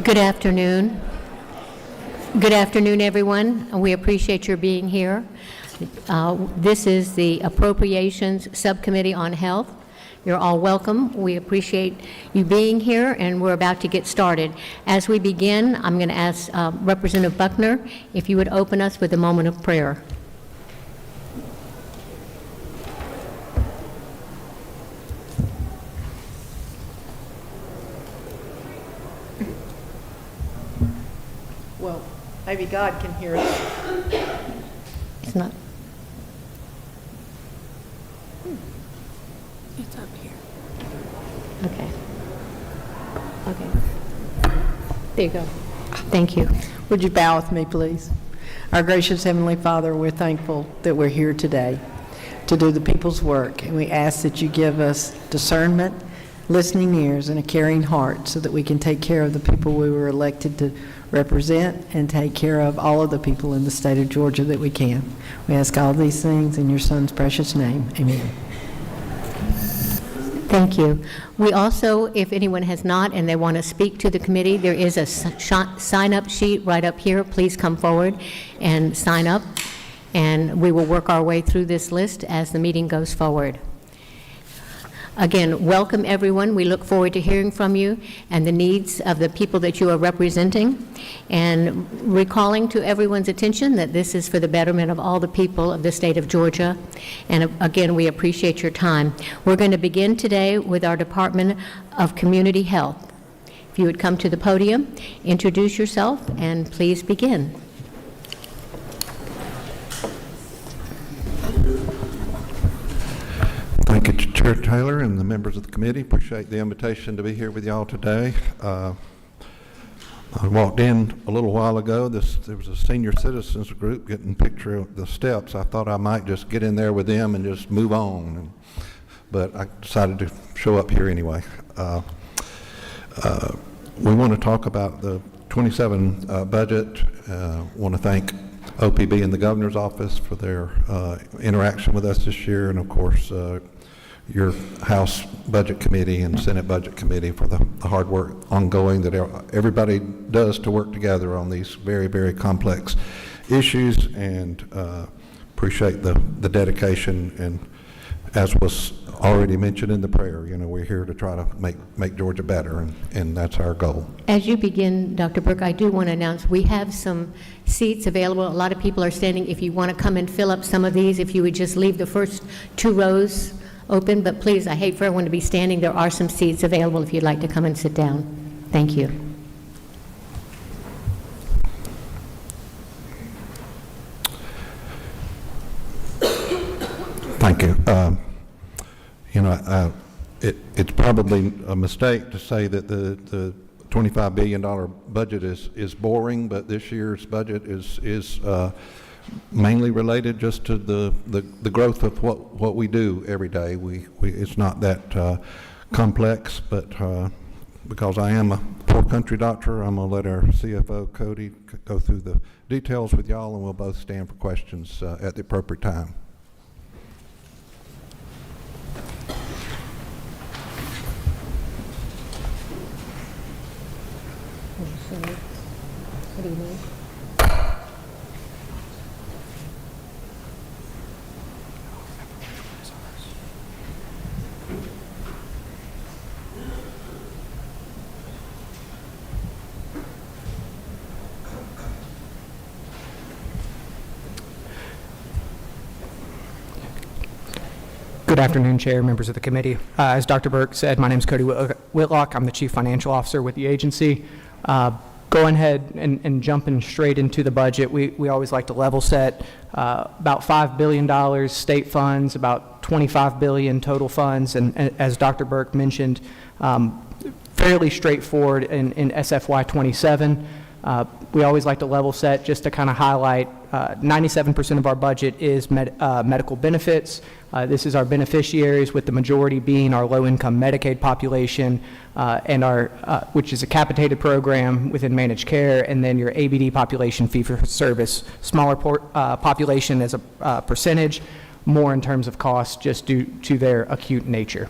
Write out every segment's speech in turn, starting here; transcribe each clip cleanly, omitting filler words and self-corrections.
Good afternoon. Good afternoon, everyone. We appreciate your being here. This is the Appropriations Subcommittee on Health. You're all welcome. We appreciate you being here, and we're about to get started. As we begin, I'm going to ask Representative Buckner if you would open us with a moment of prayer. Well, maybe God can hear us. It's not. It's up here. Okay. Okay. There you go. Thank you. Would you bow with me, please? Our gracious Heavenly Father, we're thankful that we're here today to do the people's work, and we ask that you give us discernment, listening ears, and a caring heart so that we can take care of the people we were elected to represent and take care of all of the people in the state of Georgia that we can. We ask all these things in your Son's precious name. Amen. Thank you. We also, if anyone has not and they want to speak to the committee, there is a sign-up sheet right up here. Please come forward and sign up, and we will work our way through this list as the meeting goes forward. Again, welcome everyone. We look forward to hearing from you and the needs of the people that you are representing, and recalling to everyone's attention that this is for the betterment of all the people of the state of Georgia. And again, we appreciate your time. We're going to begin today with our Department of Community Health. If you would come to the podium, introduce yourself, and please begin. Thank you, Chair Taylor and the members of the committee. Appreciate the invitation to be here with y'all today. I walked in a little while ago. There was a senior citizens group getting a picture of the steps. I thought I might just get in there with them and just move on, but I decided to show up here anyway. We want to talk about the 27 budget. Want to thank OPB and the governor's office for their interaction with us this year, and of course your House Budget Committee and Senate Budget Committee for the hard work ongoing that everybody does to work together on these very, very complex issues, and appreciate the dedication. And as was already mentioned in the prayer, you know, we're here to try to make Georgia better, and that's our goal. As you begin, Dr. Burke, I do want to announce we have some seats available. A lot of people are standing. If you want to come and fill up some of these, if you would just leave the first 2 rows open, but please, I hate for everyone to be standing. There are some seats available if you'd like to come and sit down. Thank you. Thank you. You know, it's probably a mistake to say that the $25 billion budget is boring, but this year's budget is mainly related just to the growth of what we do every day. It's not that complex, but because I am a poor country doctor, I'm going to let our CFO, Cody, go through the details with y'all, and we'll both stand for questions at the appropriate time. What do you need? Good afternoon, Chair, members of the committee. As Dr. Burke said, my name is Cody Whitlock. I'm the Chief Financial Officer with the agency. Going ahead and jumping straight into the budget, we always like to level set about $5 billion state funds, about $25 billion total funds, and as Dr. Burke mentioned, fairly straightforward in SFY 27. We always like to level set just to kind of highlight 97% of our budget is medical benefits. This is our beneficiaries, with the majority being our low-income Medicaid population, and our which is a capitated program within managed care, and then your ABD population fee-for-service, smaller population as a percentage, more in terms of cost just due to their acute nature.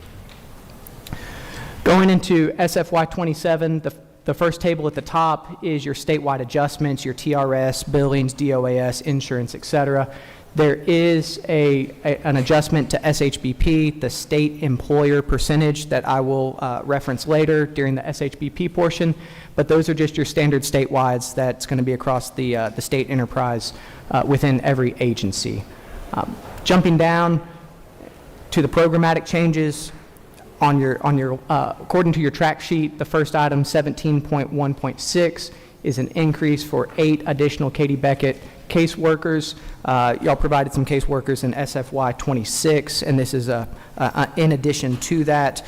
Going into SFY 27, the first table at the top is your statewide adjustments, your TRS, billings, DOAS, insurance, et cetera. There is an adjustment to SHBP, the state employer percentage, that I will reference later during the SHBP portion, but those are just your standard statewides that's going to be across the state enterprise within every agency. Jumping down to the programmatic changes, on your according to your track sheet, the first item, 17.1.6, is an increase for 8 additional Katie Beckett caseworkers. Y'all provided some caseworkers in SFY 26, and this is in addition to that,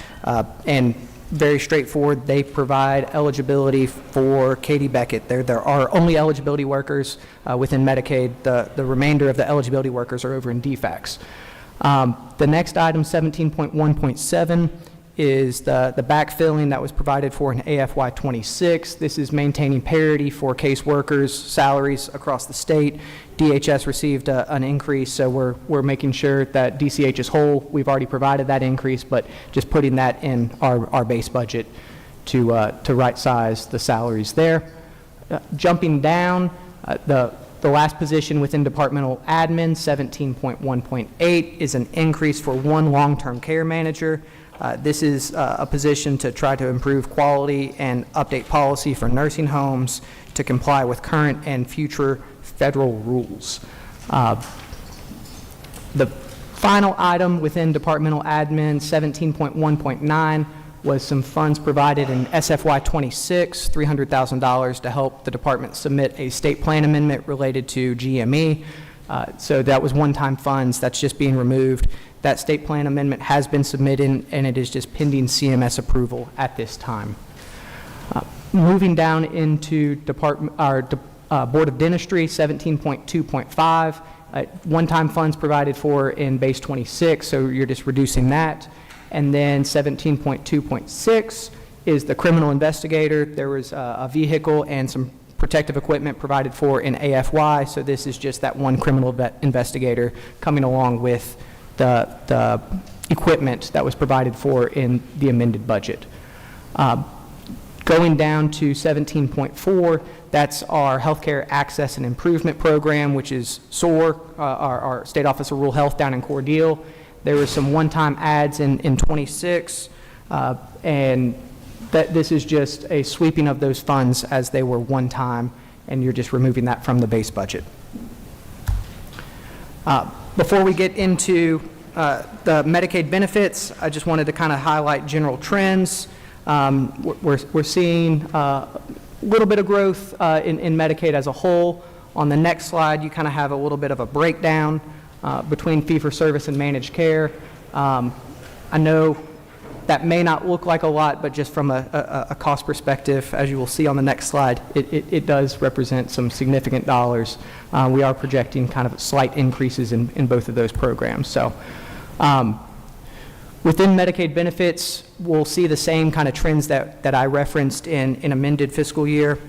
and very straightforward. They provide eligibility for Katie Beckett. There are only eligibility workers within Medicaid. The remainder of the eligibility workers are over in DFACS. The next item, 17.1.7, is the backfilling that was provided for in AFY 26. This is maintaining parity for caseworkers' salaries across the state. DHS received an increase, so we're making sure that DCH is whole. We've already provided that increase, but just putting that in our base budget to right-size the salaries there. Jumping down, the last position within departmental admin, 17.1.8, is an increase for 1 long-term care manager. This is a position to try to improve quality and update policy for nursing homes to comply with current and future federal rules. The final item within departmental admin, 17.1.9, was some funds provided in SFY 26, $300,000 to help the department submit a state plan amendment related to GME. So that was one-time funds. That's just being removed. That state plan amendment has been submitted, and it is just pending CMS approval at this time. Moving down into Board of Dentistry, 17.2.5, one-time funds provided for in base 26, so you're just reducing that. And then 17.2.6 is the criminal investigator. There was a vehicle and some protective equipment provided for in AFY, so this is just that one criminal investigator coming along with the equipment that was provided for in the amended budget. Going down to 17.4, that's our Healthcare Access and Improvement Program, which is SOAR, our State Office of Rural Health down in Cordele. There was some one-time adds in 26, and this is just a sweeping of those funds as they were one-time, and you're just removing that from the base budget. Before we get into the Medicaid benefits, I just wanted to kind of highlight general trends. We're seeing a little bit of growth in Medicaid as a whole. On the next slide, you kind of have a little bit of a breakdown between fee-for-service and managed care. I know that may not look like a lot, but just from a cost perspective, as you will see on the next slide, it does represent some significant dollars. We are projecting kind of slight increases in both of those programs. So within Medicaid benefits, we'll see the same kind of trends that I referenced in amended fiscal year.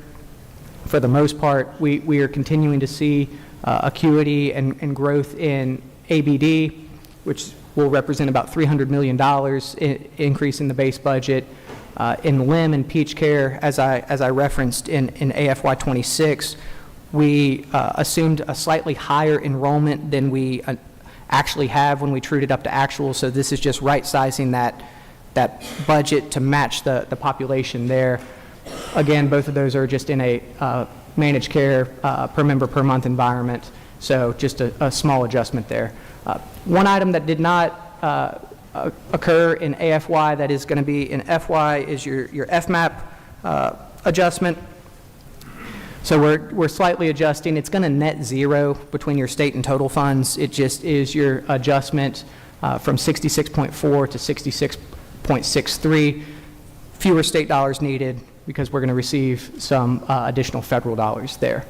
For the most part, we are continuing to see acuity and growth in ABD, which will represent about $300 million increase in the base budget. In LIM and Peach Care, as I referenced in AFY 26, we assumed a slightly higher enrollment than we actually have when we trued it up to actual. So this is just right-sizing that budget to match the population there. Again, both of those are just in a managed care per member per month environment. So just a small adjustment there. One item that did not occur in AFY that is going to be in FY is your FMAP adjustment. So we're slightly adjusting. It's going to net zero between your state and total funds. It just is your adjustment from 66.4 to 66.63. Fewer state dollars needed because we're going to receive some additional federal dollars there.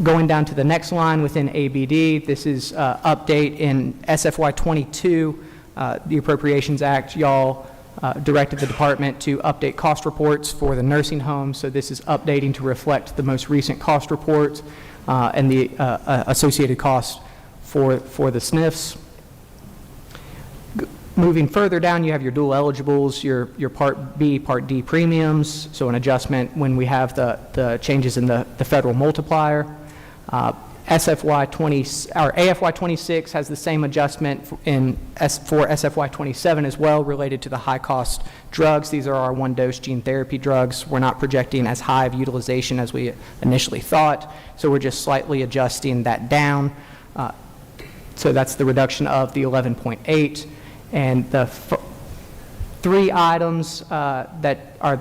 Going down to the next line within ABD, this is update in SFY 22, the Appropriations Act. Y'all directed the department to update cost reports for the nursing homes. So this is updating to reflect the most recent cost reports and the associated costs for the SNFs. Moving further down, you have your dual eligibles, your Part B, Part D premiums, so an adjustment when we have the changes in the federal multiplier. AFY 26 has the same adjustment for SFY 27 as well, related to the high-cost drugs. These are our one-dose gene therapy drugs. We're not projecting as high of utilization as we initially thought, so we're just slightly adjusting that down. So that's the reduction of the 11.8. And the three items that are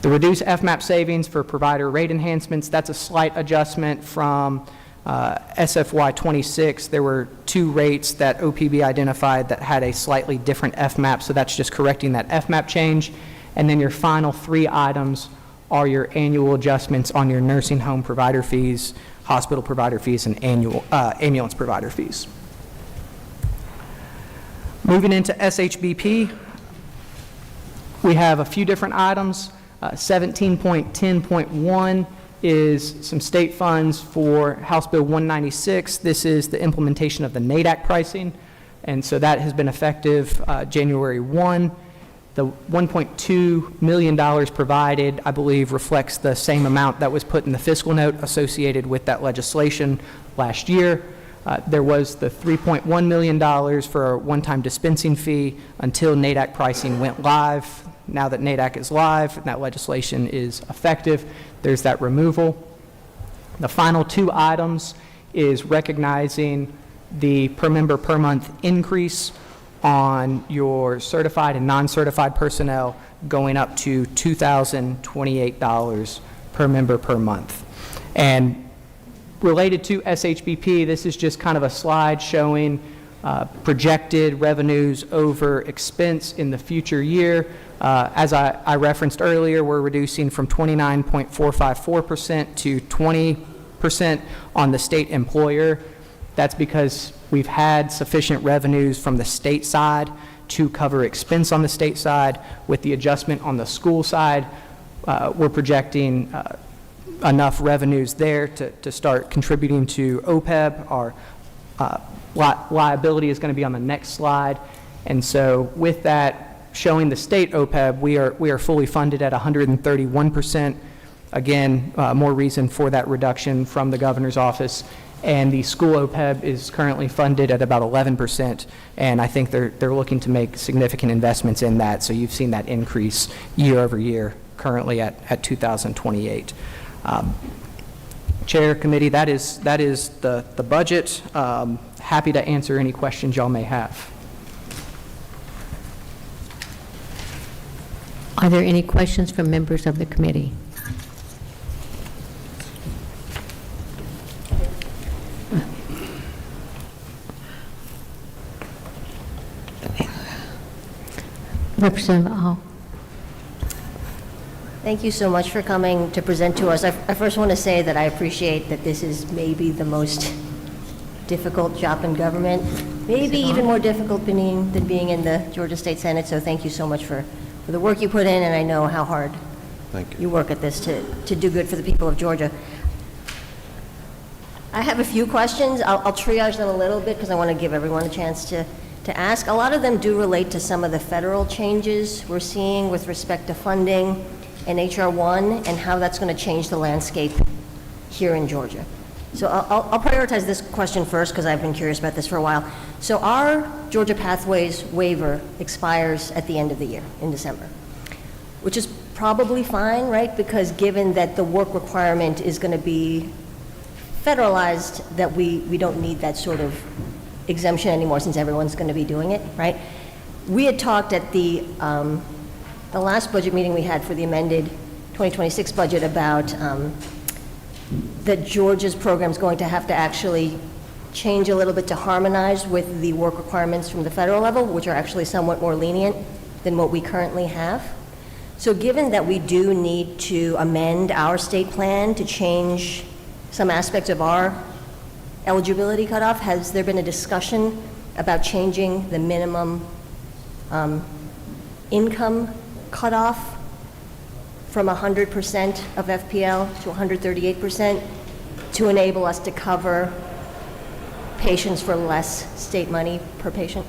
the reduced FMAP savings for provider rate enhancements, that's a slight adjustment from SFY 26. There were two rates that OPB identified that had a slightly different FMAP, so that's just correcting that FMAP change. And then your final three items are your annual adjustments on your nursing home provider fees, hospital provider fees, and ambulance provider fees. Moving into SHBP, we have a few different items. 17.10.1 is some state funds for House Bill 196. This is the implementation of the NADAC pricing, and so that has been effective January 1. The $1.2 million provided, I believe, reflects the same amount that was put in the fiscal note associated with that legislation last year. There was the $3.1 million for a one-time dispensing fee until NADAC pricing went live. Now that NADAC is live and that legislation is effective, there's that removal. The final two items is recognizing the per member per month increase on your certified and non-certified personnel, going up to $2,028 per member per month. And related to SHBP, this is just kind of a slide showing projected revenues over expense in the future year. As I referenced earlier, we're reducing from 29.454% to 20% on the state employer. That's because we've had sufficient revenues from the state side to cover expense on the state side. With the adjustment on the school side, we're projecting enough revenues there to start contributing to OPEB. Our liability is going to be on the next slide. And so with that, showing the state OPEB, we are fully funded at 131%. Again, more reason for that reduction from the governor's office. And the school OPEB is currently funded at about 11%, and I think they're looking to make significant investments in that. So you've seen that increase year over year, currently at 2028. Chair, committee, that is the budget. Happy to answer any questions y'all may have. Are there any questions from members of the committee? Representative Hall. Thank you so much for coming to present to us. I first want to say that I appreciate that this is maybe the most difficult job in government, maybe even more difficult than being in the Georgia State Senate, so thank you so much for the work you put in, and I know how hard you work at this to do good for the people of Georgia. I have a few questions. I'll triage them a little bit because I want to give everyone a chance to ask. A lot of them do relate to some of the federal changes we're seeing with respect to funding and H.R. 1 and how that's going to change the landscape here in Georgia. So I'll prioritize this question first because I've been curious about this for a while. So our Georgia Pathways waiver expires at the end of the year, in December, which is probably fine, right? Because given that the work requirement is going to be federalized, that we don't need that sort of exemption anymore since everyone's going to be doing it, right? We had talked at the last budget meeting we had for the amended 2026 budget about that Georgia's program is going to have to actually change a little bit to harmonize with the work requirements from the federal level, which are actually somewhat more lenient than what we currently have. So given that we do need to amend our state plan to change some aspects of our eligibility cutoff, has there been a discussion about changing the minimum income cutoff from 100% of FPL to 138% to enable us to cover patients for less state money per patient?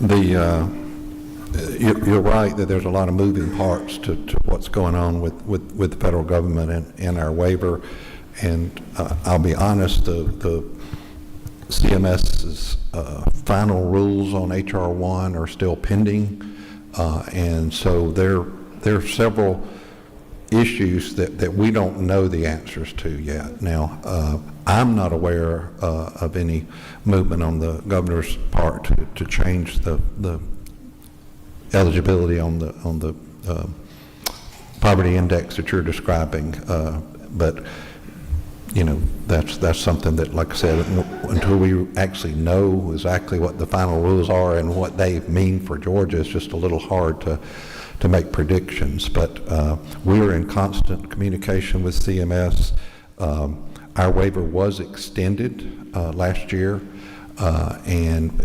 You're right that there's a lot of moving parts to what's going on with the federal government and our waiver. And I'll be honest, the CMS's final rules on HR 1 are still pending. And so there are several issues that we don't know the answers to yet. Now, I'm not aware of any movement on the governor's part to change the eligibility on the poverty index that you're describing, but that's something that, like I said, until we actually know exactly what the final rules are and what they mean for Georgia, it's just a little hard to make predictions. But we're in constant communication with CMS. Our waiver was extended last year. And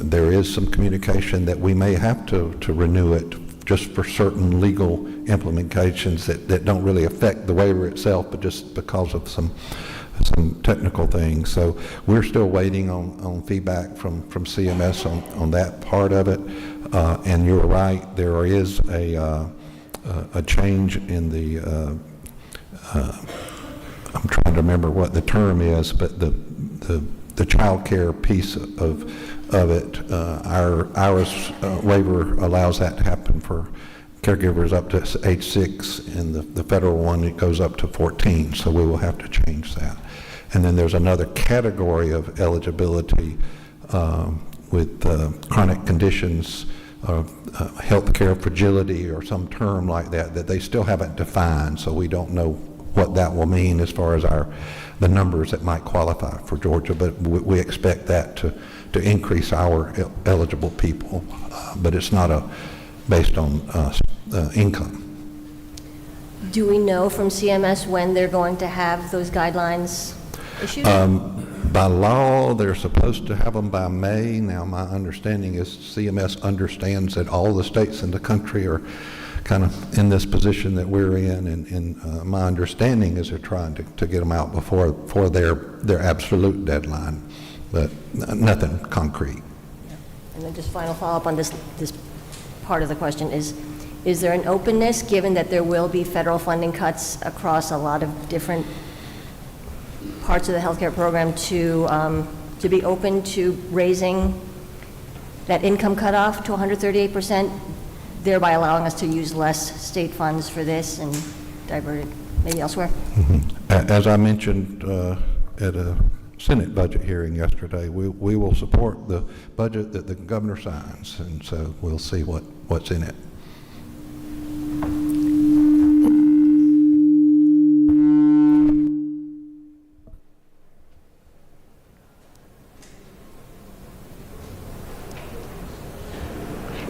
there is some communication that we may have to renew it just for certain legal implementations that don't really affect the waiver itself, but just because of some technical things. So we're still waiting on feedback from CMS on that part of it. And you're right, there is a change in the, I'm trying to remember what the term is, but the child care piece of it, our waiver allows that to happen for caregivers up to age 6, and the federal one, it goes up to 14, so we will have to change that. And then there's another category of eligibility with chronic conditions of health care fragility or some term like that they still haven't defined, so we don't know what that will mean as far as the numbers that might qualify for Georgia, but we expect that to increase our eligible people, but it's not based on income. Do we know from CMS when they're going to have those guidelines issued? By law, they're supposed to have them by May. Now, my understanding is CMS understands that all the states in the country are kind of in this position that we're in, and my understanding is they're trying to get them out before their absolute deadline, but nothing concrete. And then just final follow-up on this part of the question is there an openness, given that there will be federal funding cuts across a lot of different parts of the healthcare program, to be open to raising that income cutoff to 138%, thereby allowing us to use less state funds for this and divert it maybe elsewhere? Mm-hmm. As I mentioned at a Senate budget hearing yesterday, we will support the budget that the governor signs, and so we'll see what's in it.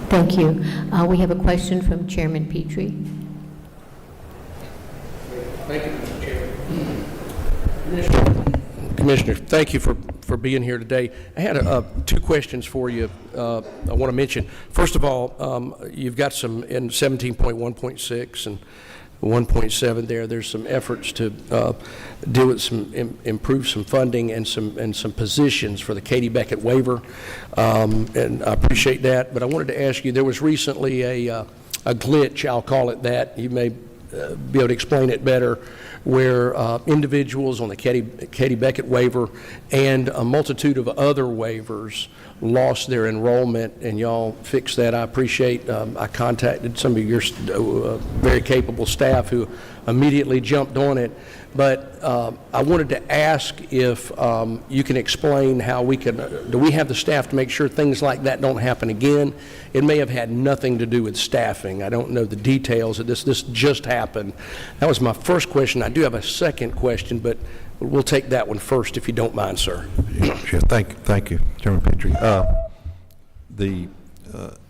Thank you. We have a question from Chairman Petrie. Thank you, Mr. Chairman. Commissioner, thank you for being here today. I had two questions for you I want to mention. First of all, you've got some in 17.1.6 and 1.7 there. There's some efforts to deal with some, improve some funding and some positions for the Katie Beckett waiver, and I appreciate that. But I wanted to ask you, there was recently a glitch, I'll call it that. You may be able to explain it better, where individuals on the Katie Beckett waiver and a multitude of other waivers lost their enrollment, and y'all fixed that. I appreciate. I contacted some of your very capable staff who immediately jumped on it. But I wanted to ask if you can explain how we can, do we have the staff to make sure things like that don't happen again? It may have had nothing to do with staffing. I don't know the details of this. This just happened. That was my first question. I do have a second question, but we'll take that one first if you don't mind, sir. Sure. Thank you, Chairman Petrie.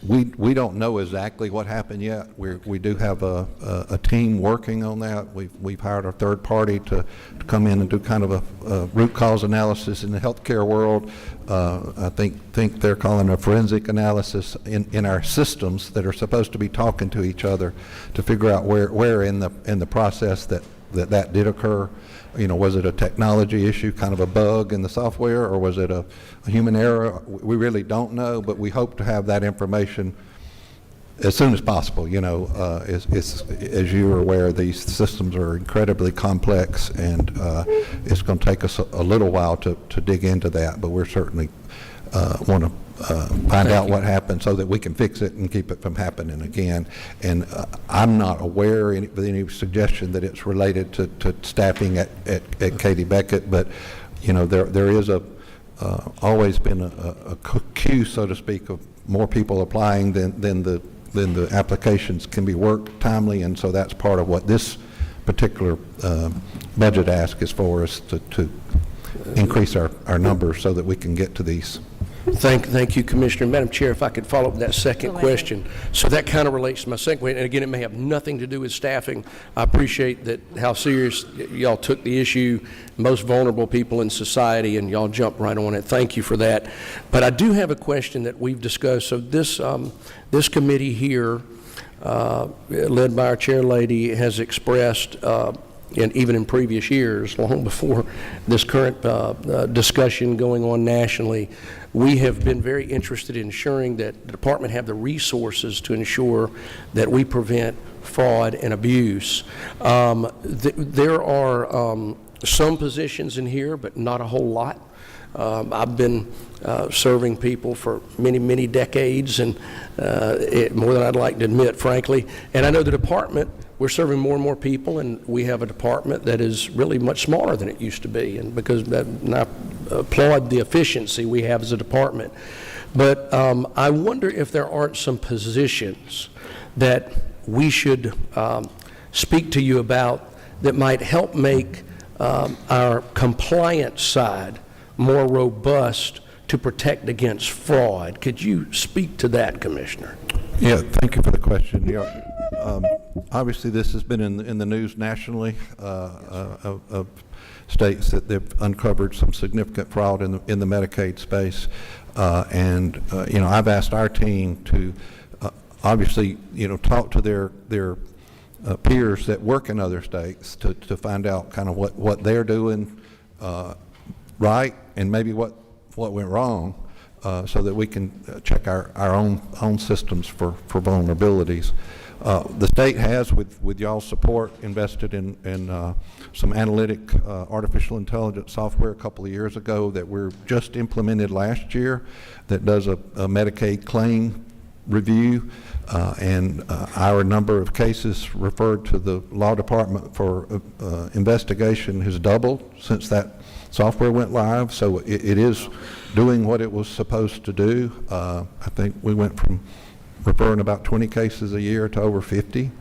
We don't know exactly what happened yet. We do have a team working on that. We've hired a third party to come in and do kind of a root cause analysis in the healthcare world. I think they're calling a forensic analysis in our systems that are supposed to be talking to each other to figure out where in the process that that did occur. Was it a technology issue, kind of a bug in the software, or was it a human error? We really don't know, but we hope to have that information as soon as possible. As you are aware, these systems are incredibly complex, and it's going to take us a little while to dig into that, but we're certainly want to find out what happened so that we can fix it and keep it from happening again. And I'm not aware of any suggestion that it's related to staffing at Katie Beckett, but there is always been a queue, so to speak, of more people applying than the applications can be worked timely, and so that's part of what this particular budget ask is for us to increase our numbers so that we can get to these. Thank you, Commissioner. Madam Chair, if I could follow up with that second question. So that kind of relates to my second question, and again, it may have nothing to do with staffing. I appreciate that how serious y'all took the issue, most vulnerable people in society, and y'all jumped right on it. Thank you for that. But I do have a question that we've discussed. So this committee here, led by our chair lady, has expressed and even in previous years, long before this current discussion going on nationally, we have been very interested in ensuring that the department have the resources to ensure that we prevent fraud and abuse. There are some positions in here, but not a whole lot. I've been serving people for many decades, and more than I'd like to admit, frankly. And I know the department, we're serving more and more people, and we have a department that is really much smaller than it used to be, and and I applaud the efficiency we have as a department. But I wonder if there aren't some positions that we should speak to you about that might help make our compliance side more robust to protect against fraud. Could you speak to that, Commissioner? Yeah, thank you for the question. Obviously, this has been in the news nationally of states that they've uncovered some significant fraud in the Medicaid space, and I've asked our team to obviously talk to their peers that work in other states to find out kind of what they're doing right and maybe what went wrong, so that we can check our own systems for vulnerabilities. The state has, with y'all's support, invested in some analytic artificial intelligence software a couple of years ago that we're just implemented last year that does a Medicaid claim review, and our number of cases referred to the law department for investigation has doubled since that software went live. So it is doing what it was supposed to do. I think we went from referring about 20 cases a year to over 50.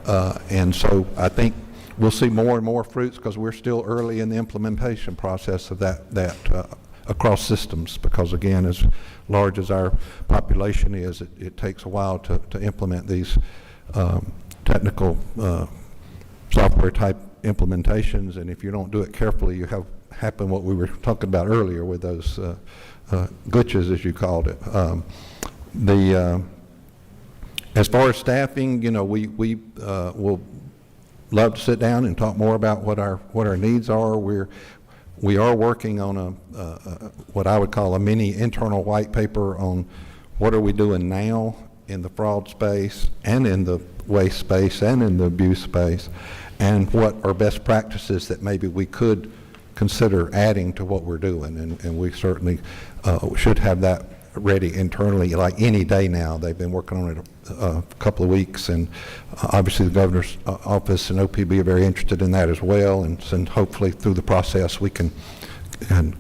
And so I think we'll see more and more fruits because we're still early in the implementation process of that across systems, because again, as large as our population is, it takes a while to implement these technical software type implementations, and if you don't do it carefully, you have happen what we were talking about earlier with those glitches, as you called it. As far as staffing, we will love to sit down and talk more about what our needs are. We are working on what I would call a mini internal white paper on what are we doing now in the fraud space and in the waste space and in the abuse space, and what are best practices that maybe we could consider adding to what we're doing. And we certainly should have that ready internally like any day now. They've been working on it a couple of weeks, and obviously the governor's office and OPB are very interested in that as well, and hopefully through the process we can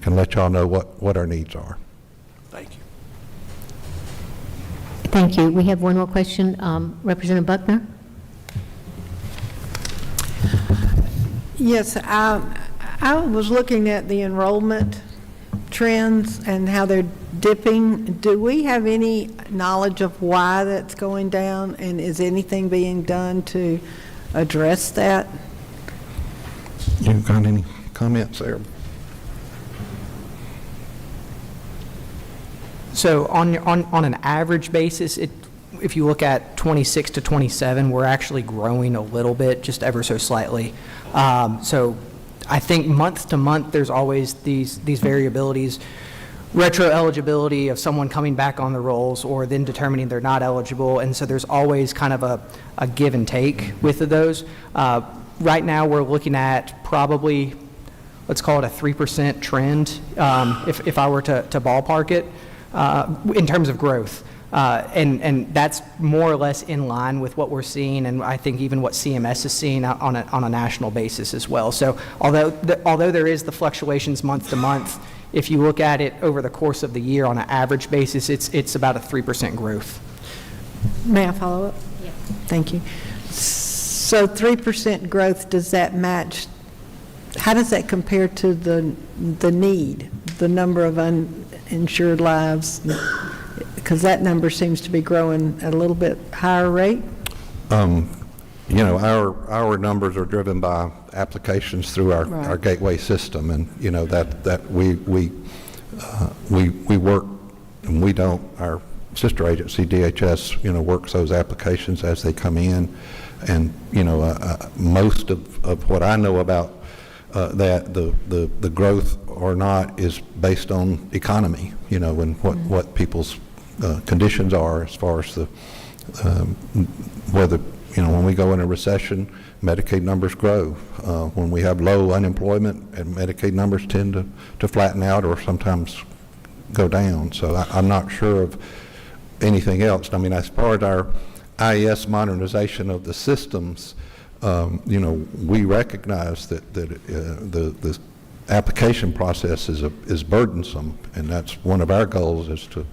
let y'all know what our needs are. Thank you. Thank you. We have one more question. Representative Buckner? Yes, I was looking at the enrollment trends and how they're dipping. Do we have any knowledge of why that's going down, and is anything being done to address that? You got any comments there? So on an average basis, if you look at 26 to 27, we're actually growing a little bit, just ever so slightly. So I think month to month, there's always these variabilities. Retro eligibility of someone coming back on the rolls or then determining they're not eligible. And so there's always kind of a give and take with those. Right now, we're looking at probably, let's call it a 3% trend, if I were to ballpark it, in terms of growth. And that's more or less in line with what we're seeing, and I think even what CMS is seeing on a national basis as well. So although there is the fluctuations month to month, if you look at it over the course of the year on an average basis, it's about a 3% growth. May I follow up? Yeah. Thank you. So 3% growth, does that match, how does that compare to the need, the number of uninsured lives? Because that number seems to be growing at a little bit higher rate. You know, our numbers are driven by applications through our gateway system, and you know that we work, and we don't. Our sister agency DHS, you know, works those applications as they come in, and you know, most of what I know about that the growth or not is based on economy, you know, and what people's conditions are as far as the whether, you know, when we go in a recession, Medicaid numbers grow. When we have low unemployment, and Medicaid numbers tend to flatten out or sometimes go down. So I'm not sure of anything else. I mean, as far as our IES modernization of the systems, you know, we recognize that the application process is burdensome, and that's one of our goals, is to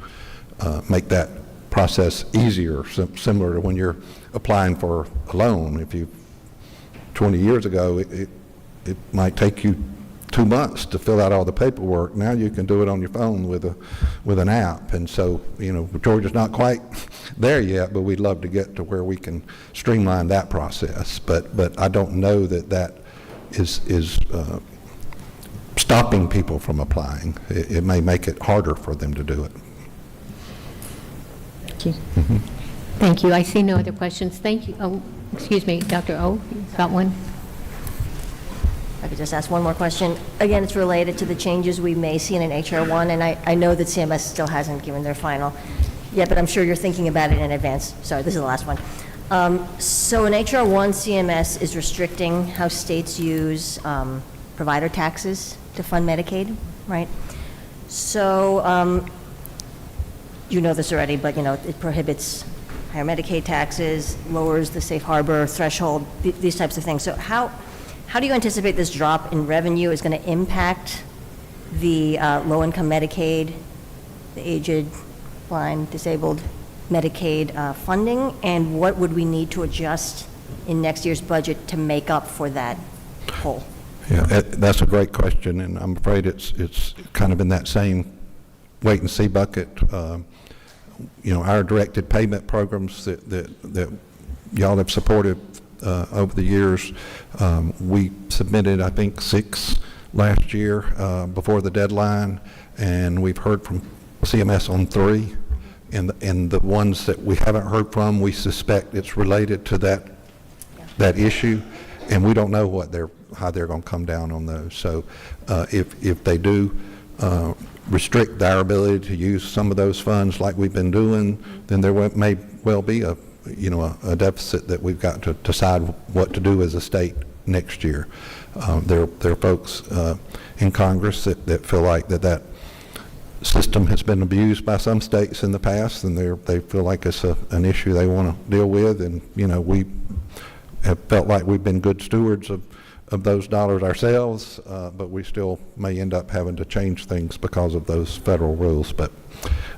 make that process easier, similar to when you're applying for a loan. If you 20 years ago, it might take you 2 months to fill out all the paperwork. Now you can do it on your phone with an app. And so, you know, Georgia's not quite there yet, but we'd love to get to where we can streamline that process. But I don't know that is stopping people from applying. It may make it harder for them to do it. Thank you. Thank you. I see no other questions. Thank you. Oh, excuse me, Dr. O, you got one? I could just ask one more question. Again, it's related to the changes we may see in an HR 1, and I know that CMS still hasn't given their final yet, but I'm sure you're thinking about it in advance. Sorry, this is the last one. So in HR 1, CMS is restricting how states use provider taxes to fund Medicaid, right? So you know this already, but you know, it prohibits higher Medicaid taxes, lowers the safe harbor threshold, these types of things. So how do you anticipate this drop in revenue is going to impact the low-income Medicaid, the aged, blind, disabled Medicaid funding, and what would we need to adjust in next year's budget to make up for that hole? Yeah, that's a great question, and I'm afraid it's kind of in that same wait-and-see bucket. You know, our directed payment programs that y'all have supported over the years, we submitted, I think, 6 last year before the deadline, and we've heard from CMS on 3. And the ones that we haven't heard from, we suspect it's related to that issue, and we don't know how they're going to come down on those. So if they do restrict our ability to use some of those funds like we've been doing, then there may well be a deficit that we've got to decide what to do as a state next year. There are folks in Congress that feel like that system has been abused by some states in the past, and they feel like it's an issue they want to deal with. And you know, we have felt like we've been good stewards of those dollars ourselves, but we still may end up having to change things because of those federal rules. But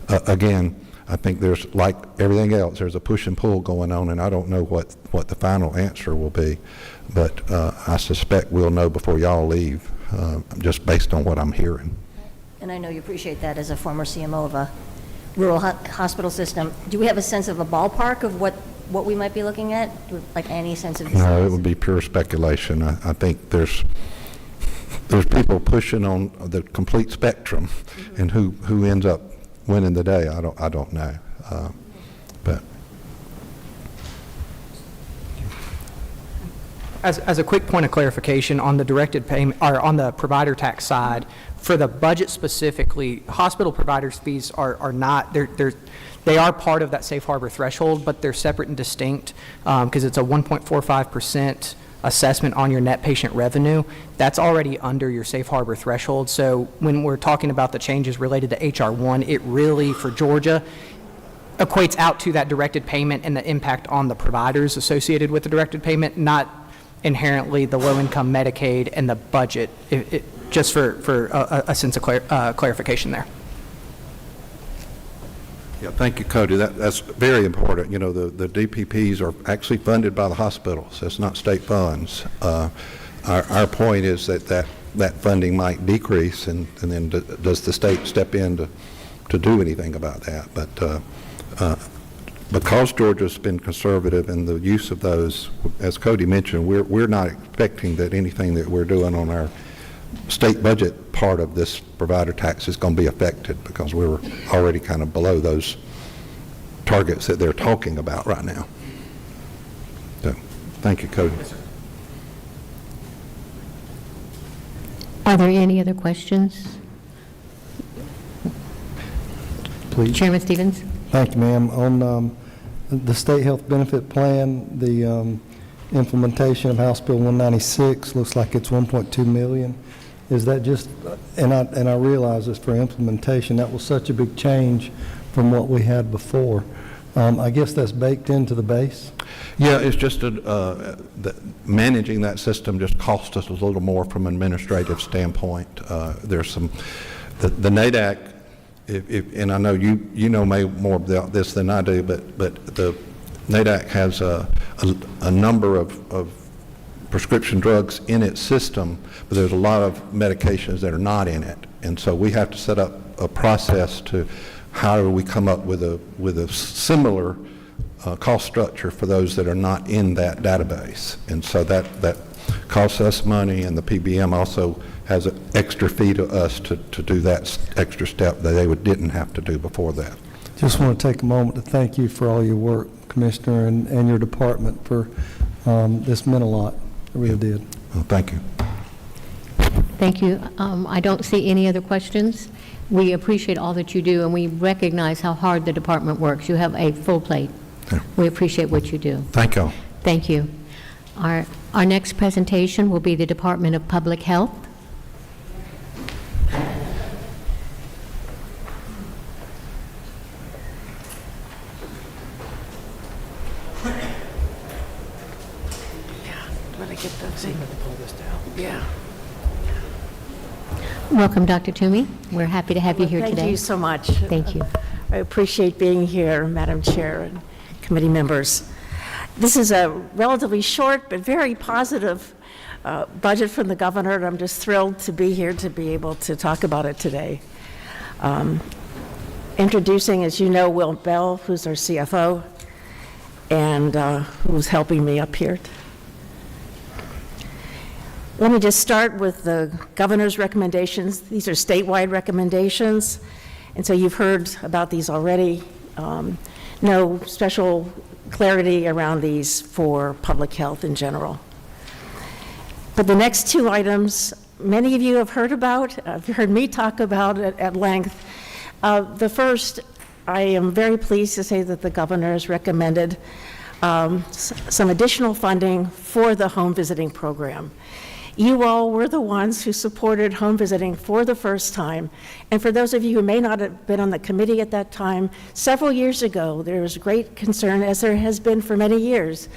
again, I think there's, like everything else, there's a push and pull going on, and I don't know what the final answer will be. But I suspect we'll know before y'all leave, just based on what I'm hearing. And I know you appreciate that as a former CMO of a rural hospital system. Do we have a sense of a ballpark of what we might be looking at? Like any sense of the No, size? it would be pure speculation. I think there's people pushing on the complete spectrum, and who ends up winning the day, I don't know. But As a quick point of clarification, on the directed payment, or on the provider tax side, for the budget specifically, hospital providers' fees are not, they are part of that safe harbor threshold, but they're separate and distinct because it's a 1.45% assessment on your net patient revenue. That's already under your safe harbor threshold. So when we're talking about the changes related to HR1, it really, for Georgia, equates out to that directed payment and the impact on the providers associated with the directed payment, not inherently the low-income Medicaid and the budget, just for a sense of clarification there. Yeah, thank you, Cody. That's very important. You know, the DPPs are actually funded by the hospitals. It's not state funds. Our point is that funding might decrease, and then does the state step in to do anything about that? But because Georgia's been conservative in the use of those, as Cody mentioned, we're not expecting that anything that we're doing on our state budget part of this provider tax is going to be affected, because we were already kind of below those targets that they're talking about right now. So, thank you, Cody. Yes, sir. Are there any other questions? Please. Chairman Stevens? Thank you, ma'am. On the state health benefit plan, the implementation of House Bill 196 looks like it's $1.2 million. Is that just, and I realize it's for implementation, that was such a big change from what we had before. I guess that's baked into the base? Yeah, it's just managing that system just cost us a little more from an administrative standpoint. There's some, the NADAC, and I know you know more about this than I do, but the NADAC has a number of prescription drugs in its system, but there's a lot of medications that are not in it, and so we have to set up a process to how do we come up with a similar cost structure for those that are not in that database, and so that costs us money, and the PBM also has an extra fee to us to do that extra step that they didn't have to do before that. Just want to take a moment to thank you for all your work, Commissioner, and your department for this meant a lot. It really did. Well, thank you. Thank you. I don't see any other questions. We appreciate all that you do, and we recognize how hard the department works. You have a full plate. Yeah. We appreciate what you do. Thank you all. Thank you. Our next presentation will be the Department of Public Health. Welcome, Dr. Toomey. We're happy to have you here today. Thank you so much. Thank you. I appreciate being here, Madam Chair and committee members. This is a relatively short but very positive budget from the governor, and I'm just thrilled to be here to be able to talk about it today. Introducing, as you know, Will Bell, who's our CFO, and who's helping me up here. Let me just start with the governor's recommendations. These are statewide recommendations, and so you've heard about these already. No special clarity around these for public health in general. But the next two items, many of you have heard about, you've heard me talk about it at length. The first, I am very pleased to say that the governor has recommended some additional funding for the home visiting program. You all were the ones who supported home visiting for the first time. And for those of you who may not have been on the committee at that time, several years ago, there was great concern, as there has been for many years,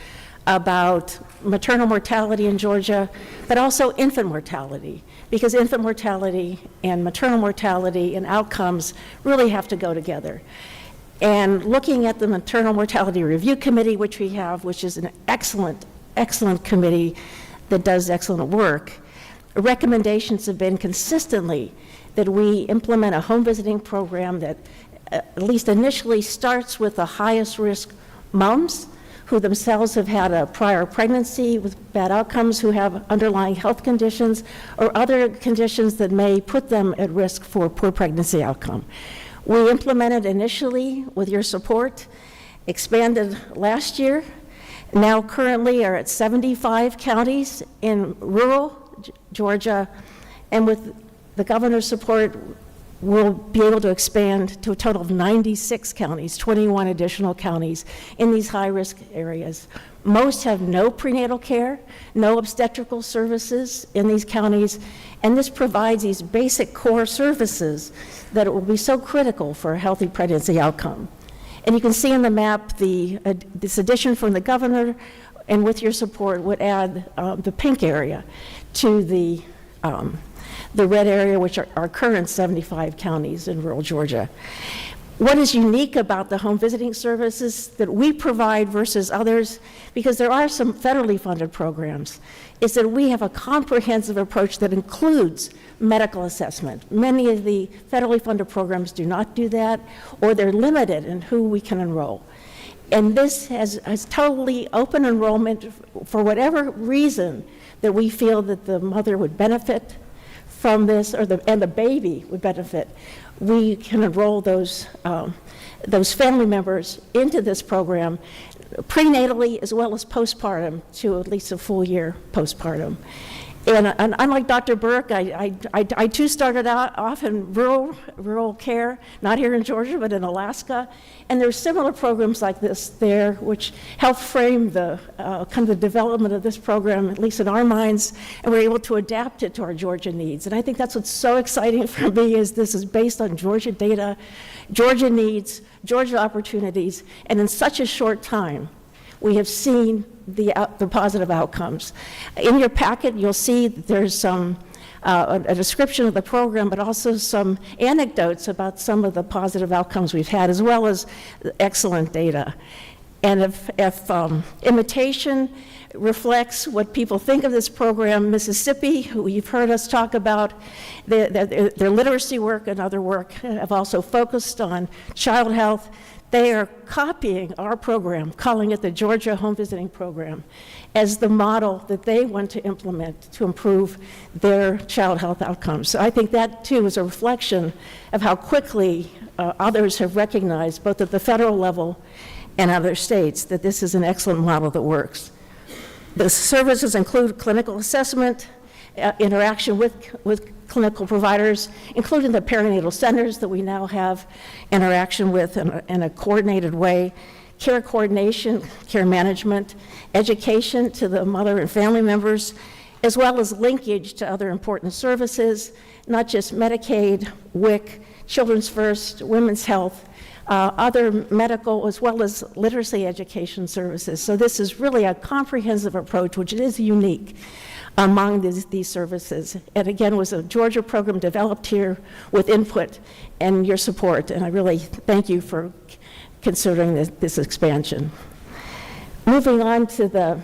about maternal mortality in Georgia, but also infant mortality, because infant mortality and maternal mortality and outcomes really have to go together. And looking at the Maternal Mortality Review Committee, which we have, which is an excellent, excellent committee that does excellent work, recommendations have been consistently that we implement a home visiting program that at least initially starts with the highest risk moms who themselves have had a prior pregnancy with bad outcomes, who have underlying health conditions or other conditions that may put them at risk for poor pregnancy outcome. We implemented initially with your support, expanded last year, now currently are at 75 counties in rural Georgia, and with the governor's support, we'll be able to expand to a total of 96 counties, 21 additional counties in these high-risk areas. Most have no prenatal care, no obstetrical services in these counties, and this provides these basic core services that will be so critical for a healthy pregnancy outcome. And you can see in the map this addition from the governor, and with your support, would add the pink area to the red area, which are our current 75 counties in rural Georgia. What is unique about the home visiting services that we provide versus others, because there are some federally funded programs, is that we have a comprehensive approach that includes medical assessment. Many of the federally funded programs do not do that, or they're limited in who we can enroll. And this has totally open enrollment for whatever reason that we feel that the mother would benefit from this, and the baby would benefit. We can enroll those family members into this program prenatally as well as postpartum, to at least a full year postpartum. And unlike Dr. Burke, I too started out off in rural care, not here in Georgia, but in Alaska. And there's similar programs like this there, which help frame the kind of the development of this program, at least in our minds, and we're able to adapt it to our Georgia needs. And I think that's what's so exciting for me, is this is based on Georgia data, Georgia needs, Georgia opportunities, and in such a short time, we have seen the positive outcomes. In your packet, you'll see that there's some a description of the program, but also some anecdotes about some of the positive outcomes we've had, as well as excellent data. And if imitation reflects what people think of this program, Mississippi, who you've heard us talk about, their literacy work and other work have also focused on child health. They are copying our program, calling it the Georgia Home Visiting Program, as the model that they want to implement to improve their child health outcomes. So I think that, too, is a reflection of how quickly others have recognized, both at the federal level and other states, that this is an excellent model that works. The services include clinical assessment, interaction with clinical providers, including the perinatal centers that we now have interaction with in a coordinated way, care coordination, care management, education to the mother and family members, as well as linkage to other important services, not just Medicaid, WIC, Children's First, Women's Health, other medical, as well as literacy education services. So this is really a comprehensive approach, which is unique among these services. And again, was a Georgia program developed here with input and your support, and I really thank you for considering this expansion. Moving on to the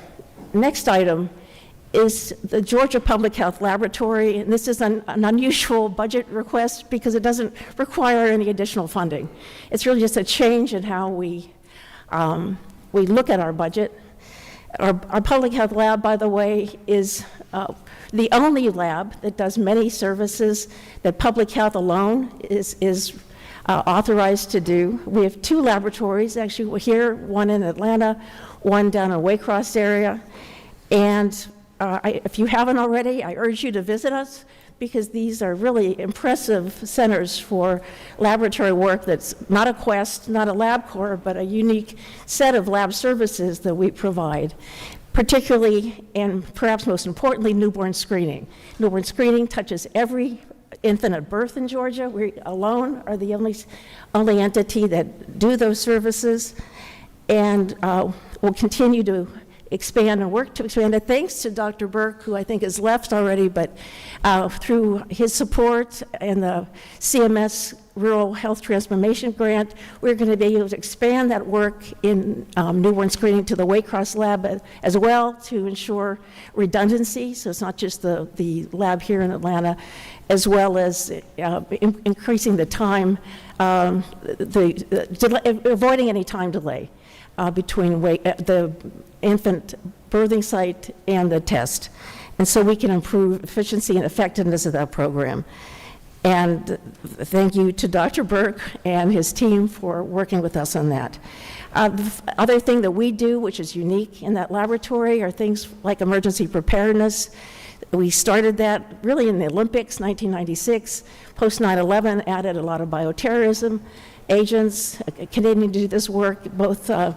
next item is the Georgia Public Health Laboratory, and this is an unusual budget request because it doesn't require any additional funding. It's really just a change in how we look at our budget. Our public health lab, by the way, is the only lab that does many services that public health alone is authorized to do. We have two laboratories, actually, we're here, one in Atlanta, one down in Waycross area. And if you haven't already, I urge you to visit us, because these are really impressive centers for laboratory work that's not a Quest, not a LabCorp, but a unique set of lab services that we provide, particularly, and perhaps most importantly, newborn screening. Newborn screening touches every infant at birth in Georgia. We alone are the only entity that do those services, and we'll continue to expand and work to expand it, thanks to Dr. Burke, who I think has left already, but through his support and the CMS Rural Health Transformation Grant, we're going to be able to expand that work in newborn screening to the Waycross lab as well, to ensure redundancy, so it's not just the lab here in Atlanta, as well as increasing the time, avoiding any time delay between the infant birthing site and the test. And so we can improve efficiency and effectiveness of that program. And thank you to Dr. Burke and his team for working with us on that. The other thing that we do, which is unique in that laboratory, are things like emergency preparedness. We started that really in the Olympics, 1996. Post 9/11 added a lot of bioterrorism agents, continuing to do this work both now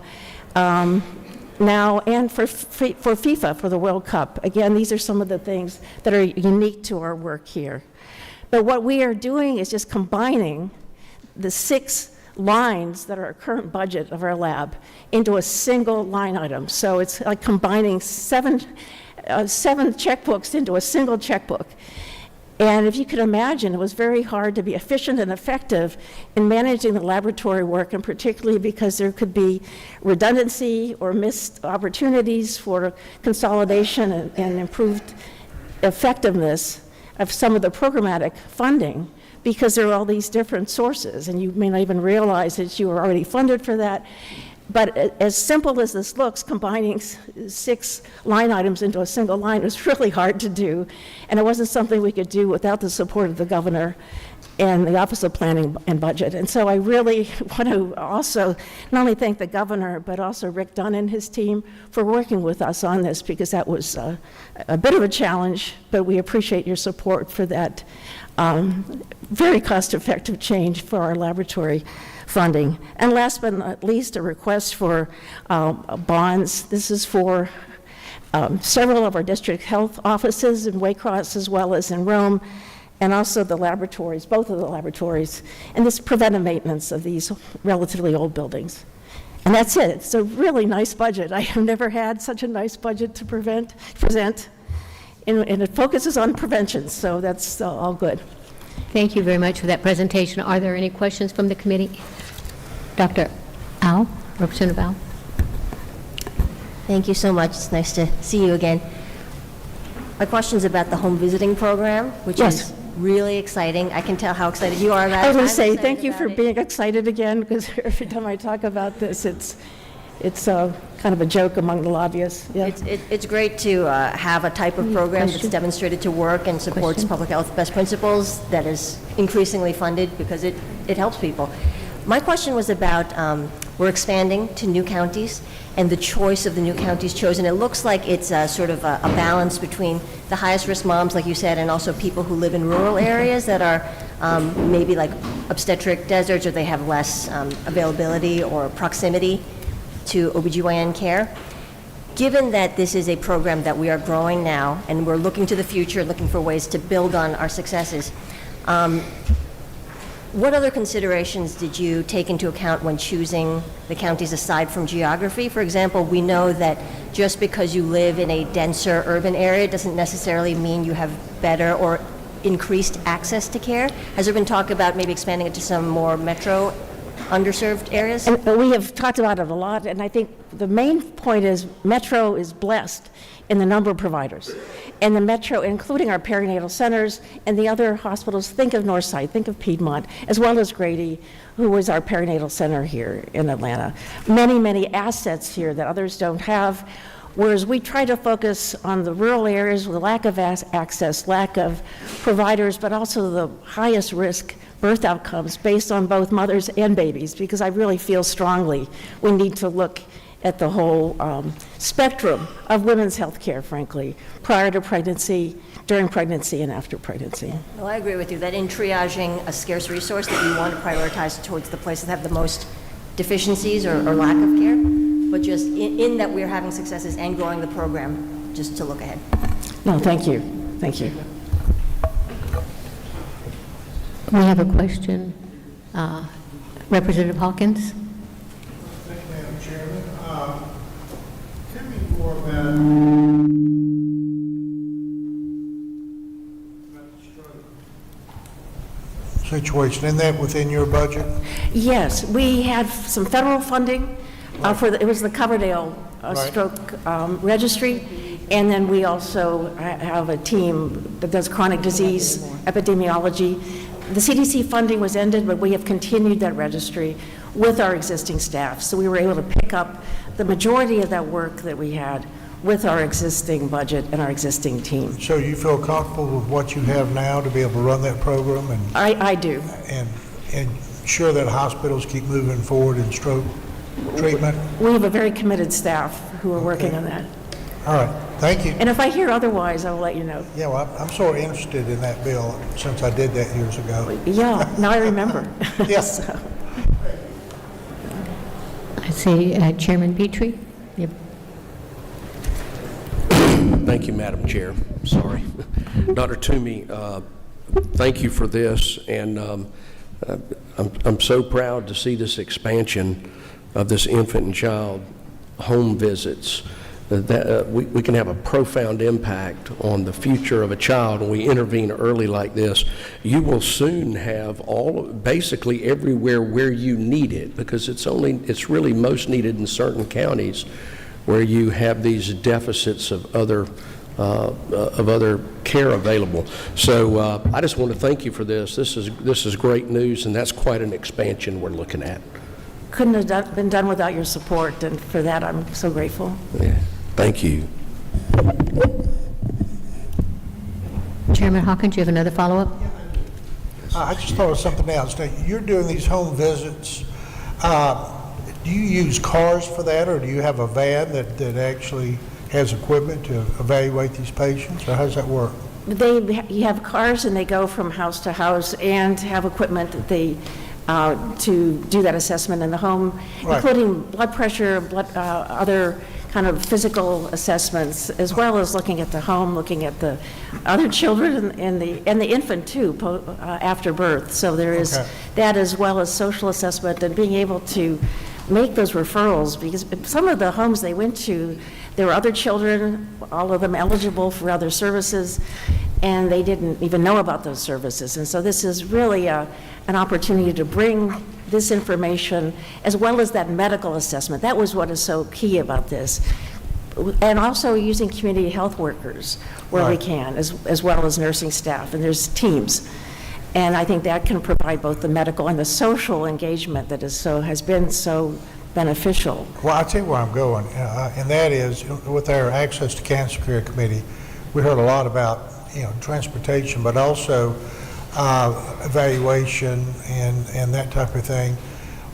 and for FIFA, for the World Cup. Again, these are some of the things that are unique to our work here. But what we are doing is just combining the 6 lines that are our current budget of our lab into a single line item. So it's like combining 7 checkbooks into a single checkbook. And if you could imagine, it was very hard to be efficient and effective in managing the laboratory work, and particularly because there could be redundancy or missed opportunities for consolidation and improved effectiveness of some of the programmatic funding, because there are all these different sources, and you may not even realize that you are already funded for that. But as simple as this looks, combining 6 line items into a single line was really hard to do, and it wasn't something we could do without the support of the governor and the Office of Planning and Budget. And so I really want to also not only thank the governor, but also Rick Dunn and his team for working with us on this, because that was a bit of a challenge, but we appreciate your support for that very cost-effective change for our laboratory funding. And last but not least, a request for bonds. This is for several of our district health offices in Waycross as well as in Rome, and also the laboratories, both of the laboratories, and this preventive maintenance of these relatively old buildings. And that's it. It's a really nice budget. I have never had such a nice budget to present, and it focuses on prevention, so that's all good. Thank you very much for that presentation. Are there any questions from the committee? Dr. Al, Representative Al. Thank you so much. It's nice to see you again. My question is about the home visiting program, which Yes. is really exciting. I can tell how excited you are about it. I was going I'm to say, excited thank you about for it. being excited again, because every time I talk about this, it's kind of a joke among the lobbyists. Yeah. It's great to have a type of program that's question? demonstrated to work and supports Question? public health best principles that is increasingly funded because it helps people. My question was about, we're expanding to new counties and the choice of the new counties chosen. It looks like it's sort of a balance between the highest risk moms, like you said, and also people who live in rural areas that are maybe like obstetric deserts, or they have less availability or proximity to OBGYN care. Given that this is a program that we are growing now and we're looking to the future, looking for ways to build on our successes, what other considerations did you take into account when choosing the counties aside from geography? For example, we know that just because you live in a denser urban area doesn't necessarily mean you have better or increased access to care. Has there been talk about maybe expanding it to some more metro underserved areas? And we have talked about it a lot, and I think the main point is Metro is blessed in the number of providers. And the Metro, including our perinatal centers and the other hospitals, think of Northside, think of Piedmont, as well as Grady, who was our perinatal center here in Atlanta. Many, many assets here that others don't have, whereas we try to focus on the rural areas with lack of access, lack of providers, but also the highest risk birth outcomes based on both mothers and babies, because I really feel strongly we need to look at the whole spectrum of women's health care, frankly, prior to pregnancy, during pregnancy, and after pregnancy. Well, I agree with you that in triaging a scarce resource that we want to prioritize towards the places that have the most deficiencies or lack of care, but just in that we're having successes and growing the program, just to look ahead. No, thank you. Thank you. We have a question. Representative Hawkins? Thank you, Madam Chairman. Tell me more about the stroke situation. Isn't that within your budget? Yes, we had some federal funding it was the Coverdale Right. Stroke Registry, and then we also have a team that does chronic disease epidemiology. The CDC funding was ended, but we have continued that registry with our existing staff. So we were able to pick up the majority of that work that we had with our existing budget and our existing team. So you feel comfortable with what you have now to be able to run that program I do. and ensure that hospitals keep moving forward in stroke treatment? We have a very committed staff who are working on that. All right, thank you. And if I hear otherwise, I will let you know. Yeah, well, I'm sort of interested in that bill since I did that years ago. Yeah, now I remember. Yeah. So, I see Chairman Petrie. Yep. Thank you, Madam Chair. Sorry. Dr. Toomey, thank you for this, and I'm so proud to see this expansion of this infant and child home visits. That we can have a profound impact on the future of a child when we intervene early like this. You will soon have basically everywhere where you need it, because it's really most needed in certain counties where you have these deficits of other care available. So I just want to thank you for this. This is great news, and that's quite an expansion we're looking at. couldn't have been done without your support, and for that, I'm so grateful. Yeah. Thank you. Chairman Hawkins, you have another follow-up? I just thought of something else. Now, you're doing these home visits. Do you use cars for that, or do you have a van that actually has equipment to evaluate these patients, or how does that work? You have cars, and they go from house to house, and have equipment that they, to do that assessment in the home, Right. including blood pressure, other kind of physical assessments, as well as looking at the home, looking at the other children and the infant too, after birth. So there is Okay. that, as well as social assessment, and being able to make those referrals, because some of the homes they went to, there were other children, all of them eligible for other services, and they didn't even know about those services. And so this is really an opportunity to bring this information, as well as that medical assessment. That was what is so key about this. And also using community health workers where we Right. can, as well as nursing staff, and there's teams. And I think that can provide both the medical and the social engagement that has been so beneficial. Well, I'll tell you where I'm going, and that is, with our Access to Cancer Care Committee, we heard a lot about, transportation, but also evaluation and that type of thing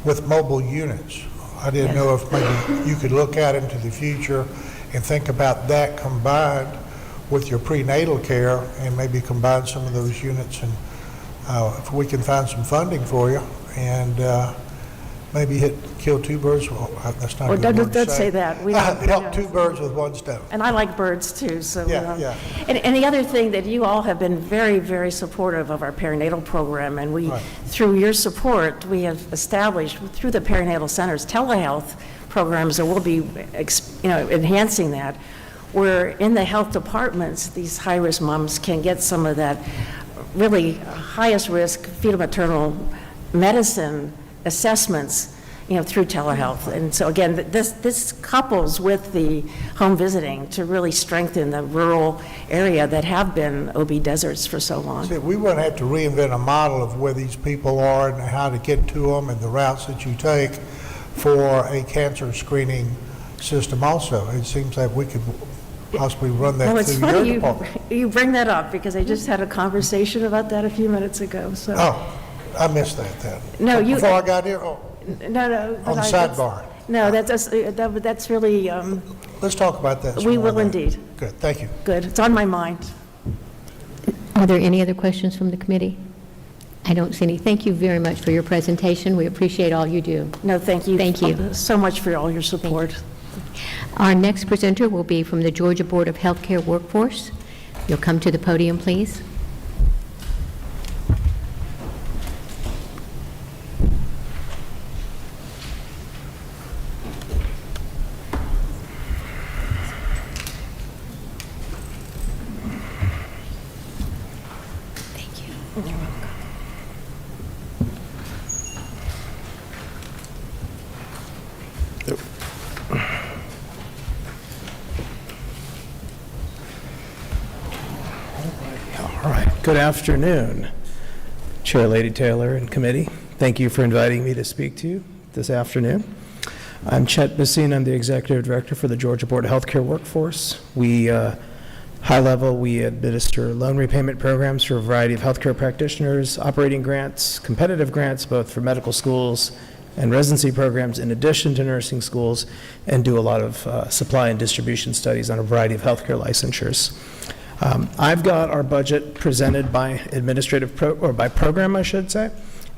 with mobile units. I didn't know if maybe you could look out into the future and think about that combined with your prenatal care, and maybe combine some of those units, and if we can find some funding for you, and maybe kill two birds. Well, that's not a good word to Don't say that. We don't- Help two birds with one stone. And I like birds too, so. Yeah. And the other thing, that you all have been very, very supportive of our perinatal program, and we, Right. through your support, we have established, through the perinatal centers, telehealth programs, and we'll be, enhancing that, where in the health departments, these high-risk moms can get some of that really highest risk fetal maternal medicine assessments, through telehealth. And so again, this couples with the home visiting to really strengthen the rural area that have been OB deserts for so long. See, we wouldn't have to reinvent a model of where these people are and how to get to them and the routes that you take for a cancer screening system also. It seems like we could possibly run that No, it's through your funny department. you bring that up, because I just had a conversation about that a few minutes ago, so. Oh, I missed that then. No, you- Before I got here, No. on the sidebar. No, that's really, Let's talk about that. some we more will then. indeed. Good, thank you. Good, it's on my mind. Are there any other questions from the committee? I don't see any. Thank you very much for your presentation. We appreciate all you do. No, thank you. Thank you. So much for all your support. Our next presenter will be from the Georgia Board of Healthcare Workforce. You'll come to the podium, please. Thank you. You're welcome. All right. Good afternoon, Chair Lady Taylor and committee. Thank you for inviting me to speak to you this afternoon. I'm Chet Bassine. I'm the Executive Director for the Georgia Board of Healthcare Workforce. High level, we administer loan repayment programs for a variety of healthcare practitioners, operating grants, competitive grants, both for medical schools and residency programs in addition to nursing schools, and do a lot of supply and distribution studies on a variety of healthcare licensures. I've got our budget presented by by program, I should say,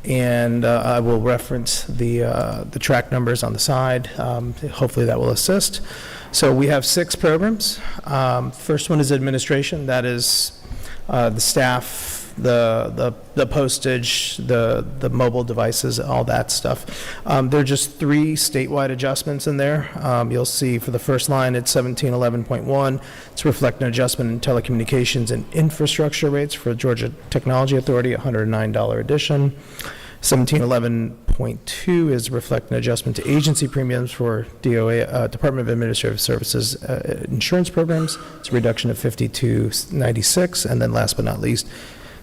and I will reference the track numbers on the side. Hopefully that will assist. So we have 6 programs. First one is administration. That is the staff, the postage, the mobile devices, all that stuff. There are just 3 statewide adjustments in there. You'll see for the first line, it's 1711.1. It's reflecting an adjustment in telecommunications and infrastructure rates for Georgia Technology Authority, $109 addition. 1711.2 is reflecting an adjustment to agency premiums for DOA, Department of Administrative Services insurance programs. It's a reduction of $52.96. And then last but not least,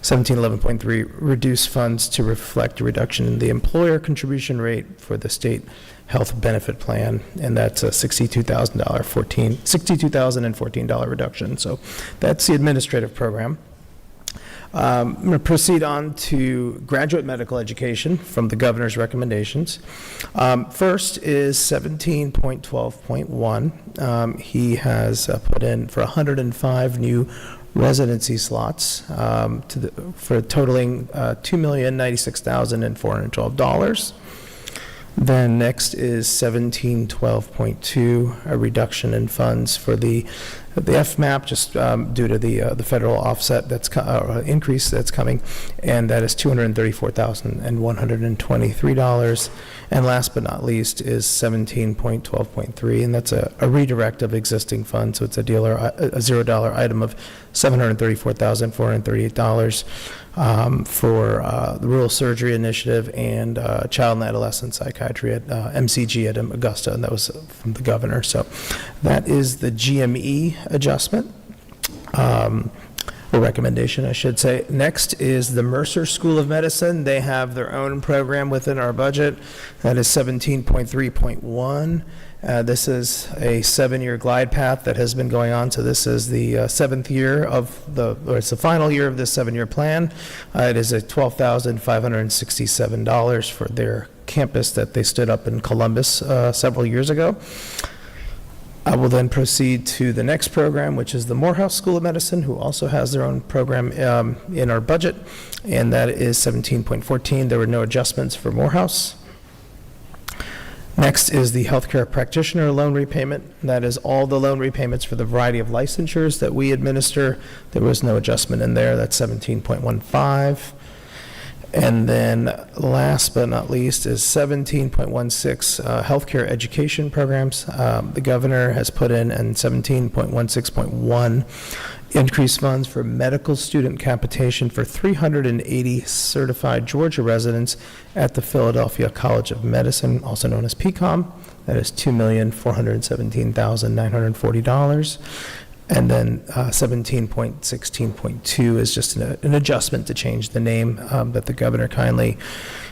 1711.3, reduce funds to reflect a reduction in the employer contribution rate for the state health benefit plan, and that's a $62,014 reduction. So that's the administrative program. I'm going to proceed on to graduate medical education from the governor's recommendations. First is 17.12.1. He has put in for 105 new residency slots for totaling $2,096,412. Then next is 1712.2, a reduction in funds for the FMAP, just due to the federal offset that's increase that's coming, and that is $234,123. And last but not least is 17.12.3, and that's a redirect of existing funds. So it's a $0 item of $734,438 for the Rural Surgery Initiative and Child and Adolescent Psychiatry at MCG at Augusta, and that was from the governor. So that is the GME adjustment, or recommendation, I should say. Next is the Mercer School of Medicine. They have their own program within our budget. That is 17.3.1. This is a 7-year glide path that has been going on. So this is the 7th year of it's the final year of this 7-year plan. It is at $12,567 for their campus that they stood up in Columbus several years ago. I will then proceed to the next program, which is the Morehouse School of Medicine, who also has their own program in our budget, and that is 17.14. There were no adjustments for Morehouse. Next is the healthcare practitioner loan repayment. That is all the loan repayments for the variety of licensures that we administer. There was no adjustment in there. That's 17.15. And then last but not least is 17.16 healthcare education programs. The governor has put in 17.16.1 increased funds for medical student capitation for 380 certified Georgia residents at the Philadelphia College of Medicine, also known as PCOM. That is $2,417,940. And then 17.16.2 is just an adjustment to change the name that the governor kindly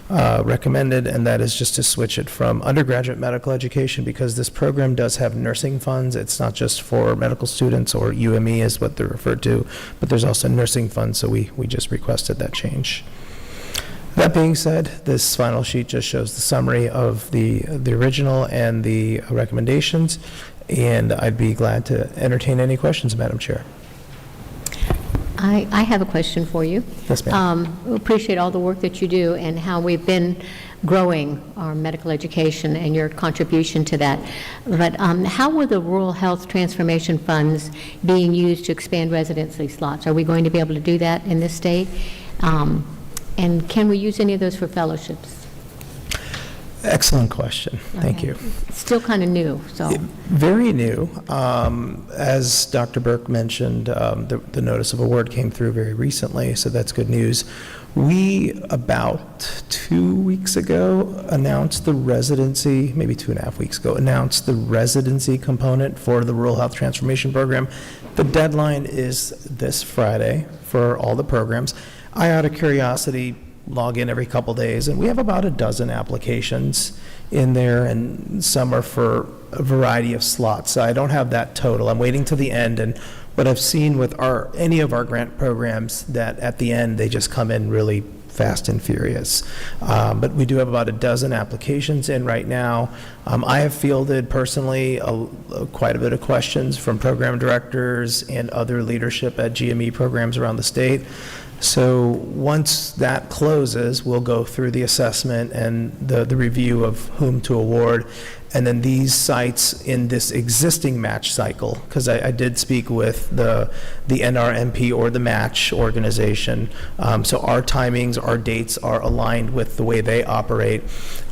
recommended, and that is just to switch it from undergraduate medical education, because this program does have nursing funds. It's not just for medical students, or UME is what they're referred to, but there's also nursing funds, so we just requested that change. That being said, this final sheet just shows the summary of the original and the recommendations, and I'd be glad to entertain any questions, Madam Chair. I have a question for you. Yes, ma'am. We appreciate all the work that you do and how we've been growing our medical education and your contribution to that. But how were the rural health transformation funds being used to expand residency slots? Are we going to be able to do that in this state? And can we use any of those for fellowships? Excellent question. Thank you. It's still kind of new, so. Very new. As Dr. Burke mentioned, the notice of award came through very recently, so that's good news. We, about 2 weeks ago, announced the residency, maybe 2.5 weeks ago, announced the residency component for the Rural Health Transformation Program. The deadline is this Friday for all the programs. I, out of curiosity, log in every couple days, and we have about a dozen applications. in there, and some are for a variety of slots. So I don't have that total. I'm waiting till the end, and what I've seen with any of our grant programs, that at the end, they just come in really fast and furious. But we do have about a dozen applications in right now. I have fielded personally quite a bit of questions from program directors and other leadership at GME programs around the state. So once that closes, we'll go through the assessment and the review of whom to award. And then these sites in this existing match cycle, because I did speak with the NRMP or the match organization, so our timings, our dates are aligned with the way they operate.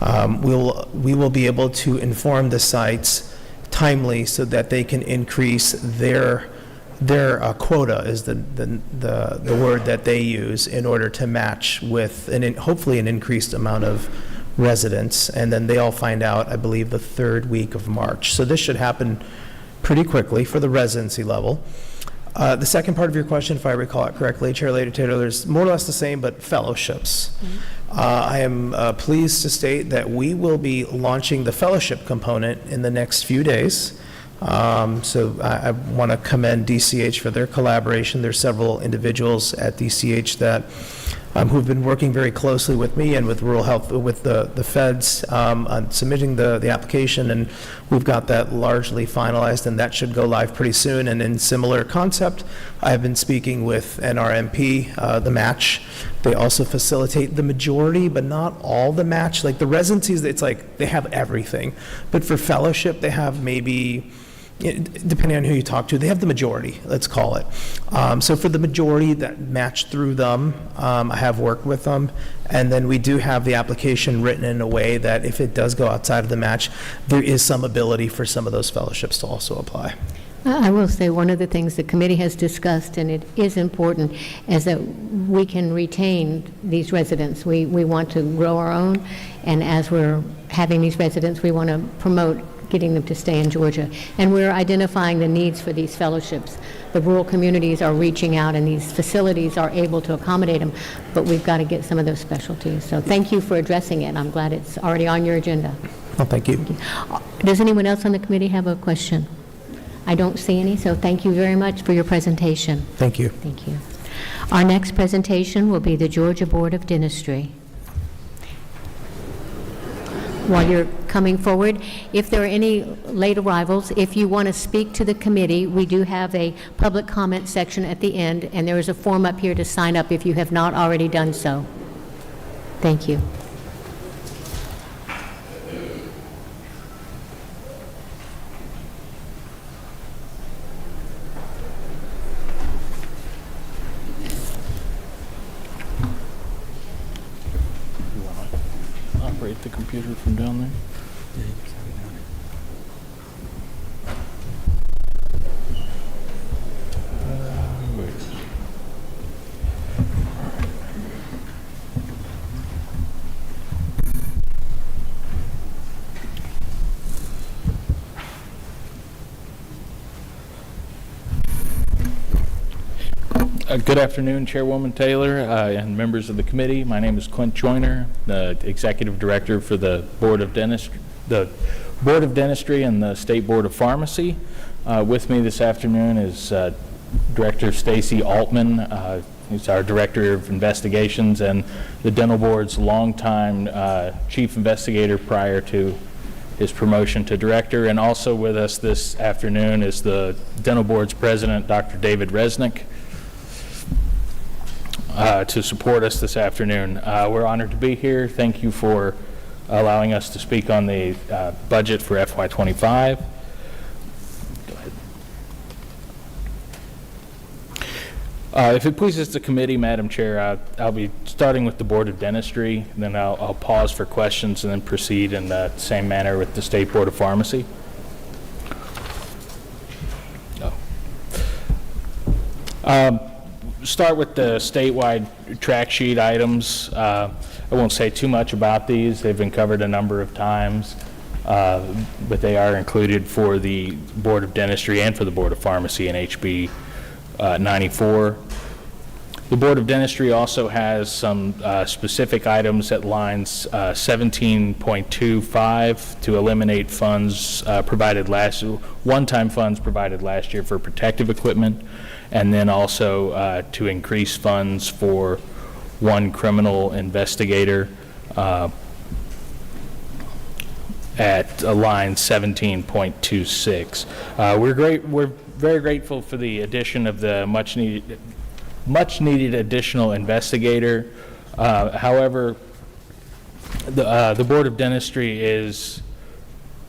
We will be able to inform the sites timely so that they can increase their quota is the word that they use in order to match with hopefully an increased amount of residents, and then they all find out, I believe, the third week of March. So this should happen pretty quickly for the residency level. The second part of your question, if I recall it correctly, Chair Lady Taylor, is more or less the same, but fellowships. I am pleased to state that we will be launching the fellowship component in the next few days. So I want to commend DCH for their collaboration. There's several individuals at DCH that who've been working very closely with me and with rural health, with the feds on submitting the application, and we've got that largely finalized, and that should go live pretty soon. And in similar concept, I have been speaking with NRMP, the match. They also facilitate the majority, but not all the match. Like the residencies, it's like they have everything. But for fellowship, they have maybe, depending on who you talk to, they have the majority, let's call it. So for the majority that match through them, I have worked with them. And then we do have the application written in a way that if it does go outside of the match, there is some ability for some of those fellowships to also apply. I will say one of the things the committee has discussed, and it is important, is that we can retain these residents. We want to grow our own, and as we're having these residents, we want to promote getting them to stay in Georgia. And we're identifying the needs for these fellowships. The rural communities are reaching out, and these facilities are able to accommodate them, but we've got to get some of those specialties. So thank you for addressing it. I'm glad it's already on your agenda. Well, thank you. Does anyone else on the committee have a question? I don't see any, so thank you very much for your presentation. Thank you. Thank you. Our next presentation will be the Georgia Board of Dentistry. While you're coming forward, if there are any late arrivals, if you want to speak to the committee, we do have a public comment section at the end, and there is a form up here to sign up if you have not already done so. Thank you. Operate the computer from down there? Wait. Good afternoon, Chairwoman Taylor and members of the committee. My name is Clint Joyner, the Executive Director for the Board of Dentistry and the State Board of Pharmacy. With me this afternoon is Director Stacy Altman, who's our Director of Investigations and the Dental Board's longtime Chief Investigator prior to his promotion to Director. And also with us this afternoon is the Dental Board's President, Dr. David Resnick, to support us this afternoon. We're honored to be here. Thank you for allowing us to speak on the budget for FY25. Go ahead. If it pleases the committee, Madam Chair, I'll be starting with the Board of Dentistry, and then I'll pause for questions and then proceed in the same manner with the State Board of Pharmacy. Start with the statewide track sheet items. I won't say too much about these. They've been covered a number of times, but they are included for the Board of Dentistry and for the Board of Pharmacy in HB 94. The Board of Dentistry also has some specific items at lines 17.25 to eliminate funds one-time funds provided last year for protective equipment, and then also to increase funds for one criminal investigator at line 17.26. We're very grateful for the addition of the much needed additional investigator. However, the Board of Dentistry is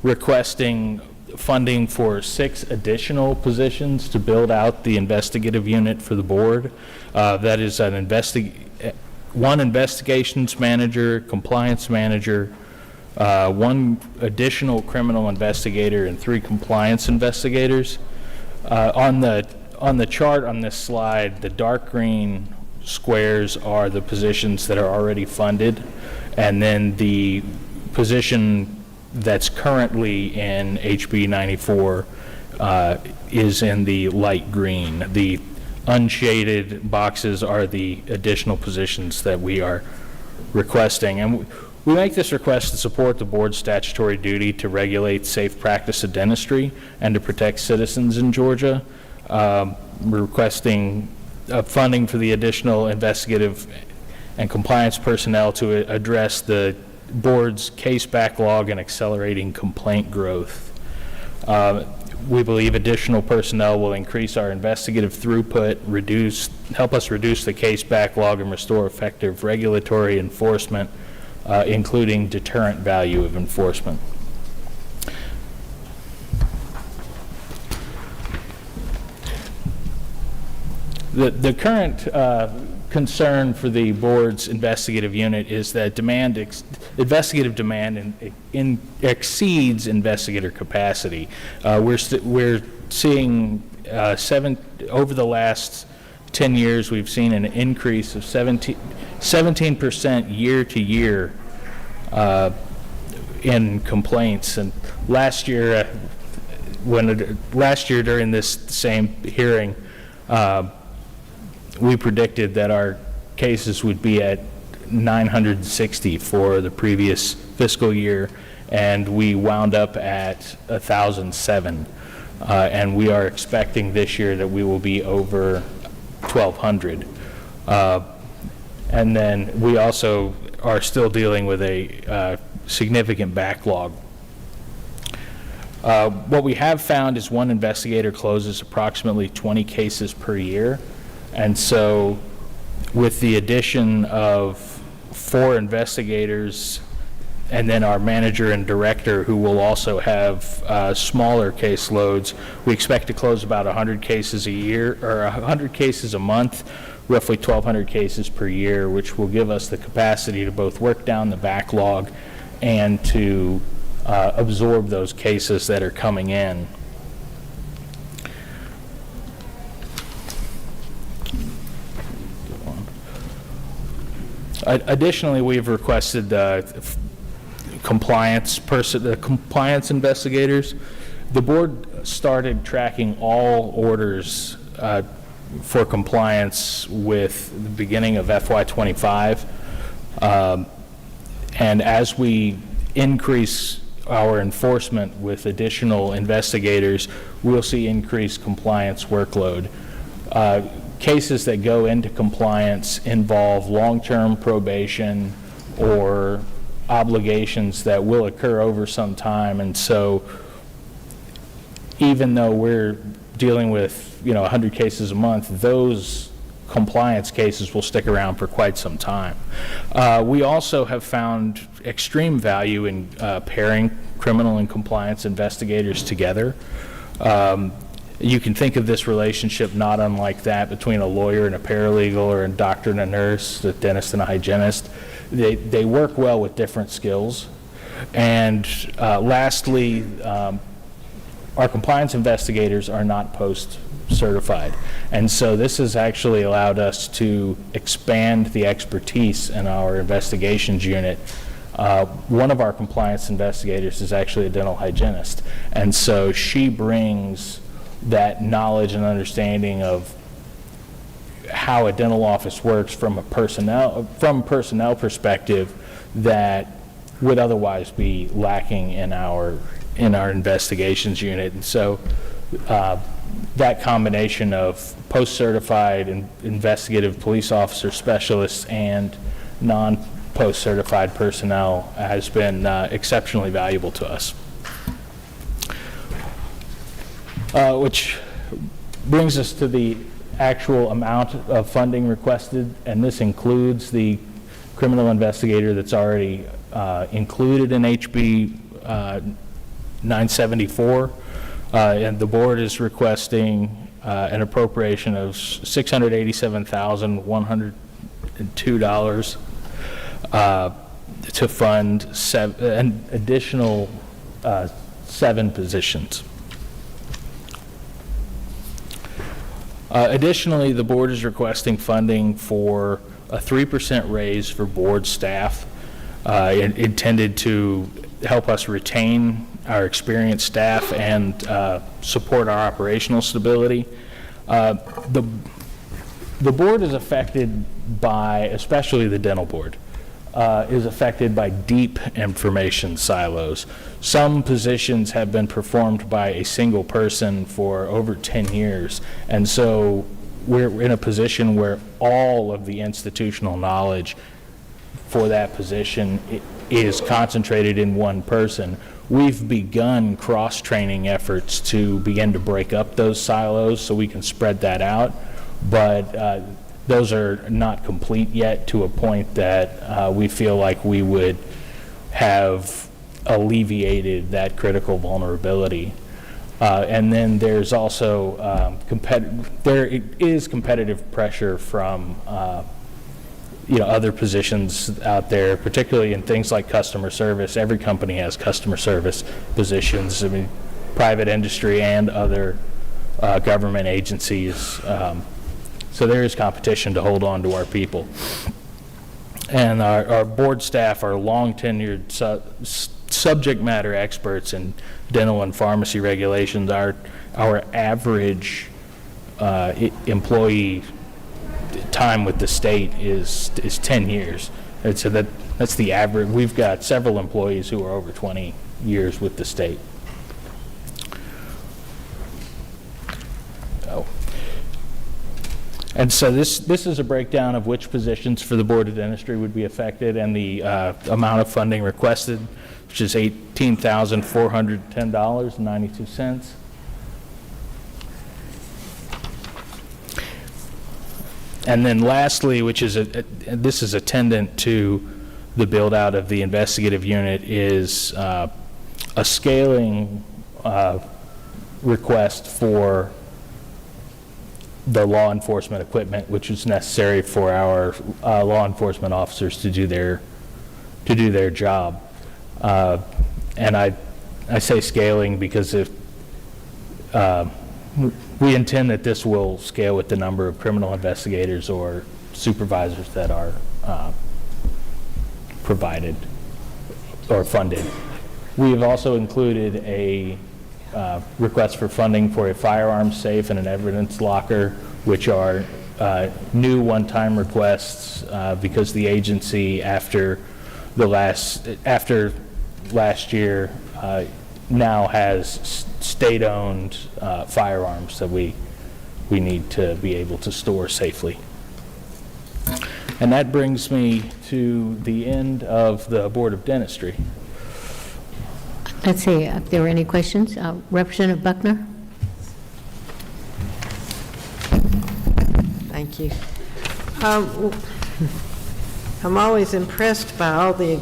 requesting funding for 6 additional positions to build out the investigative unit for the board. That is one investigations manager, compliance manager, 1 additional criminal investigator, and 3 compliance investigators. On the chart on this slide, the dark green squares are the positions that are already funded, and then the position that's currently in HB 94 is in the light green. The unshaded boxes are the additional positions that we are requesting. And we make this request to support the board's statutory duty to regulate safe practice of dentistry and to protect citizens in Georgia. We're requesting funding for the additional investigative and compliance personnel to address the board's case backlog and accelerating complaint growth. We believe additional personnel will increase our investigative throughput, help us reduce the case backlog, and restore effective regulatory enforcement, including deterrent value of enforcement. The current concern for the board's investigative unit is that investigative demand exceeds investigator capacity. We're seeing over the last 10 years, we've seen an increase of 17% year to year in complaints. And last year during this same hearing, we predicted that our cases would be at 960 for the previous fiscal year, and we wound up at 1,007. And we are expecting this year that we will be over 1,200. And then we also are still dealing with a significant backlog. What we have found is one investigator closes approximately 20 cases per year. And so with the addition of 4 investigators and then our manager and director, who will also have smaller caseloads, we expect to close about 100 cases a year, or 100 cases a month, roughly 1,200 cases per year, which will give us the capacity to both work down the backlog and to absorb those cases that are coming in. Additionally, we've requested compliance investigators. The board started tracking all orders for compliance with the beginning of FY25. And as we increase our enforcement with additional investigators, we'll see increased compliance workload. Cases that go into compliance involve long-term probation or obligations that will occur over some time, and so even though we're dealing with 100 cases a month, those compliance cases will stick around for quite some time. We also have found extreme value in pairing criminal and compliance investigators together. You can think of this relationship not unlike that between a lawyer and a paralegal, or a doctor and a nurse, a dentist and a hygienist. They work well with different skills. And lastly, our compliance investigators are not post-certified. And so this has actually allowed us to expand the expertise in our investigations unit. One of our compliance investigators is actually a dental hygienist. And so she brings that knowledge and understanding of how a dental office works from a personnel perspective that would otherwise be lacking in our investigations unit. And so that combination of post-certified investigative police officer specialists and non-post-certified personnel has been exceptionally valuable to us. Which brings us to the actual amount of funding requested, and this includes the criminal investigator that's already included in HB 974, and the board is requesting an appropriation of $687,102 to fund an additional 7 positions. Additionally, the board is requesting funding for a 3% raise for board staff intended to help us retain our experienced staff and support our operational stability. The board is affected by, especially the dental board, is affected by deep information silos. Some positions have been performed by a single person for over 10 years, and so we're in a position where all of the institutional knowledge for that position is concentrated in one person. We've begun cross-training efforts to begin to break up those silos so we can spread that out, but those are not complete yet to a point that we feel like we would have alleviated that critical vulnerability. And then there's also there is competitive pressure from other positions out there, particularly in things like customer service. Every company has customer service positions. I mean, private industry and other government agencies. So there is competition to hold on to our people. And our board staff are long-tenured subject matter experts in dental and pharmacy regulations. Our average employee time with the state is 10 years. And so that's the average. We've got several employees who are over 20 years with the state. And so this is a breakdown of which positions for the Board of Dentistry would be affected and the amount of funding requested, which is $18,410.92. And then lastly, which is this is attendant to the build out of the investigative unit, is a scaling request for the law enforcement equipment, which is necessary for our law enforcement officers to do their job. And I say scaling because if we intend that this will scale with the number of criminal investigators or supervisors that are provided or funded. We have also included a request for funding for a firearms safe and an evidence locker, which are new one-time requests because the agency after last year now has state-owned firearms that we need to be able to store safely. And that brings me to the end of the Board of Dentistry. Let's see if there are any questions. Representative Buckner? Thank you. I'm always impressed by all the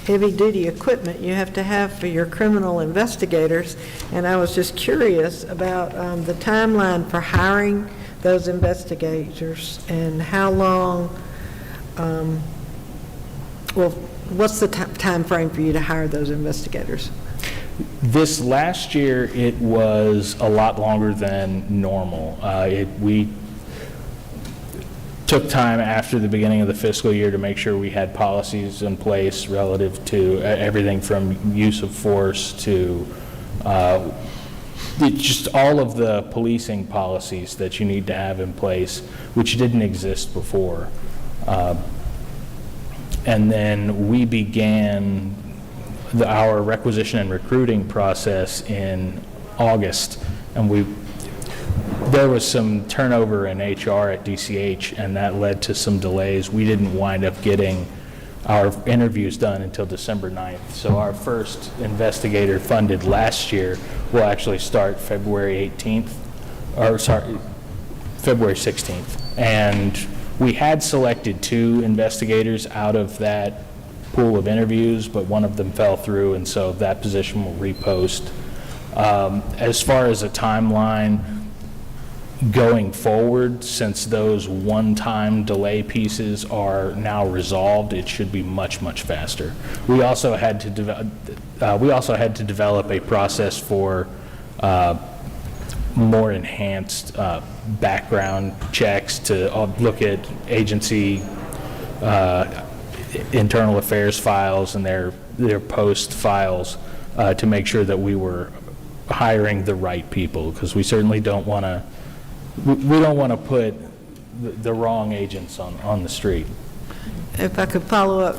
heavy-duty equipment you have to have for your criminal investigators, and I was just curious about the timeline for hiring those investigators and how long, what's the time frame for you to hire those investigators? This last year, it was a lot longer than normal. We took time after the beginning of the fiscal year to make sure we had policies in place relative to everything from use of force to just all of the policing policies that you need to have in place, which didn't exist before. And then we began our requisition and recruiting process in August, and there was some turnover in HR at DCH, and that led to some delays. We didn't wind up getting our interviews done until December 9th. So our first investigator funded last year will actually start February 18th, or sorry, February 16th. And we had selected 2 investigators out of that pool of interviews, but one of them fell through, and so that position will repost. As far as a timeline going forward, since those one-time delay pieces are now resolved, it should be much, much faster. We also had to develop a process for more enhanced background checks to look at agency internal affairs files and their post files to make sure that we were hiring the right people, because we certainly don't want to put the wrong agents on the street. If I could follow up,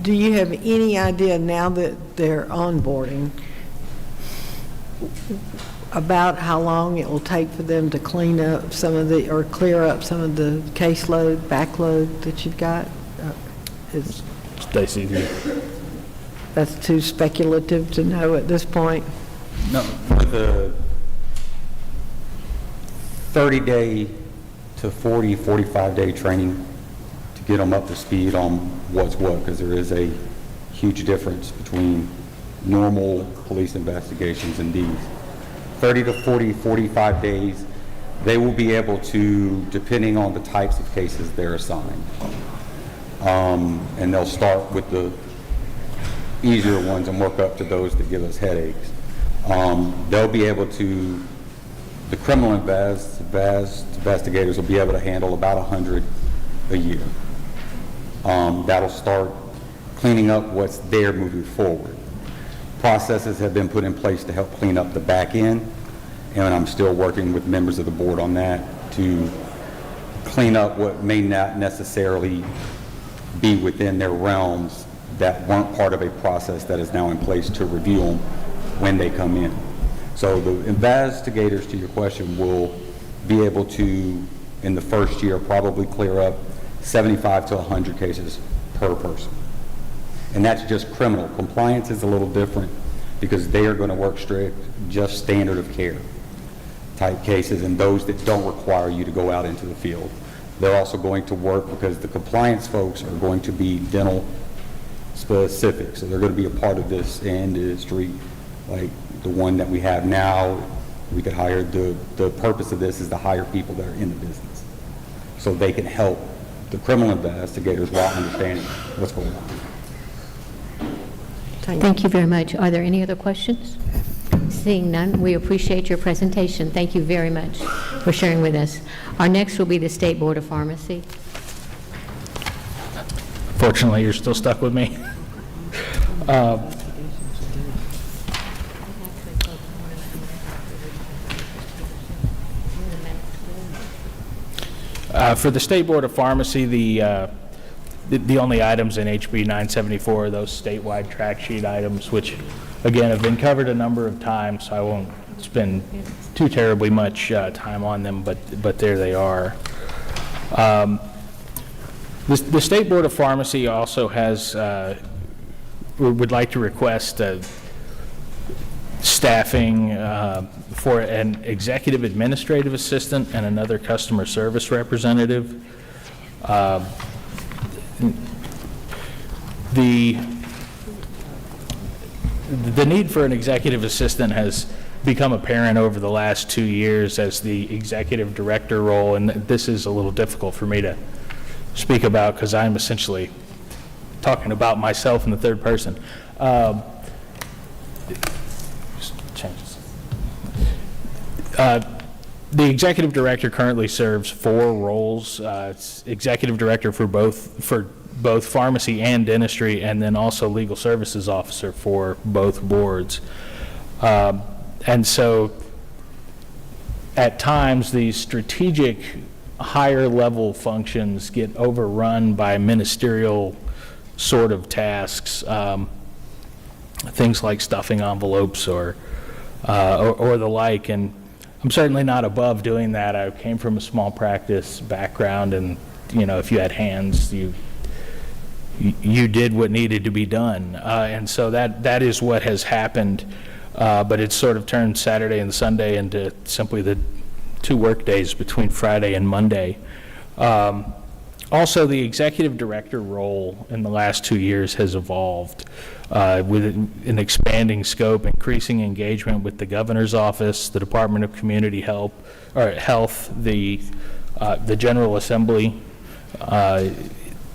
do you have any idea now that they're onboarding about how long it will take for them to clean up some of the, or clear up some of the caseload, backload that you've got? Stacy, That's too speculative to know at this point. No, for the 30-day to 40, 45-day training to get them up to speed on what's what, because there is a huge difference between normal police investigations and these. 30 to 40, 45 days, they will be able to, depending on the types of cases they're assigned, and they'll start with the easier ones and work up to those that give us headaches. They'll be able to, the criminal investigators will be able to handle about 100 a year. That'll start cleaning up what's there moving forward. Processes have been put in place to help clean up the back end, and I'm still working with members of the board on that to clean up what may not necessarily be within their realms that weren't part of a process that is now in place to review them when they come in. So the investigators, to your question, will be able to, in the first year, probably clear up 75 to 100 cases per person. And that's just criminal. Compliance is a little different because they are going to work strict, just standard of care type cases, and those that don't require you to go out into the field. They're also going to work because the compliance folks are going to be dental specific, so they're going to be a part of this industry, like the one that we have now. We could hire, the purpose of this is to hire people that are in the business so they can help the criminal investigators while understanding what's going on. Thank you very much. Are there any other questions? Seeing none, we appreciate your presentation. Thank you very much for sharing with us. Our next will be the State Board of Pharmacy. Fortunately, you're still stuck with me. For the State Board of Pharmacy, the only items in HB 974 are those statewide track sheet items, which, again, have been covered a number of times, so I won't spend too terribly much time on them, but there they are. The State Board of Pharmacy also has, would like to request staffing for an executive administrative assistant and another customer service representative. The need for an executive assistant has become apparent over the last 2 years as the executive director role, and this is a little difficult for me to speak about because I'm essentially talking about myself in the third person. Changes. The executive director currently serves 4 roles. It's executive director for both pharmacy and dentistry, and then also legal services officer for both boards. And so at times, these strategic higher-level functions get overrun by ministerial sort of tasks, things like stuffing envelopes or the like, and I'm certainly not above doing that. I came from a small practice background, and, you know, if you had hands, you did what needed to be done. And so that is what has happened, but it's sort of turned Saturday and Sunday into simply the 2 work days between Friday and Monday. Also, the executive director role in the last 2 years has evolved with an expanding scope, increasing engagement with the governor's office, the Department of Community Health, the General Assembly,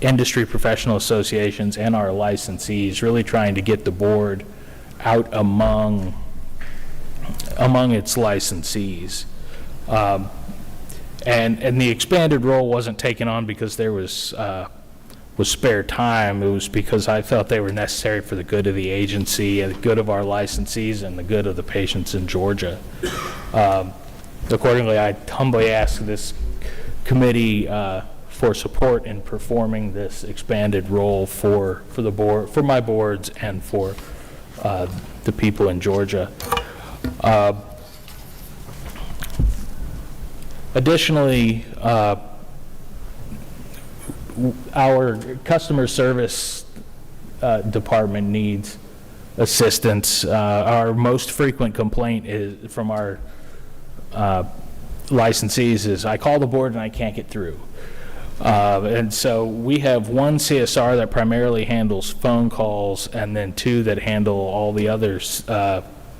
industry professional associations, and our licensees, really trying to get the board out among its licensees. And the expanded role wasn't taken on because there was spare time. It was because I felt they were necessary for the good of the agency and the good of our licensees and the good of the patients in Georgia. Accordingly, I humbly ask this committee for support in performing this expanded role for the board, for my boards, and for the people in Georgia. Additionally, our customer service department needs assistance. Our most frequent complaint is from our licensees is, I call the board and I can't get through. And so we have one CSR that primarily handles phone calls, and then 2 that handle all the other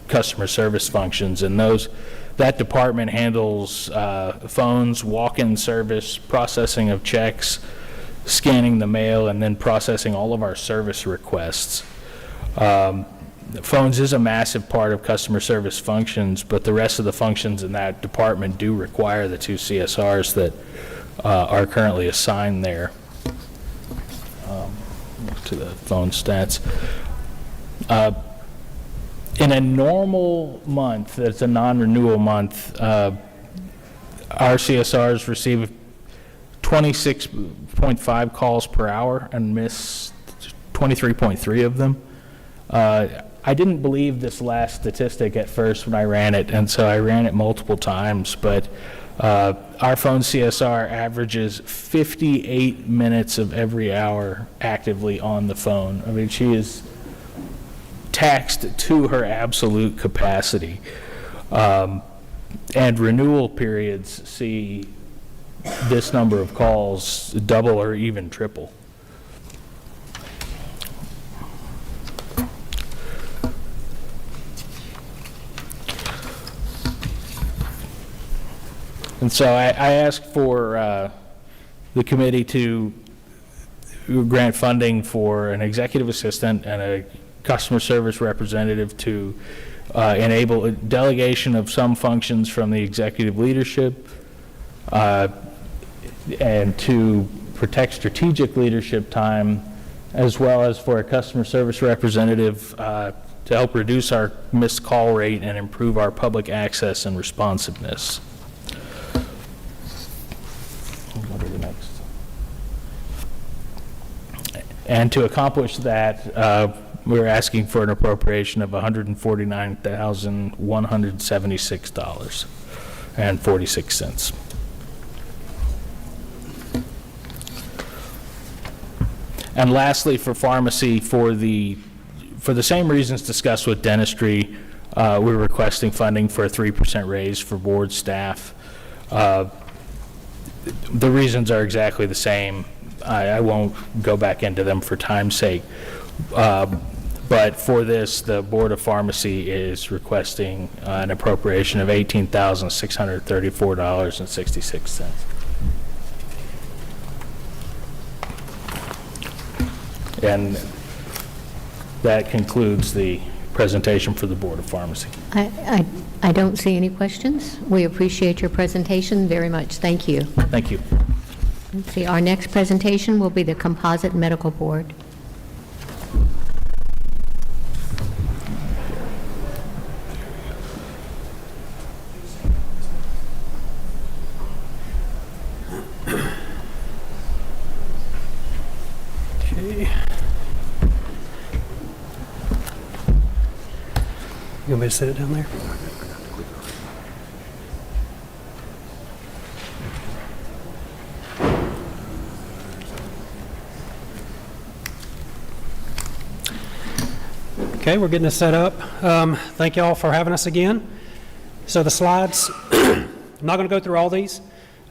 customer service functions. And that department handles phones, walk-in service, processing of checks, scanning the mail, and then processing all of our service requests. Phones is a massive part of customer service functions, but the rest of the functions in that department do require the 2 CSRs that are currently assigned there. To the phone stats. In a normal month, that's a non-renewal month, our CSRs receive 26.5 calls per hour and miss 23.3 of them. I didn't believe this last statistic at first when I ran it, and so I ran it multiple times, but our phone CSR averages 58 minutes of every hour actively on the phone. I mean, she is taxed to her absolute capacity. And renewal periods see this number of calls double or even triple. And so I asked for the committee to grant funding for an executive assistant and a customer service representative to enable a delegation of some functions from the executive leadership and to protect strategic leadership time, as well as for a customer service representative to help reduce our missed call rate and improve our public access and responsiveness. And to accomplish that, we're asking for an appropriation of $149,176.46. And lastly, for pharmacy, for the same reasons discussed with dentistry, we're requesting funding for a 3% raise for board staff. The reasons are exactly the same. I won't go back into them for time's sake. But for this, the Board of Pharmacy is requesting an appropriation of $18,634.66. And that concludes the presentation for the Board of Pharmacy. I don't see any questions. We appreciate your presentation very much. Thank you. Thank you. Let's see, our next presentation will be the Composite Medical Board. You want me to sit it down there? Okay, we're getting this set up. Thank you all for having us again. So the slides, I'm not going to go through all these.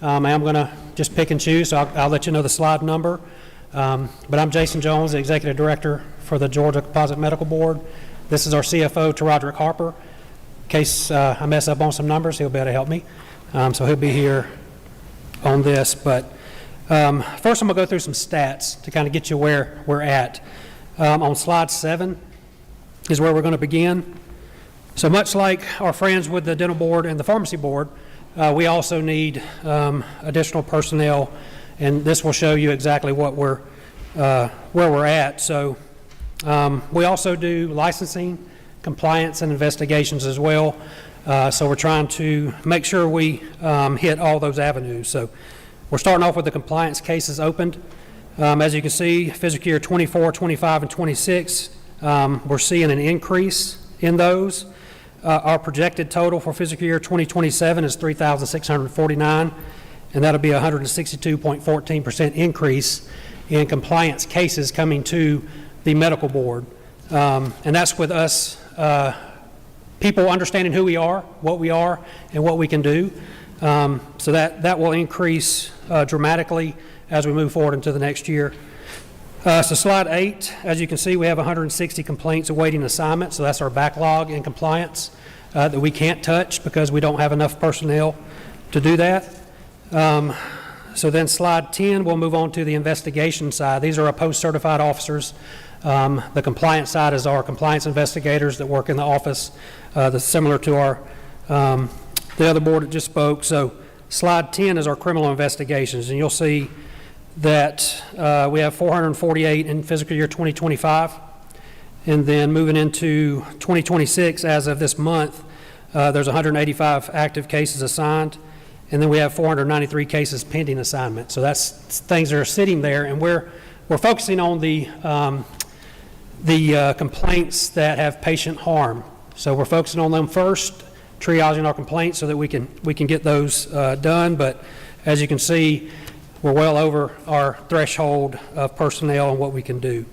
I am going to just pick and choose, so I'll let you know the slide number. But I'm Jason Jones, the Executive Director for the Georgia Composite Medical Board. This is our CFO, Roderick Harper. In case I mess up on some numbers, he'll be able to help me. So he'll be here on this. But first I'm going to go through some stats to kind of get you where we're at. On slide 7 is where we're going to begin. So much like our friends with the dental board and the pharmacy board, we also need additional personnel, and this will show you exactly what where we're at. So we also do licensing, compliance, and investigations as well. So we're trying to make sure we hit all those avenues. So we're starting off with the compliance cases opened. As you can see, fiscal year 24, 25, and 26, we're seeing an increase in those. Our projected total for fiscal year 2027 is 3,649, and that'll be a 162.14% increase in compliance cases coming to the medical board. And that's with us, people understanding who we are, and what we can do. So that will increase dramatically as we move forward into the next year. So slide 8, as you can see, we have 160 complaints awaiting assignment, so that's our backlog in compliance that we can't touch because we don't have enough personnel to do that. So then slide 10, we'll move on to the investigation side. These are our post-certified officers. The compliance side is our compliance investigators that work in the office, that's similar to our the other board that just spoke. So slide 10 is our criminal investigations, and you'll see that we have 448 in fiscal year 2025, and then moving into 2026, as of this month, there's 185 active cases assigned, and then we have 493 cases pending assignment. So that's things that are sitting there, and we're focusing on the complaints that have patient harm. So we're focusing on them first, triaging our complaints so that we can get those done. But as you can see, we're well over our threshold of personnel and what we can do.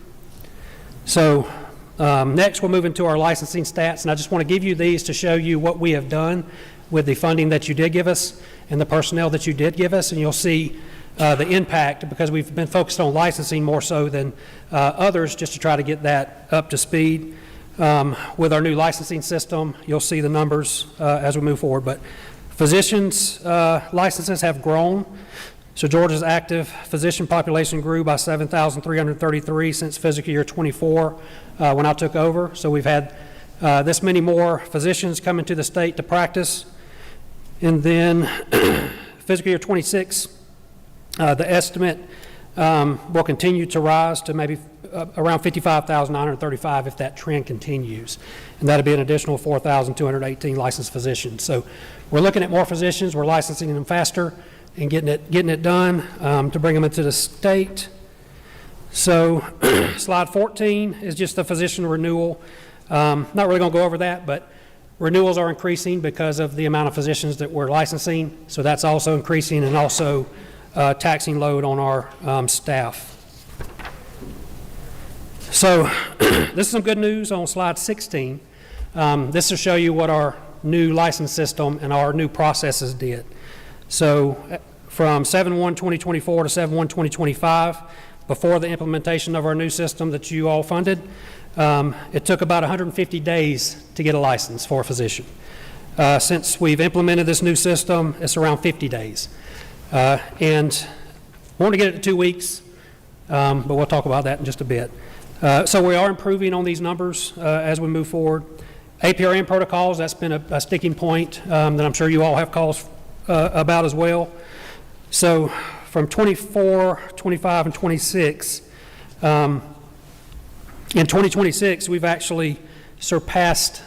So next we'll move into our licensing stats, and I just want to give you these to show you what we have done with the funding that you did give us and the personnel that you did give us, and you'll see the impact, because we've been focused on licensing more so than others, just to try to get that up to speed. With our new licensing system, you'll see the numbers as we move forward. But physicians' licenses have grown. So Georgia's active physician population grew by 7,333 since fiscal year 24 when I took over. So we've had this many more physicians coming to the state to practice. And then fiscal year 26, the estimate will continue to rise to maybe around 55,935 if that trend continues. And that'll be an additional 4,218 licensed physicians. So we're looking at more physicians, we're licensing them faster, and getting it done to bring them into the state. So slide 14 is just the physician renewal. Not really going to go over that, but renewals are increasing because of the amount of physicians that we're licensing. So that's also increasing, and also taxing load on our staff. So this is some good news on slide 16. This will show you what our new license system and our new processes did. So from 7/1/2024 to 7/1/2025, before the implementation of our new system that you all funded, it took about 150 days to get a license for a physician. Since we've implemented this new system, it's around 50 days. And we want to get it to 2 weeks, but we'll talk about that in just a bit. So we are improving on these numbers as we move forward. APRN protocols, that's been a sticking point that I'm sure you all have calls about as well. So from 24, 25, and 26, in 2026, we've actually surpassed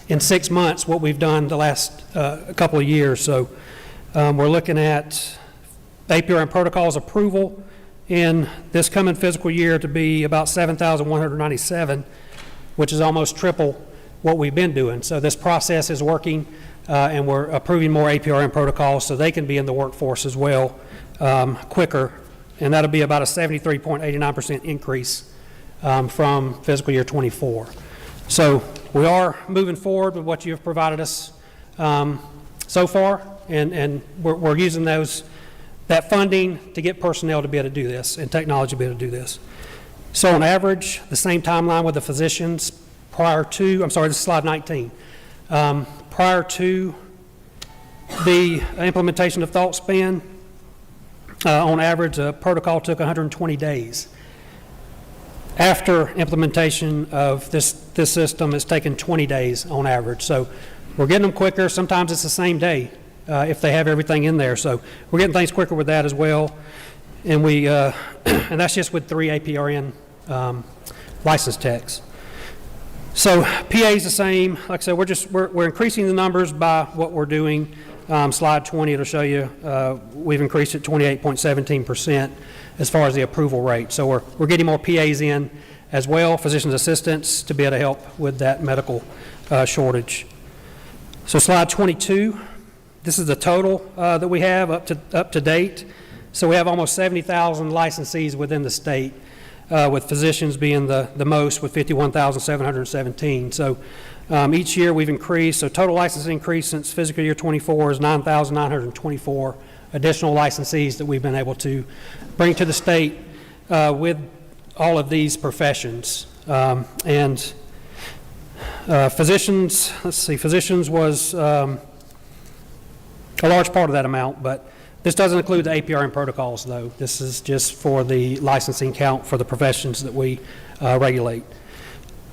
in 6 months what we've done the last couple of years. So we're looking at APRN protocols approval in this coming fiscal year to be about 7,197, which is almost triple what we've been doing. So this process is working, and we're approving more APRN protocols so they can be in the workforce as well quicker, and that'll be about a 73.89% increase from fiscal year '24. So we are moving forward with what you have provided us so far, and we're using that funding to get personnel to be able to do this and technology to be able to do this. So on average, the same timeline with the physicians prior to, I'm sorry, this is slide 19. Prior to the implementation of ThoughtSpan, on average, a protocol took 120 days. After implementation of this system, it's taken 20 days on average. So we're getting them quicker. Sometimes it's the same day if they have everything in there. So we're getting things quicker with that as well. And and that's just with 3 APRN license techs. So PA is the same. Like I said, we're increasing the numbers by what we're doing. Slide 20, it'll show you we've increased it 28.17% as far as the approval rate. So we're getting more PAs in as well, physician's assistants, to be able to help with that medical shortage. So slide 22, this is the total that we have up to date. So we have almost 70,000 licensees within the state, with physicians being the most, with 51,717. So each year we've increased. So total licensing increase since fiscal year '24 is 9,924 additional licensees that we've been able to bring to the state with all of these professions. Physicians, physicians was a large part of that amount, but this doesn't include the APRN protocols, though. This is just for the licensing count for the professions that we regulate.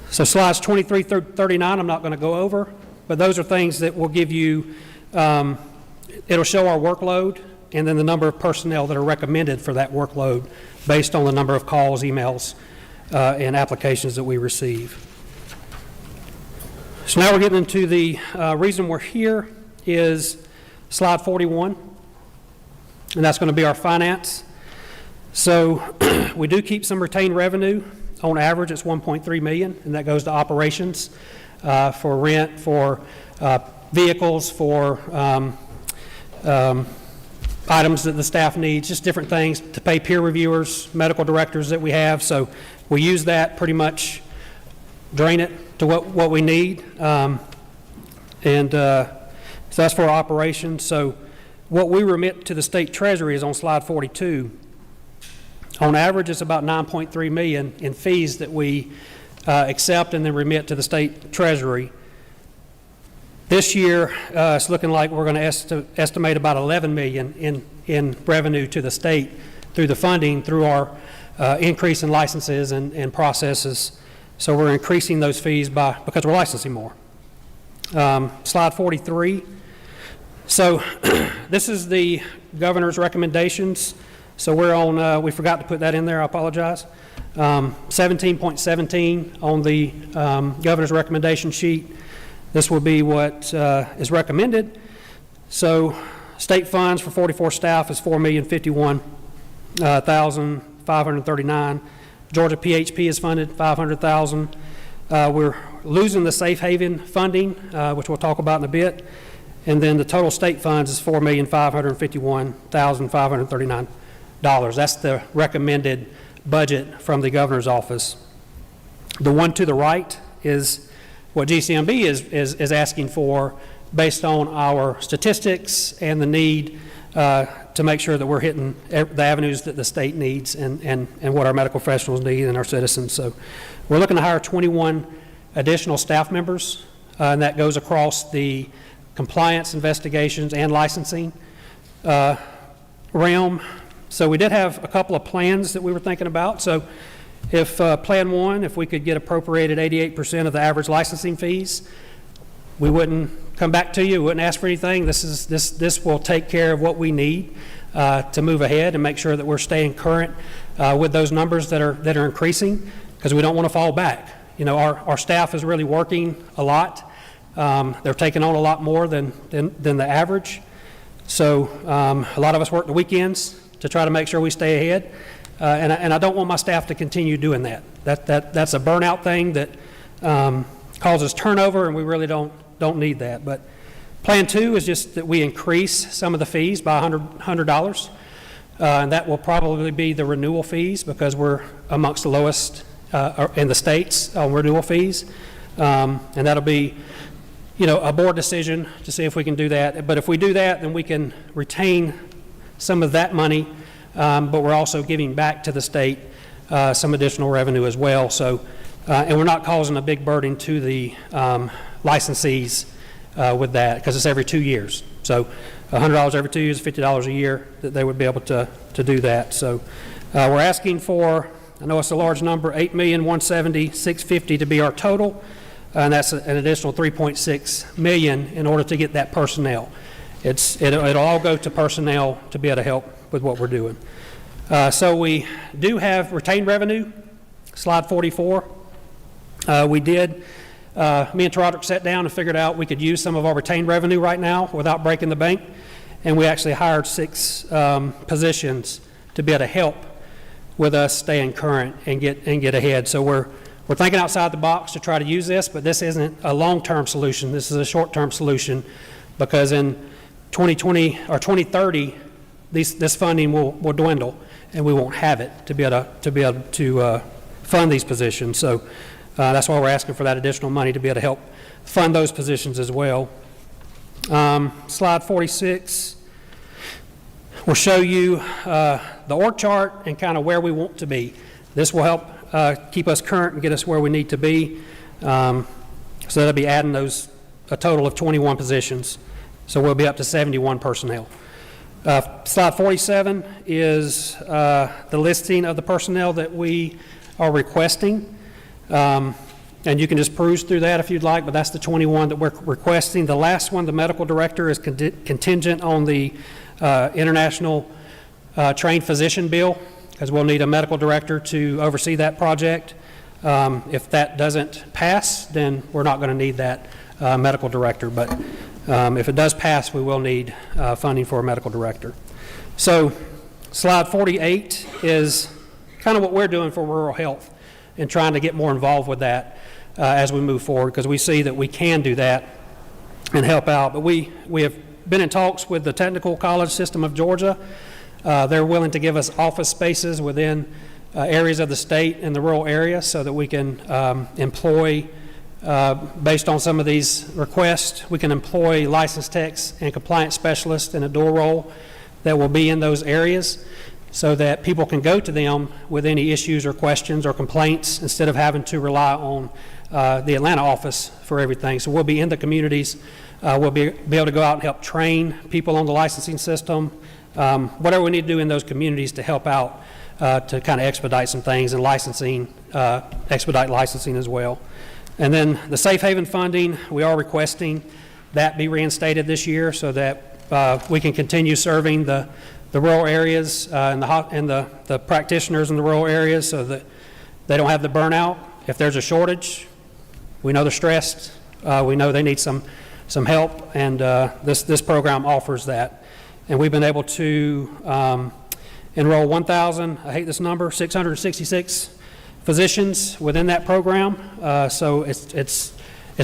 So slides 23 through 39, I'm not going to go over, but those are things that will give you, it'll show our workload and then the number of personnel that are recommended for that workload based on the number of calls, emails, and applications that we receive. So now we're getting into the reason we're here is slide 41, and that's going to be our finance. So we do keep some retained revenue. On average, it's $1.3 million, and that goes to operations for rent, for vehicles, for items that the staff needs, just different things to pay peer reviewers, medical directors that we have. So we use that, pretty much drain it to what we need. So that's for our operations. So what we remit to the state treasury is on slide 42. On average, it's about $9.3 million in fees that we accept and then remit to the state treasury. This year, it's looking like we're going to estimate about $11 million in revenue to the state through the funding, through our increase in licenses and processes. So we're increasing those fees because we're licensing more. Slide 43. So this is the governor's recommendations. So we're on, we forgot to put that in there, I apologize. 17.17 on the governor's recommendation sheet. This will be what is recommended. So state funds for 44 staff is $4,051,539. Georgia PHP is funded $500,000. We're losing the safe haven funding, which we'll talk about in a bit. And then the total state funds is $4,551,539. That's the recommended budget from the governor's office. The one to the right is what GCMB is asking for based on our statistics and the need to make sure that we're hitting the avenues that the state needs and what our medical professionals need and our citizens. So we're looking to hire 21 additional staff members, and that goes across the compliance, investigations, and licensing realm. So we did have a couple of plans that we were thinking about. So if plan one, if we could get appropriated 88% of the average licensing fees, we wouldn't come back to you, we wouldn't ask for anything. This will take care of what we need to move ahead and make sure that we're staying current with those numbers that are increasing, because we don't want to fall back. You know, our staff is really working a lot. They're taking on a lot more than the average. So a lot of us work the weekends to try to make sure we stay ahead. And I don't want my staff to continue doing that. That's a burnout thing that causes turnover, and we really don't need that. But Plan 2 is just that we increase some of the fees by $100, and that will probably be the renewal fees because we're amongst the lowest in the states on renewal fees, and that'll be, a board decision to see if we can do that. But if we do that, then we can retain some of that money, but we're also giving back to the state some additional revenue as well. So, and we're not causing a big burden to the licensees with that, because it's every 2 years. So $100 every 2 years, $50 a year, that they would be able to do that. So we're asking for, I know it's a large number, $8,170,650 to be our total, and that's an additional $3.6 million in order to get that personnel. It'll all go to personnel to be able to help with what we're doing. So we do have retained revenue, slide 44. We did, me and Terodrick sat down and figured out we could use some of our retained revenue right now without breaking the bank, and we actually hired 6 positions to be able to help with us staying current and get ahead. So we're thinking outside the box to try to use this, but this isn't a long-term solution. This is a short-term solution, because in 2020 or 2030, this funding will dwindle, and we won't have it to be able to fund these positions. So that's why we're asking for that additional money to be able to help fund those positions as well. Slide 46 will show you the org chart and kind of where we want to be. This will help keep us current and get us where we need to be. So that'll be adding a total of 21 positions. So we'll be up to 71 personnel. Slide 47 is the listing of the personnel that we are requesting. And you can just peruse through that if you'd like, but that's the 21 that we're requesting. The last one, the medical director, is contingent on the international trained physician bill, because we'll need a medical director to oversee that project. If that doesn't pass, then we're not going to need that medical director. But if it does pass, we will need funding for a medical director. So slide 48 is kind of what we're doing for rural health and trying to get more involved with that as we move forward, because we see that we can do that and help out. But we have been in talks with the Technical College System of Georgia. They're willing to give us office spaces within areas of the state in the rural area so that we can employ, based on some of these requests, we can employ licensed techs and compliance specialists in a dual role that will be in those areas, so that people can go to them with any issues or questions or complaints instead of having to rely on the Atlanta office for everything. So we'll be in the communities. We'll be able to go out and help train people on the licensing system, whatever we need to do in those communities to help out to kind of expedite some things, and licensing, expedite licensing as well. And then the safe haven funding, we are requesting that be reinstated this year so that we can continue serving the rural areas and the practitioners in the rural areas, so that they don't have the burnout. If there's a shortage, we know they're stressed. We know they need some help, and this program offers that. And we've been able to enroll 1,000, I hate this number, 666 physicians within that program. So it's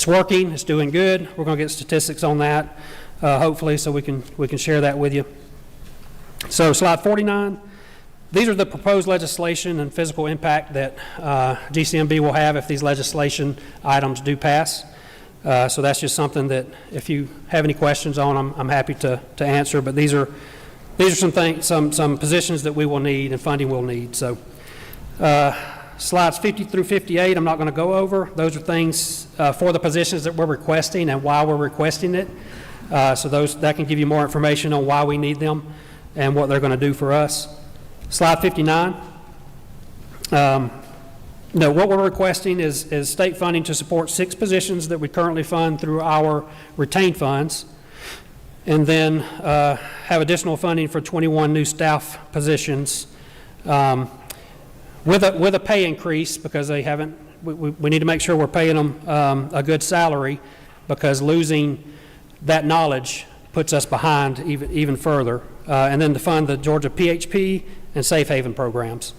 working, it's doing good. We're going to get statistics on that, hopefully, so we can share that with you. So slide 49, these are the proposed legislation and physical impact that GCMB will have if these legislation items do pass. So that's just something that if you have any questions on them, I'm happy to answer. But these are some things, some positions that we will need and funding we'll need. So slides 50 through 58, I'm not going to go over. Those are things for the positions that we're requesting and why we're requesting it. So that can give you more information on why we need them and what they're going to do for us. Slide 59. What we're requesting is state funding to support 6 positions that we currently fund through our retained funds, and then have additional funding for 21 new staff positions with a pay increase, because they haven't. We need to make sure we're paying them a good salary, because losing that knowledge puts us behind even further. And then to fund the Georgia PHP and Safe Haven programs.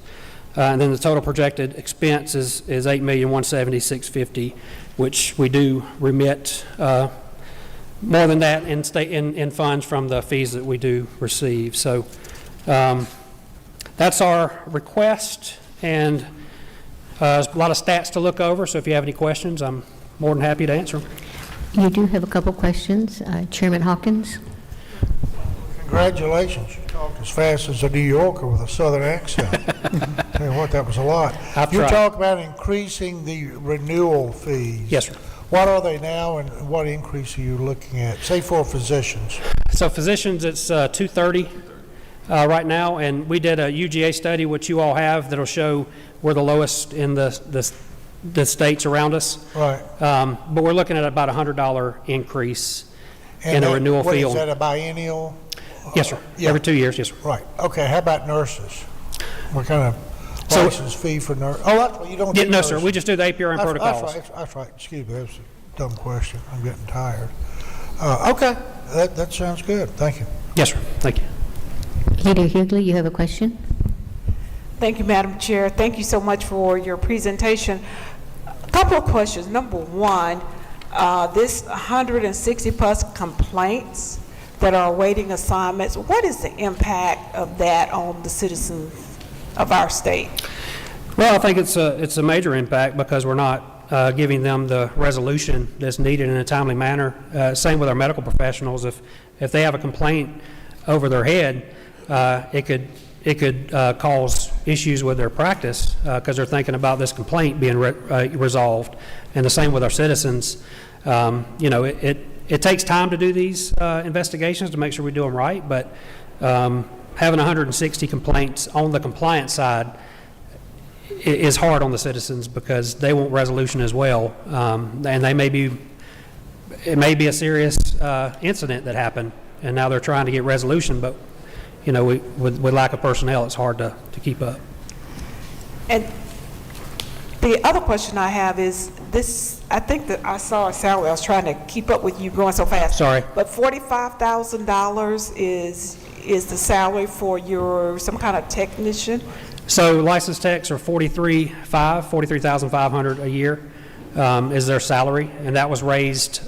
And then the total projected expense is $8,170,650 which we do remit more than that in funds from the fees that we do receive. So that's our request, and there's a lot of stats to look over, so if you have any questions, I'm more than happy to answer them. You do have a couple questions. Chairman Hawkins? Congratulations, you talked as fast as a New Yorker with a southern accent. Tell you what, that was a lot. I've You tried. talk about increasing the renewal fees. Yes, sir. What are they now, and what increase are you looking at, say for physicians? So physicians, it's $230 right now, and we did a UGA study, which you all have, that'll show we're the lowest in the states around us. Right. But we're looking at about a $100 increase in And a that- renewal what fee. is that, a biennial? Yes, sir. Yeah. Every 2 years, yes, sir. Right, okay, how about nurses? What kind of So- license fee for nurse? Oh, that's right, you don't Yeah, do no, nurses. sir, we just do the APRN That's protocols. right, that's right, excuse me, that was a dumb question, I'm getting tired. Okay, that sounds good, thank you. Yes, sir. Thank you. Peter Hughley, you have a question? Thank you, Madam Chair. Thank you so much for your presentation. A couple of questions. Number one, this 160-plus complaints that are awaiting assignments, what is the impact of that on the citizens of our state? Well, I think it's a major impact because we're not giving them the resolution that's needed in a timely manner. Same with our medical professionals. If they have a complaint over their head, it could cause issues with their practice because they're thinking about this complaint being resolved. And the same with our citizens. You know, it takes time to do these investigations to make sure we do them right, but having 160 complaints on the compliance side is hard on the citizens because they want resolution as well. And it may be a serious incident that happened, and now they're trying to get resolution, but you know, with lack of personnel, it's hard to keep up. And the other question I have is this, I think that I saw a salary, I was trying to keep up with you going so fast. Sorry. But $45,000 is the salary for some kind of technician? So licensed techs are $43,500 a year is their salary, and that was raised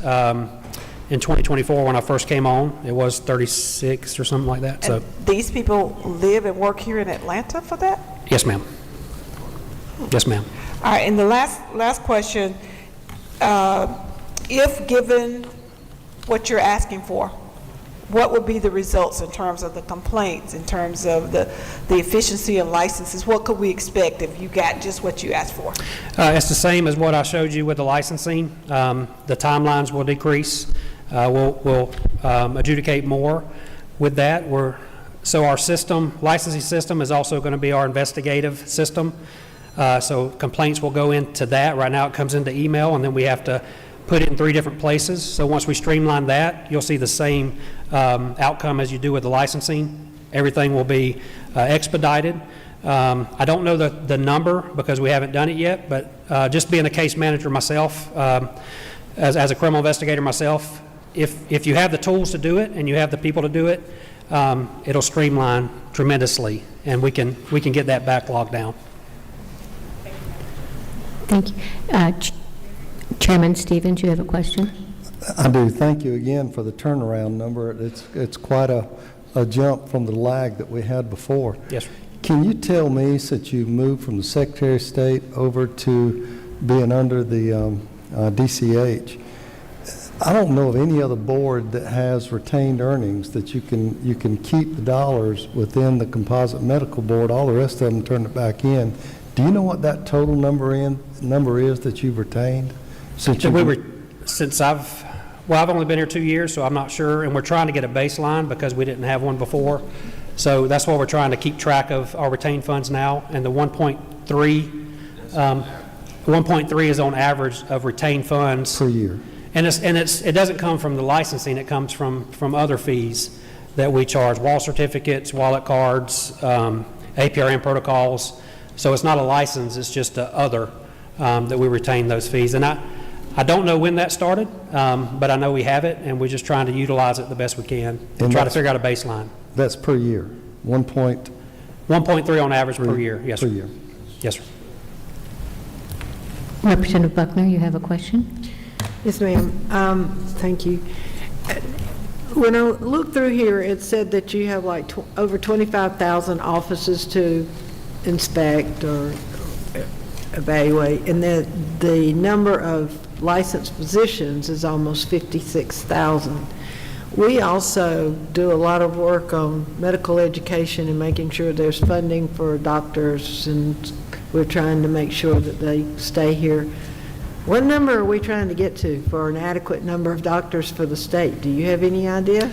in 2024 when I first came on. It was 36 or something like that. So And these people live and work here in Atlanta for that? yes, ma'am. Yes, ma'am. All right, and the last question, if given what you're asking for, what would be the results in terms of the complaints, in terms of the efficiency of licenses? What could we expect if you got just what you asked for? It's the same as what I showed you with the licensing. The timelines will decrease. We'll adjudicate more with that. So our licensing system is also going to be our investigative system. So complaints will go into that. Right now it comes into email, and then we have to put it in 3 different places. So once we streamline that, you'll see the same outcome as you do with the licensing. Everything will be expedited. I don't know the number because we haven't done it yet, but just being a case manager myself, as a criminal investigator myself, if you have the tools to do it and you have the people to do it, it'll streamline tremendously, and we can get that backlog down. Thank you. Chairman Stevens, you have a question? I do. Thank you again for the turnaround number. It's quite a jump from the lag that we had before. Yes, sir. Can you tell me, since you moved from the Secretary of State over to being under the DCH, I don't know of any other board that has retained earnings that you can keep the dollars within the composite medical board, all the rest of them turn it back in. Do you know what that total number is that you've retained? I've only been here 2 years, so I'm not sure, and we're trying to get a baseline because we didn't have one before. So that's why we're trying to keep track of our retained funds now, and the 1.3 is on average of retained funds per year. And it doesn't come from the licensing; it comes from other fees that we charge: wall certificates, wallet cards, APRN protocols. So it's not a license; it's just other that we retain those fees. And I don't know when that started, but I know we have it, and we're just trying to utilize it the best we can and try to figure out a baseline. That's per year, 1.3 on average per year. Yes, sir. Per year. Yes, sir. Representative Buckner, you have a question? Yes, ma'am. Thank you. When I looked through here, it said that you have like over 25,000 offices to inspect or evaluate, and that the number of licensed physicians is almost 56,000. We also do a lot of work on medical education and making sure there's funding for doctors, and we're trying to make sure that they stay here. What number are we trying to get to for an adequate number of doctors for the state? Do you have any idea?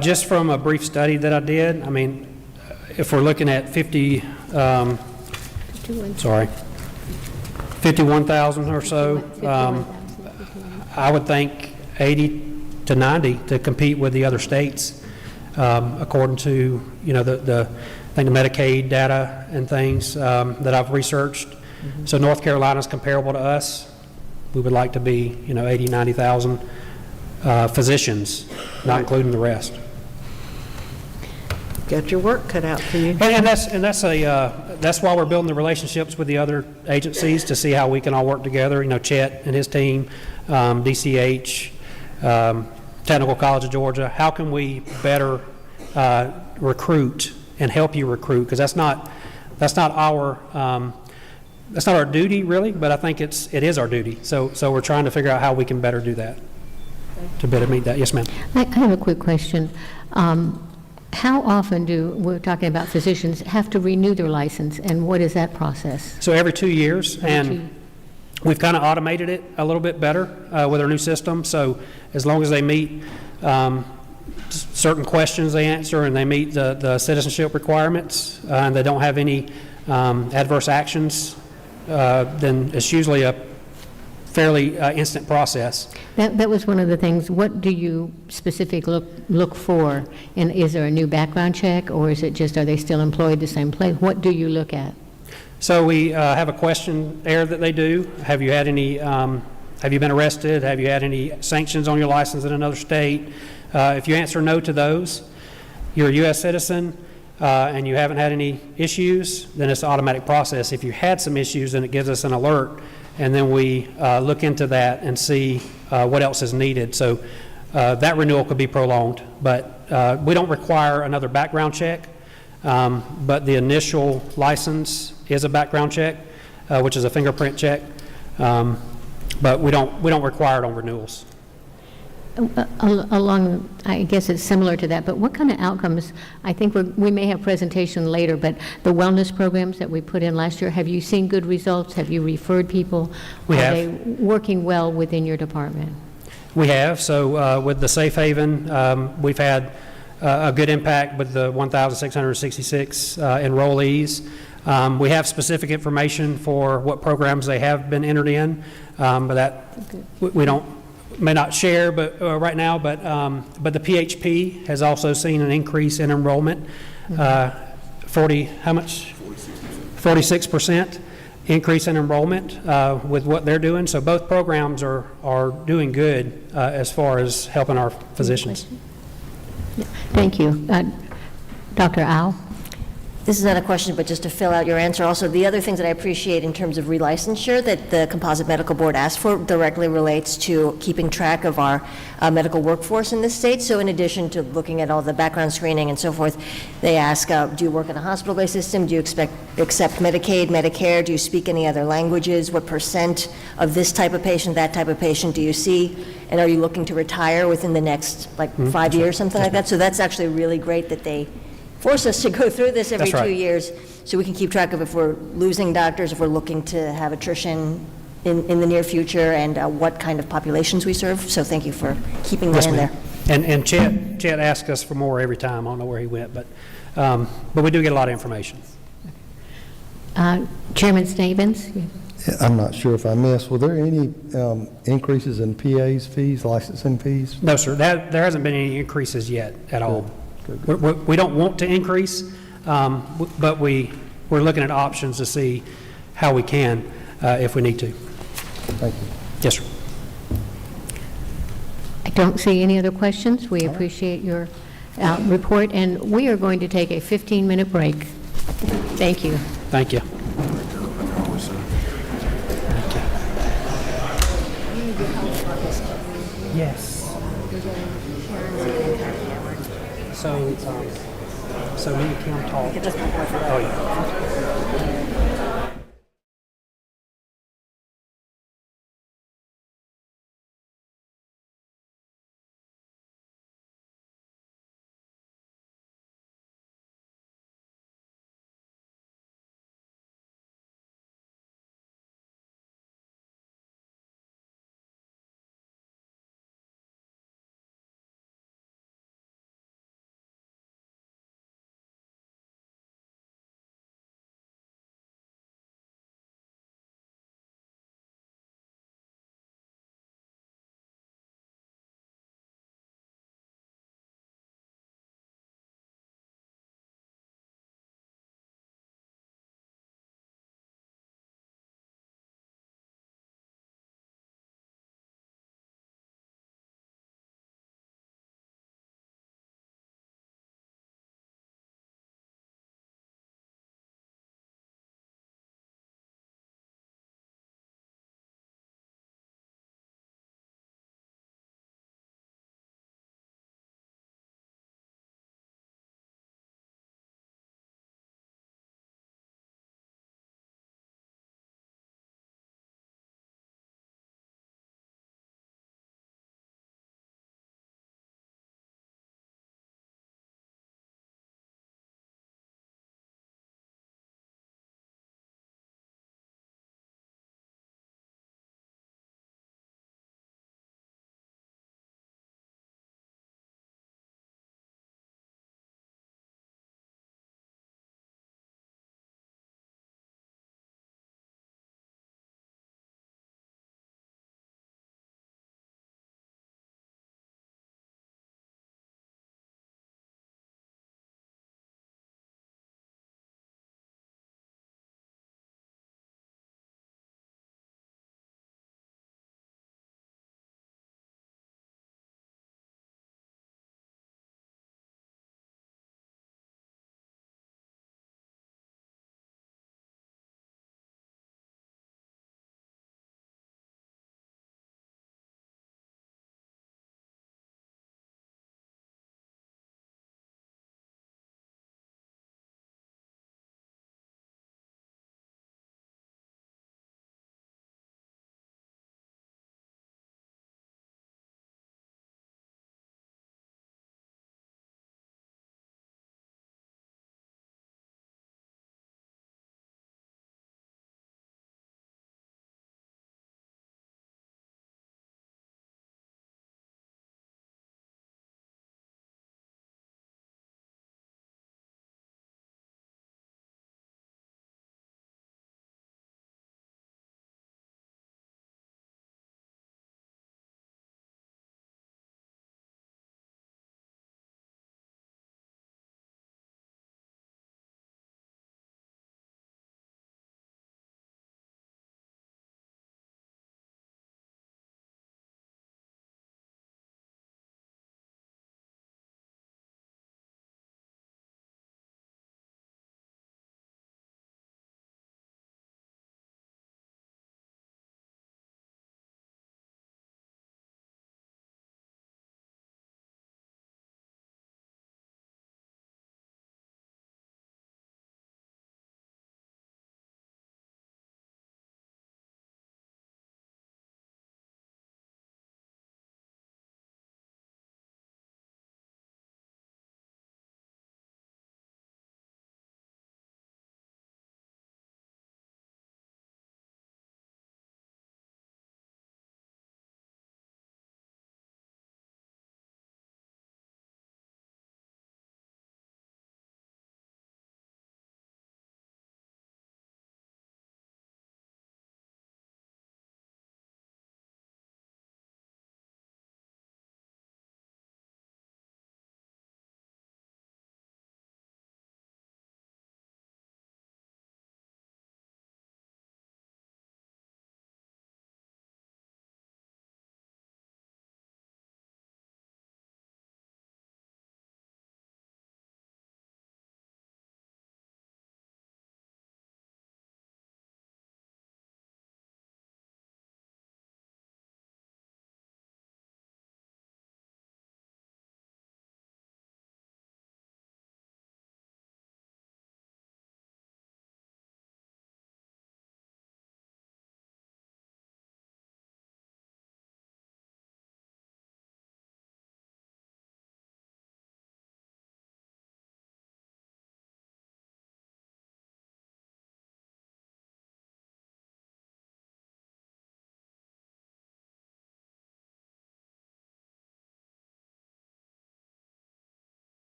Just from a brief study that I did, I mean, if we're looking at 51,000 or so, I would think 80 to 90 to compete with the other states, according to, you know, I think the Medicaid data and things that I've researched. So North Carolina's comparable to us. We would like to be, you know, 80, 90,000 physicians, not including the rest. Got your work cut out for you. And that's why we're building the relationships with the other agencies to see how we can all work together. You know, Chet and his team, DCH, Technical College of Georgia. How can we better recruit and help you recruit? Because that's not our duty really, but I think it is our duty. So we're trying to figure out how we can better do that to better meet that. Yes, ma'am. I have a quick question. How often we're talking about physicians, have to renew their license, and what is that process? So every 2 years, and we've kind of automated it a little bit better with our new system. So as long as they meet certain questions they answer and they meet the citizenship requirements and they don't have any adverse actions, then it's usually a fairly instant process. That was one of the things. What do you specifically look for? And is there a new background check, or is it just, are they still employed the same place? What do you look at? So we have a questionnaire that they do. Have you had any, have you been arrested? Have you had any sanctions on your license in another state? If you answer no to those, you're a U.S. citizen, and you haven't had any issues, then it's an automatic process. If you had some issues, then it gives us an alert, and then we look into that and see what else is needed. So that renewal could be prolonged, but we don't require another background check, but the initial license is a background check, which is a fingerprint check, but we don't require it on renewals. Along, I guess it's similar to that, but what kind of outcomes? I think we may have presentation later, but the wellness programs that we put in last year, have you seen good results? Have you referred people? We have. Are they working well within your department? We have. So with the Safe Haven, we've had a good impact with the 1,666 enrollees. We have specific information for what programs they have been entered in, but that we may not share, but right now. But the PHP has also seen an increase in enrollment. 46% increase in enrollment with what they're doing. So both programs are doing good as far as helping our physicians. Thank you. Dr. Au? This is not a question, but just to fill out your answer. Also, the other things that I appreciate in terms of relicensure that the Composite Medical Board asked for directly relates to keeping track of our medical workforce in this state. So in addition to looking at all the background screening and so forth, they ask, do you work in a hospital-based system? Do you accept Medicaid, Medicare? Do you speak any other languages? What % of this type of patient, that type of patient do you see? And are you looking to retire within the next, 5 years, something like that? So that's actually really great that they force us to go through this every 2 years so we can keep track of if we're losing doctors, if we're looking to have attrition in the near future, and what kind of populations we serve. So thank you for keeping that in there. And Chet asks us for more every time. I don't know where he went, but we do get a lot of information. Chairman Stevens? I'm not sure if I missed, were there any increases in PA's fees, licensing fees? No, sir. There hasn't been any increases yet at all. We don't want to increase, but we're looking at options to see how we can if we need to. Thank you. Yes, sir. I don't see any other questions. We appreciate your report, and we are going to take a 15-minute break. Thank you. Thank you. Yes. So, so me and Kim talked. Oh, yeah.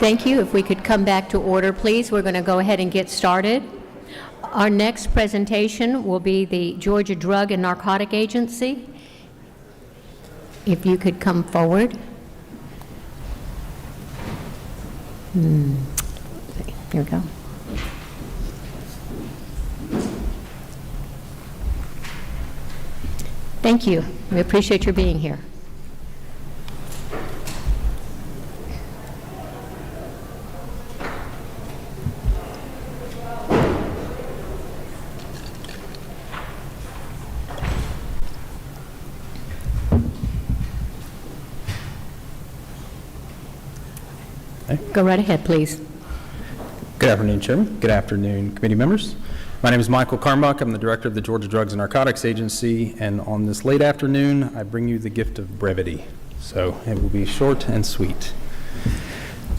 Thank you. If we could come back to order, please. We're going to go ahead and get started. Our next presentation will be the Georgia Drug and Narcotic Agency. If you could come forward. Here we go. Thank you. We appreciate your being here. Go right ahead, please. Good afternoon, Chairman. Good afternoon, committee members. My name is Michael Carnbach. I'm the director of the Georgia Drugs and Narcotics Agency, and on this late afternoon, I bring you the gift of brevity. So it will be short and sweet.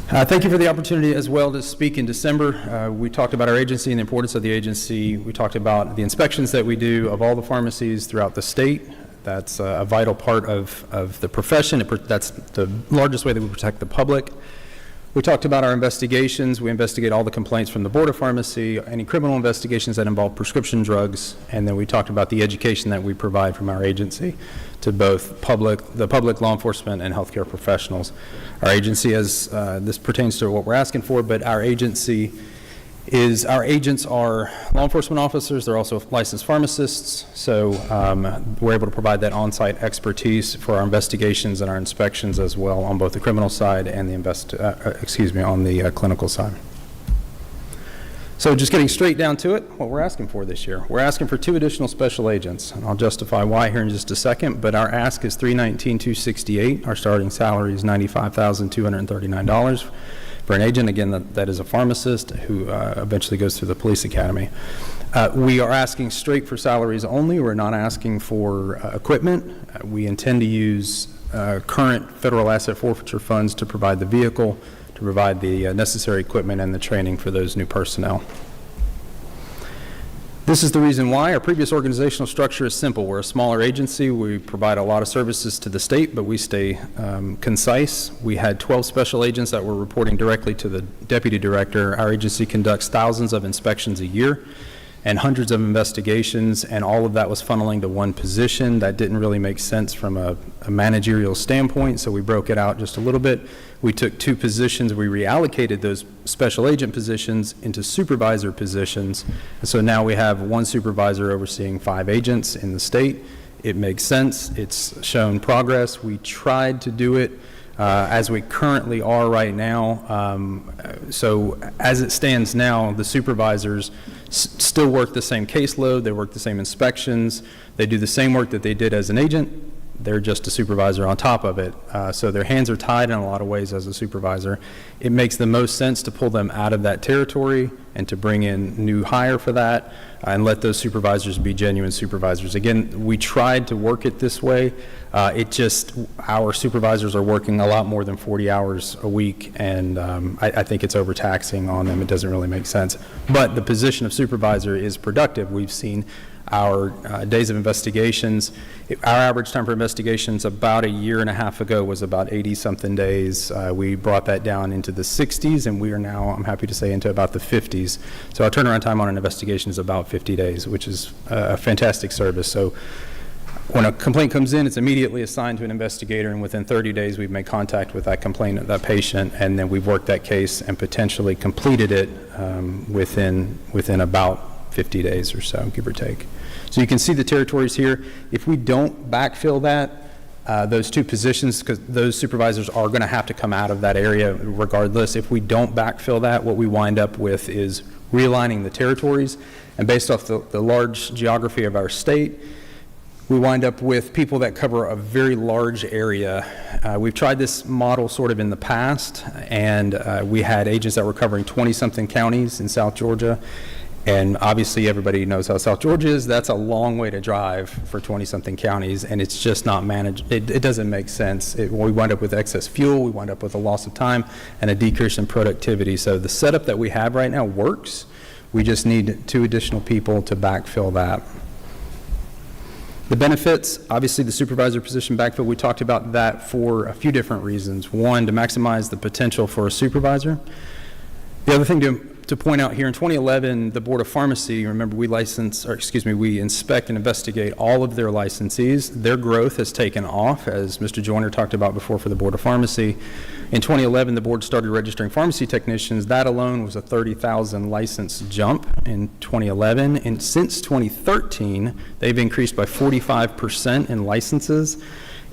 Thank you for the opportunity as well to speak in December. We talked about our agency and the importance of the agency. We talked about the inspections that we do of all the pharmacies throughout the state. That's a vital part of the profession. That's the largest way that we protect the public. We talked about our investigations. We investigate all the complaints from the Board of Pharmacy, any criminal investigations that involve prescription drugs, and then we talked about the education that we provide from our agency to both the public, law enforcement, and healthcare professionals. Our agency, as this pertains to what we're asking for, but our agency our agents are law enforcement officers. They're also licensed pharmacists, so we're able to provide that on-site expertise for our investigations and our inspections as well on both the criminal side and the on the clinical side. So just getting straight down to it, what we're asking for this year. We're asking for 2 additional special agents, and I'll justify why here in just a second, but our ask is $319,268. Our starting salary is $95,239. For an agent, again, that is a pharmacist who eventually goes through the police academy. We are asking straight for salaries only. We're not asking for equipment. We intend to use current federal asset forfeiture funds to provide the vehicle, to provide the necessary equipment and the training for those new personnel. This is the reason why. Our previous organizational structure is simple. We're a smaller agency. We provide a lot of services to the state, but we stay concise. We had 12 special agents that were reporting directly to the deputy director. Our agency conducts thousands of inspections a year and hundreds of investigations, and all of that was funneling to one position. That didn't really make sense from a managerial standpoint, so we broke it out just a little bit. We took 2 positions. We reallocated those special agent positions into supervisor positions, and so now we have 1 supervisor overseeing 5 agents in the state. It makes sense. It's shown progress. We tried to do it as we currently are right now. So as it stands now, the supervisors still work the same caseload. They work the same inspections. They do the same work that they did as an agent. They're just a supervisor on top of it. So their hands are tied in a lot of ways as a supervisor. It makes the most sense to pull them out of that territory and to bring in new hire for that and let those supervisors be genuine supervisors. Again, we tried to work it this way. Our supervisors are working a lot more than 40 hours a week, and I think it's overtaxing on them. It doesn't really make sense. But the position of supervisor is productive. We've seen our days of investigations. Our average time for investigations about a year and a half ago was about 80-something days. We brought that down into the 60s, and we are now, I'm happy to say, into about the 50s. So our turnaround time on an investigation is about 50 days, which is a fantastic service. So when a complaint comes in, it's immediately assigned to an investigator, and within 30 days, we've made contact with that complainant, that patient, and then we've worked that case and potentially completed it within about 50 days or so, give or take. So you can see the territories here. If we don't backfill that, those 2 positions, because those supervisors are going to have to come out of that area regardless. If we don't backfill that, what we wind up with is realigning the territories. And based off the large geography of our state, we wind up with people that cover a very large area. We've tried this model sort of in the past, and we had agents that were covering 20-something counties in South Georgia. And obviously, everybody knows how South Georgia is. That's a long way to drive for 20-something counties, and it's just not managed. It doesn't make sense. We wind up with excess fuel. We wind up with a loss of time and a decrease in productivity. So the setup that we have right now works. We just need 2 additional people to backfill that. The benefits, obviously the supervisor position backfill, we talked about that for a few different reasons. One, to maximize the potential for a supervisor. The other thing to point out here, in 2011, the Board of Pharmacy, remember we inspect and investigate all of their licensees. Their growth has taken off, as Mr. Joyner talked about before for the Board of Pharmacy. In 2011, the board started registering pharmacy technicians. That alone was a 30,000 license jump in 2011. And since 2013, they've increased by 45% in licenses.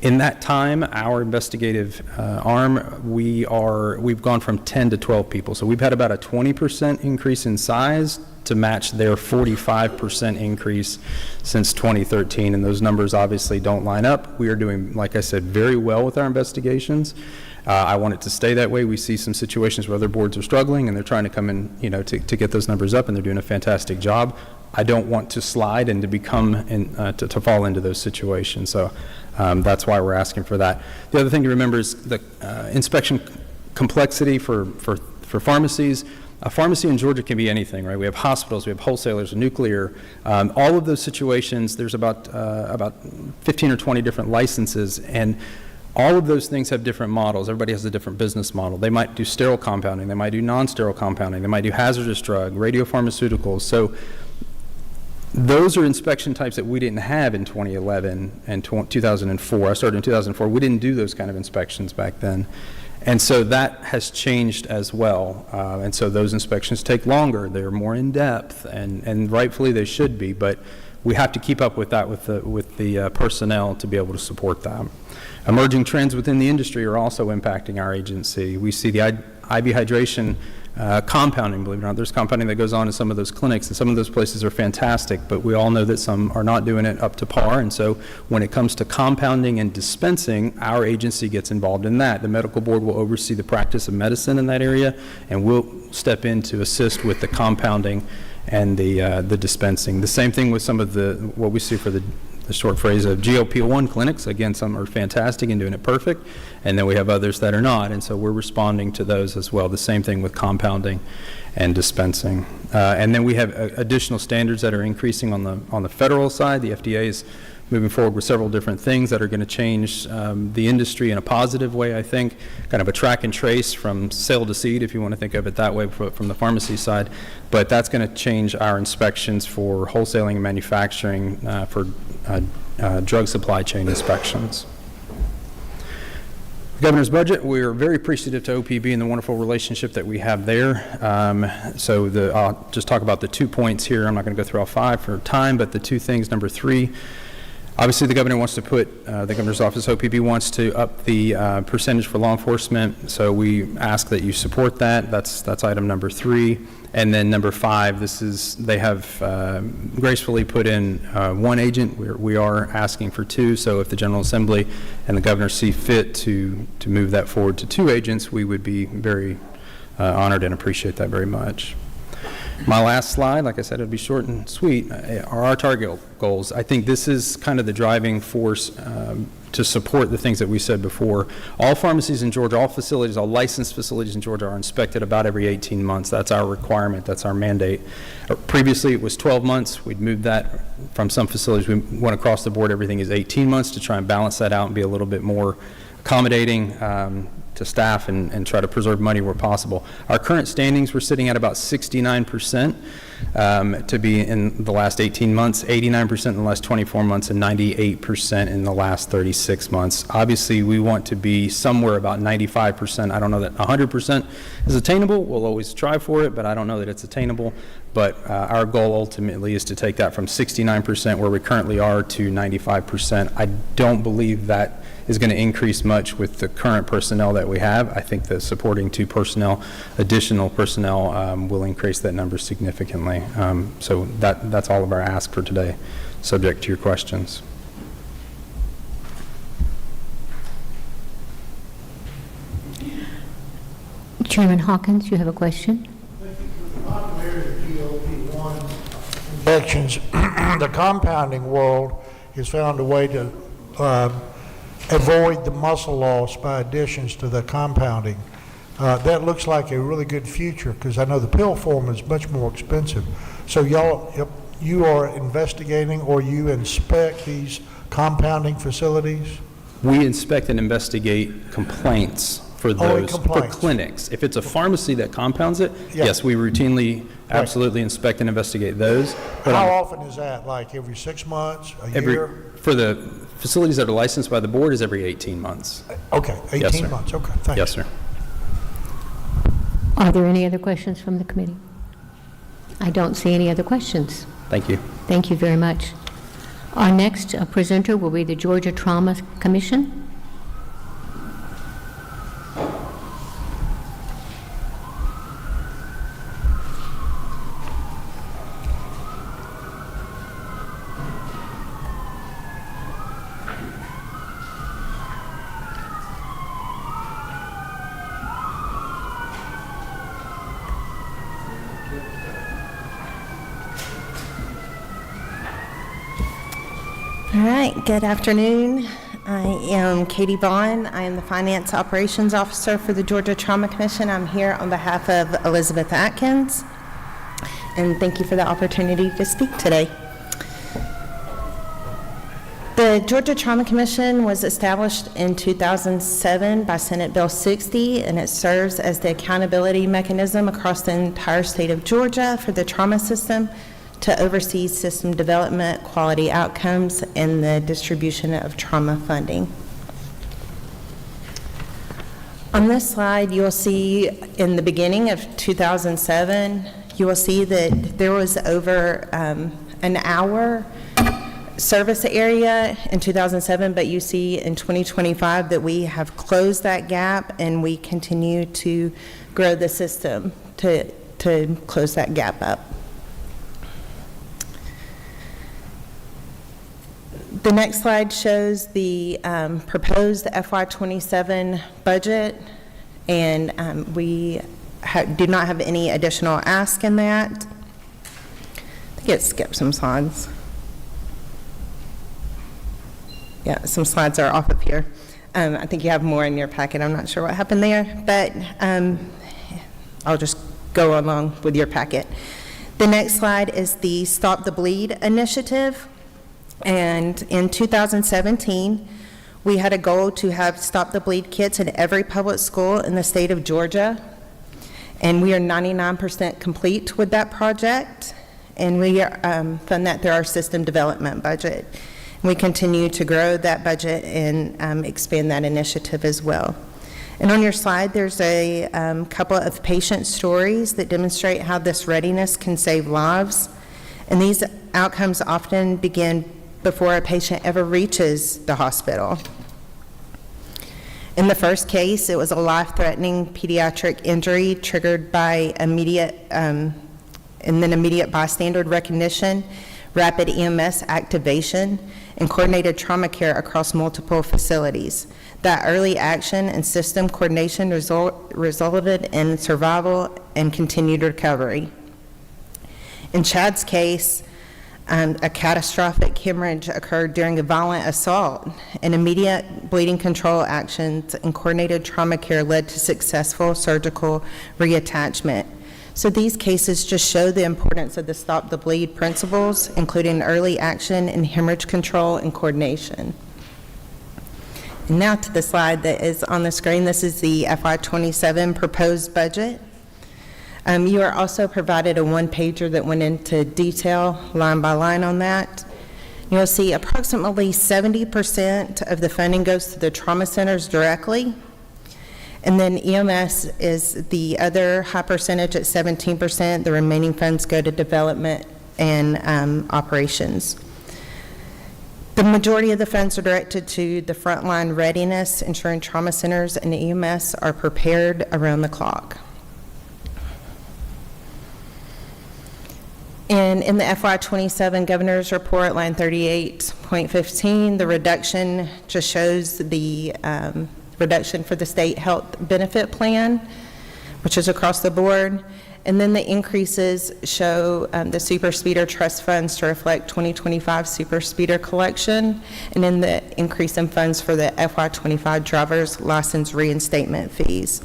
In that time, our investigative arm, we've gone from 10 to 12 people. So we've had about a 20% increase in size to match their 45% increase since 2013. And those numbers obviously don't line up. We are doing, like I said, very well with our investigations. I want it to stay that way. We see some situations where other boards are struggling and they're trying to come in, to get those numbers up, and they're doing a fantastic job. I don't want to slide and to become, to fall into those situations. So that's why we're asking for that. The other thing to remember is the inspection complexity for pharmacies. A pharmacy in Georgia can be anything, right? We have hospitals, we have wholesalers, nuclear. All of those situations, there's about 15 or 20 different licenses, and all of those things have different models. Everybody has a different business model. They might do sterile compounding, they might do non-sterile compounding, they might do hazardous drug, radiopharmaceuticals. So those are inspection types that we didn't have in 2011 and 2004. I started in 2004. We didn't do those kind of inspections back then. And so that has changed as well. And so those inspections take longer. They're more in-depth, and rightfully they should be. But we have to keep up with that with the personnel to be able to support them. Emerging trends within the industry are also impacting our agency. We see the IV hydration compounding, believe it or not. There's compounding that goes on in some of those clinics, and some of those places are fantastic, but we all know that some are not doing it up to par. And so when it comes to compounding and dispensing, our agency gets involved in that. The medical board will oversee the practice of medicine in that area, and we'll step in to assist with the compounding and the dispensing. The same thing with some of what we see for the short phrase of GLP-1 clinics. Again, some are fantastic and doing it perfect, and then we have others that are not, and so we're responding to those as well. The same thing with compounding and dispensing. And then we have additional standards that are increasing on the federal side. The FDA is moving forward with several different things that are going to change the industry in a positive way, I think. Kind of a track and trace from sale to seed, if you want to think of it that way, from the pharmacy side. But that's going to change our inspections for wholesaling and manufacturing, for drug supply chain inspections. The governor's budget, we're very appreciative to OPB and the wonderful relationship that we have there. I'll just talk about the 2 points here. I'm not going to go through all 5 for time, but the 2 things. Number 3, obviously the governor wants to put, the governor's office, OPB, wants to up the percentage for law enforcement, so we ask that you support that. That's item number 3. And then number 5, they have gracefully put in 1 agent. We are asking for 2, so if the General Assembly and the governor see fit to move that forward to 2 agents, we would be very honored and appreciate that very much. My last slide, like I said, it'll be short and sweet, are our target goals. I think this is kind of the driving force to support the things that we said before. All pharmacies in Georgia, all facilities, all licensed facilities in Georgia are inspected about every 18 months. That's our requirement. That's our mandate. Previously, it was 12 months. We'd moved that from some facilities. We went across the board. Everything is 18 months to try and balance that out and be a little bit more accommodating to staff and try to preserve money where possible. Our current standings, we're sitting at about 69% to be in the last 18 months, 89% in the last 24 months, and 98% in the last 36 months. Obviously, we want to be somewhere about 95%. I don't know that 100% is attainable. We'll always try for it, but I don't know that it's attainable. But our goal ultimately is to take that from 69% where we currently are to 95%. I don't believe that is going to increase much with the current personnel that we have. I think the supporting 2 additional personnel will increase that number significantly. So that's all of our ask for today, subject to your questions. Chairman Hawkins, you have a question? Injections, the compounding world has found a way to avoid the muscle loss by additions to the compounding. That looks like a really good future because I know the pill form is much more expensive. So y'all you are investigating or you inspect these compounding facilities? We inspect and investigate complaints for Only those, for complaints. clinics. If it's a pharmacy that compounds it, Yeah. yes, we routinely, absolutely inspect and investigate those. But How often is that? Like every 6 months, a year? for the facilities that are licensed by the board is every 18 months. Okay, Yes, 18 sir. months, okay, thanks. Yes, sir. Are there any other questions from the committee? I don't see any other questions. Thank you. Thank you very much. Our next presenter will be the Georgia Trauma Commission. All right, good afternoon. I am Katie Vaughn. I am the Finance Operations Officer for the Georgia Trauma Commission. I'm here on behalf of Elizabeth Atkins, and thank you for the opportunity to speak today. The Georgia Trauma Commission was established in 2007 by Senate Bill 60, and it serves as the accountability mechanism across the entire state of Georgia for the trauma system to oversee system development, quality outcomes, and the distribution of trauma funding. On this slide, you'll see in the beginning of 2007, you will see that there was over an hour service area in 2007, but you see in 2025 that we have closed that gap and we continue to grow the system to close that gap up. The next slide shows the proposed FY27 budget, and we do not have any additional ask in that. I think it skipped some slides. Yeah, some slides are off of here. I think you have more in your packet. I'm not sure what happened there, but I'll just go along with your packet. The next slide is the Stop the Bleed initiative. And in 2017, we had a goal to have Stop the Bleed kits in every public school in the state of Georgia. And we are 99% complete with that project. And we fund that through our system development budget. We continue to grow that budget and expand that initiative as well. And on your slide, there's a couple of patient stories that demonstrate how this readiness can save lives. And these outcomes often begin before a patient ever reaches the hospital. In the first case, it was a life-threatening pediatric injury triggered by immediate bystander recognition, rapid EMS activation, and coordinated trauma care across multiple facilities. That early action and system coordination resulted in survival and continued recovery. In Chad's case, a catastrophic hemorrhage occurred during a violent assault, and immediate bleeding control actions and coordinated trauma care led to successful surgical reattachment. So these cases just show the importance of the Stop the Bleed principles, including early action and hemorrhage control and coordination. And now to the slide that is on the screen. This is the FY27 proposed budget. You are also provided a one-pager that went into detail, line by line on that. You'll see approximately 70% of the funding goes to the trauma centers directly, and then EMS is the other high percentage at 17%. The remaining funds go to development and operations. The majority of the funds are directed to the frontline readiness, ensuring trauma centers and EMS are prepared around the clock. And in the FY27 Governor's Report, line 38.15, the reduction just shows the reduction for the state health benefit plan, which is across the board. And then the increases show the Super Speeder Trust funds to reflect 2025 Super Speeder collection, and then the increase in funds for the FY25 driver's license reinstatement fees.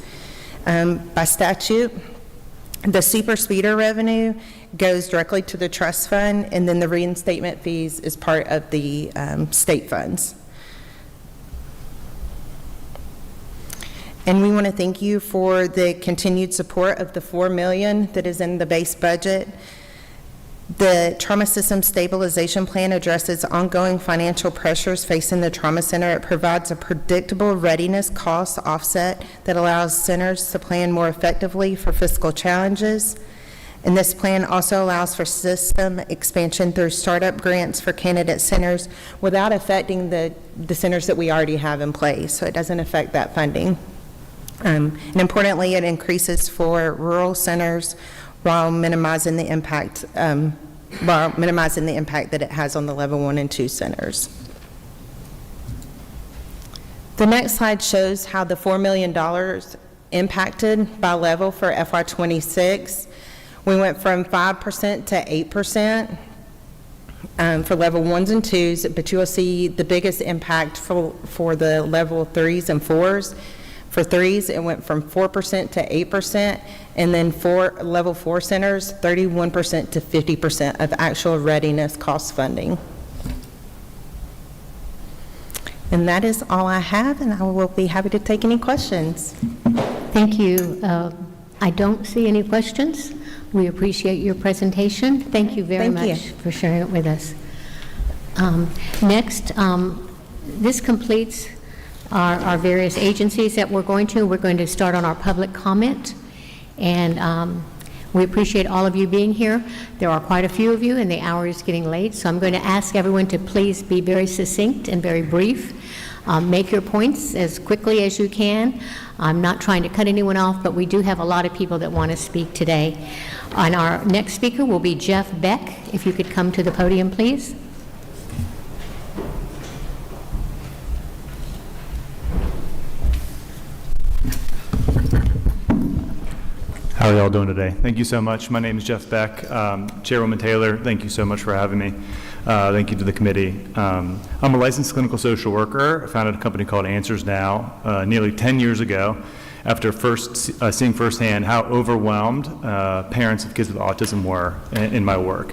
By statute, The super speeder revenue goes directly to the trust fund, and then the reinstatement fees is part of the state funds. And we want to thank you for the continued support of the $4 million that is in the base budget. The Trauma System Stabilization Plan addresses ongoing financial pressures facing the trauma center. It provides a predictable readiness cost offset that allows centers to plan more effectively for fiscal challenges. And this plan also allows for system expansion through startup grants for candidate centers without affecting the centers that we already have in place, so it doesn't affect that funding. And importantly, it increases for rural centers while minimizing the impact that it has on the level 1 and 2 centers. The next slide shows how the $4 million impacted by level for FY26. We went from 5% to 8% for level 1s and 2s, but you will see the biggest impact for the level 3s and 4s. For 3s, it went from 4% to 8%, and then for level 4 centers, 31% to 50% of actual readiness cost funding. And that is all I have, and I will be happy to take any questions. Thank you. I don't see any questions. We appreciate your presentation. Thank you very much for sharing it with us. Next, this completes our various agencies that we're going to start on our public comment, and we appreciate all of you being here. There are quite a few of you, and the hour is getting late, so I'm going to ask everyone to please be very succinct and very brief. Make your points as quickly as you can. I'm not trying to cut anyone off, but we do have a lot of people that want to speak today. And our next speaker will be Jeff Beck. If you could come to the podium, please. How are y'all doing today? Thank you so much. My name is Jeff Beck. Chairwoman Taylor, thank you so much for having me. Thank you to the committee. I'm a licensed clinical social worker. I founded a company called Answers Now nearly 10 years ago after first seeing firsthand how overwhelmed parents of kids with autism were in my work.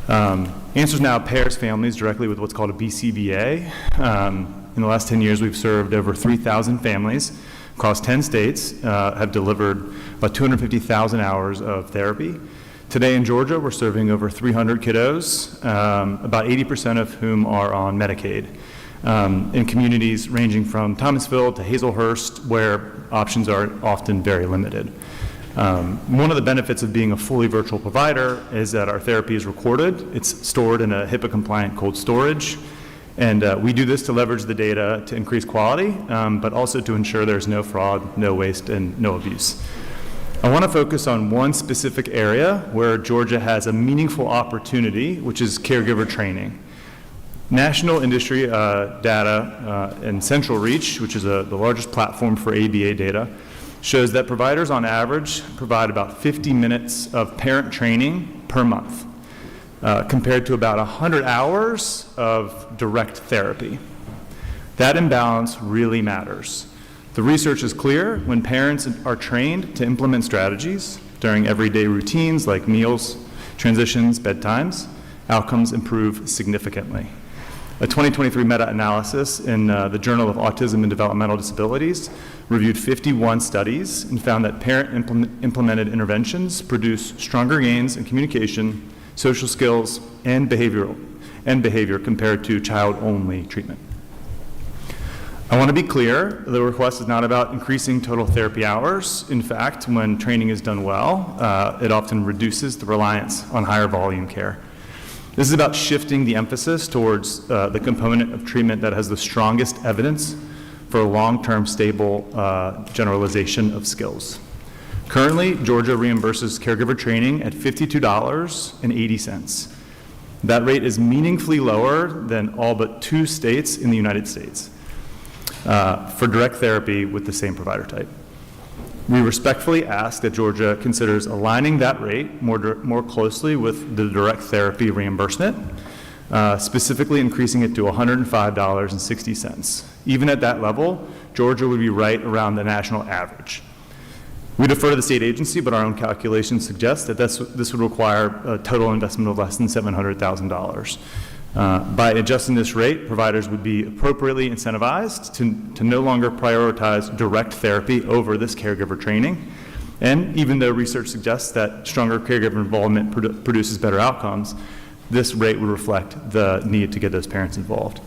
Answers Now pairs families directly with what's called a BCBA. In the last 10 years, we've served over 3,000 families across 10 states, have delivered about 250,000 hours of therapy. Today in Georgia, we're serving over 300 kiddos, about 80% of whom are on Medicaid, in communities ranging from Thomasville to Hazelhurst, where options are often very limited. One of the benefits of being a fully virtual provider is that our therapy is recorded. It's stored in a HIPAA-compliant cold storage. And we do this to leverage the data to increase quality, but also to ensure there's no fraud, no waste, and no abuse. I want to focus on one specific area where Georgia has a meaningful opportunity, which is caregiver training. National industry data and Central Reach, which is the largest platform for ABA data, shows that providers on average provide about 50 minutes of parent training per month. Compared to about 100 hours of direct therapy. That imbalance really matters. The research is clear. When parents are trained to implement strategies during everyday routines like meals, transitions, bedtimes, outcomes improve significantly. A 2023 meta-analysis in the Journal of Autism and Developmental Disabilities reviewed 51 studies and found that parent-implemented interventions produce stronger gains in communication, social skills, and behavior compared to child-only treatment. I want to be clear, the request is not about increasing total therapy hours. In fact, when training is done well, it often reduces the reliance on higher volume care. This is about shifting the emphasis towards the component of treatment that has the strongest evidence for long-term stable generalization of skills. Currently, Georgia reimburses caregiver training at $52.80. That rate is meaningfully lower than all but 2 states in the United States for direct therapy with the same provider type. We respectfully ask that Georgia considers aligning that rate more closely with the direct therapy reimbursement, specifically increasing it to $105.60. Even at that level, Georgia would be right around the national average. We defer to the state agency, but our own calculations suggest that this would require a total investment of less than $700,000. By adjusting this rate, providers would be appropriately incentivized to no longer prioritize direct therapy over this caregiver training. And even though research suggests that stronger caregiver involvement produces better outcomes, this rate would reflect the need to get those parents involved.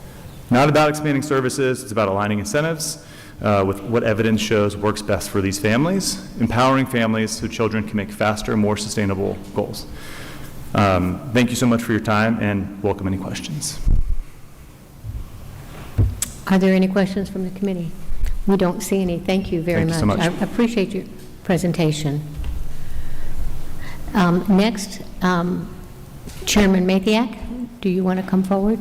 Not about expanding services, it's about aligning incentives with what evidence shows works best for these families, empowering families so children can make faster, more sustainable goals. Thank you so much for your time, and welcome any questions. Are there any questions from the committee? We don't see any. Thank you very Thank you so much. I appreciate your presentation. Next, Chairman Mathiak, do you want to come forward?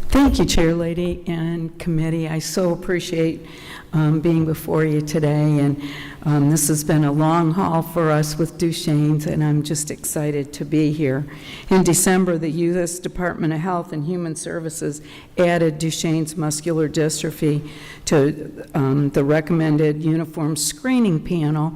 Thank you, Chair Lady and Committee. I so appreciate being before you today, and this has been a long haul for us with Duchenne's, and I'm just excited to be here. In December, the U.S. Department of Health and Human Services added Duchenne's muscular dystrophy to the recommended uniform screening panel.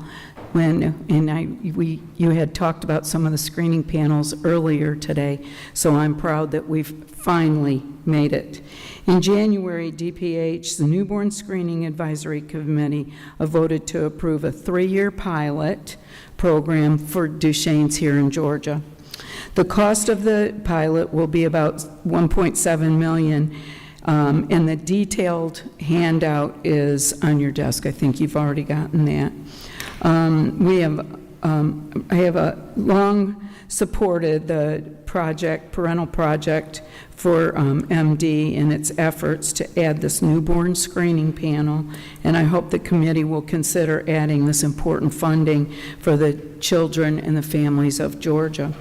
You had talked about some of the screening panels earlier today, so I'm proud that we've finally made it. In January, DPH, the Newborn Screening Advisory Committee, voted to approve a 3-year pilot program for Duchenne's here in Georgia. The cost of the pilot will be about $1.7 million, and the detailed handout is on your desk. I think you've already gotten that. I have long supported the parental project for MD and its efforts to add this newborn screening panel, and I hope the committee will consider adding this important funding for the children and the families of Georgia.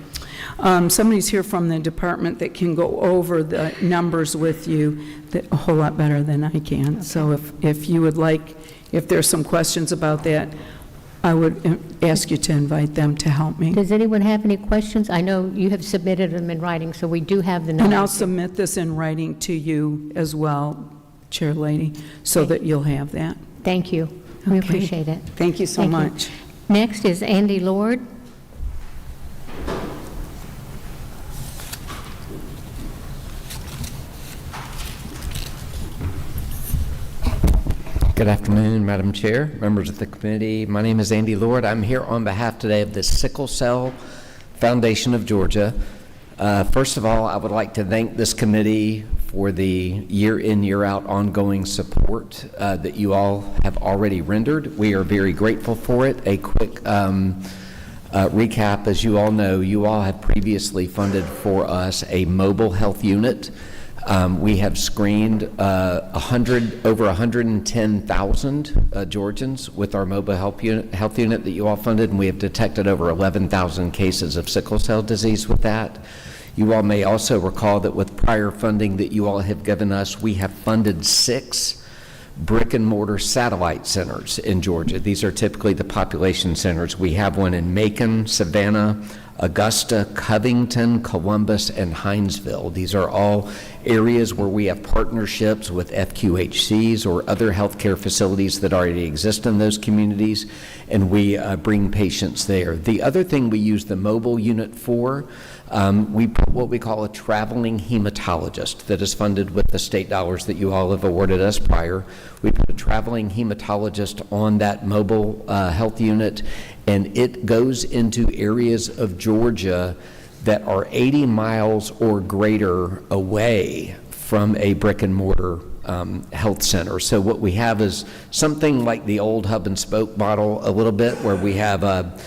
Somebody's here from the department that can go over the numbers with you a whole lot better than I can. Okay. So if you would like, if there's some questions about that, I would ask you to invite them to help me. Does anyone have any questions? I know you have submitted them in writing, so we do have the numbers. And I'll submit this in writing to you as well, Chair Lady, so that you'll have that. Thank you. We appreciate it. Thank you so much. Next is Andy Lord. Good afternoon, Madam Chair, members of the committee. My name is Andy Lord. I'm here on behalf today of the Sickle Cell Foundation of Georgia. First of all, I would like to thank this committee for the year-in, year-out ongoing support that you all have already rendered. We are very grateful for it. A quick recap, as you all know, you all have previously funded for us a mobile health unit. We have screened over 110,000 Georgians with our mobile health unit that you all funded, and we have detected over 11,000 cases of sickle cell disease with that. You all may also recall that with prior funding that you all have given us, we have funded 6 brick-and-mortar satellite centers in Georgia. These are typically the population centers. We have one in Macon, Savannah, Augusta, Covington, Columbus, and Hinesville. These are all areas where we have partnerships with FQHCs or other healthcare facilities that already exist in those communities, and we bring patients there. The other thing we use the mobile unit for, we put what we call a traveling hematologist that is funded with the state dollars that you all have awarded us prior. We put a traveling hematologist on that mobile health unit, and it goes into areas of Georgia that are 80 miles or greater away from a brick and mortar health center. So what we have is something like the old hub and spoke model a little bit, where we have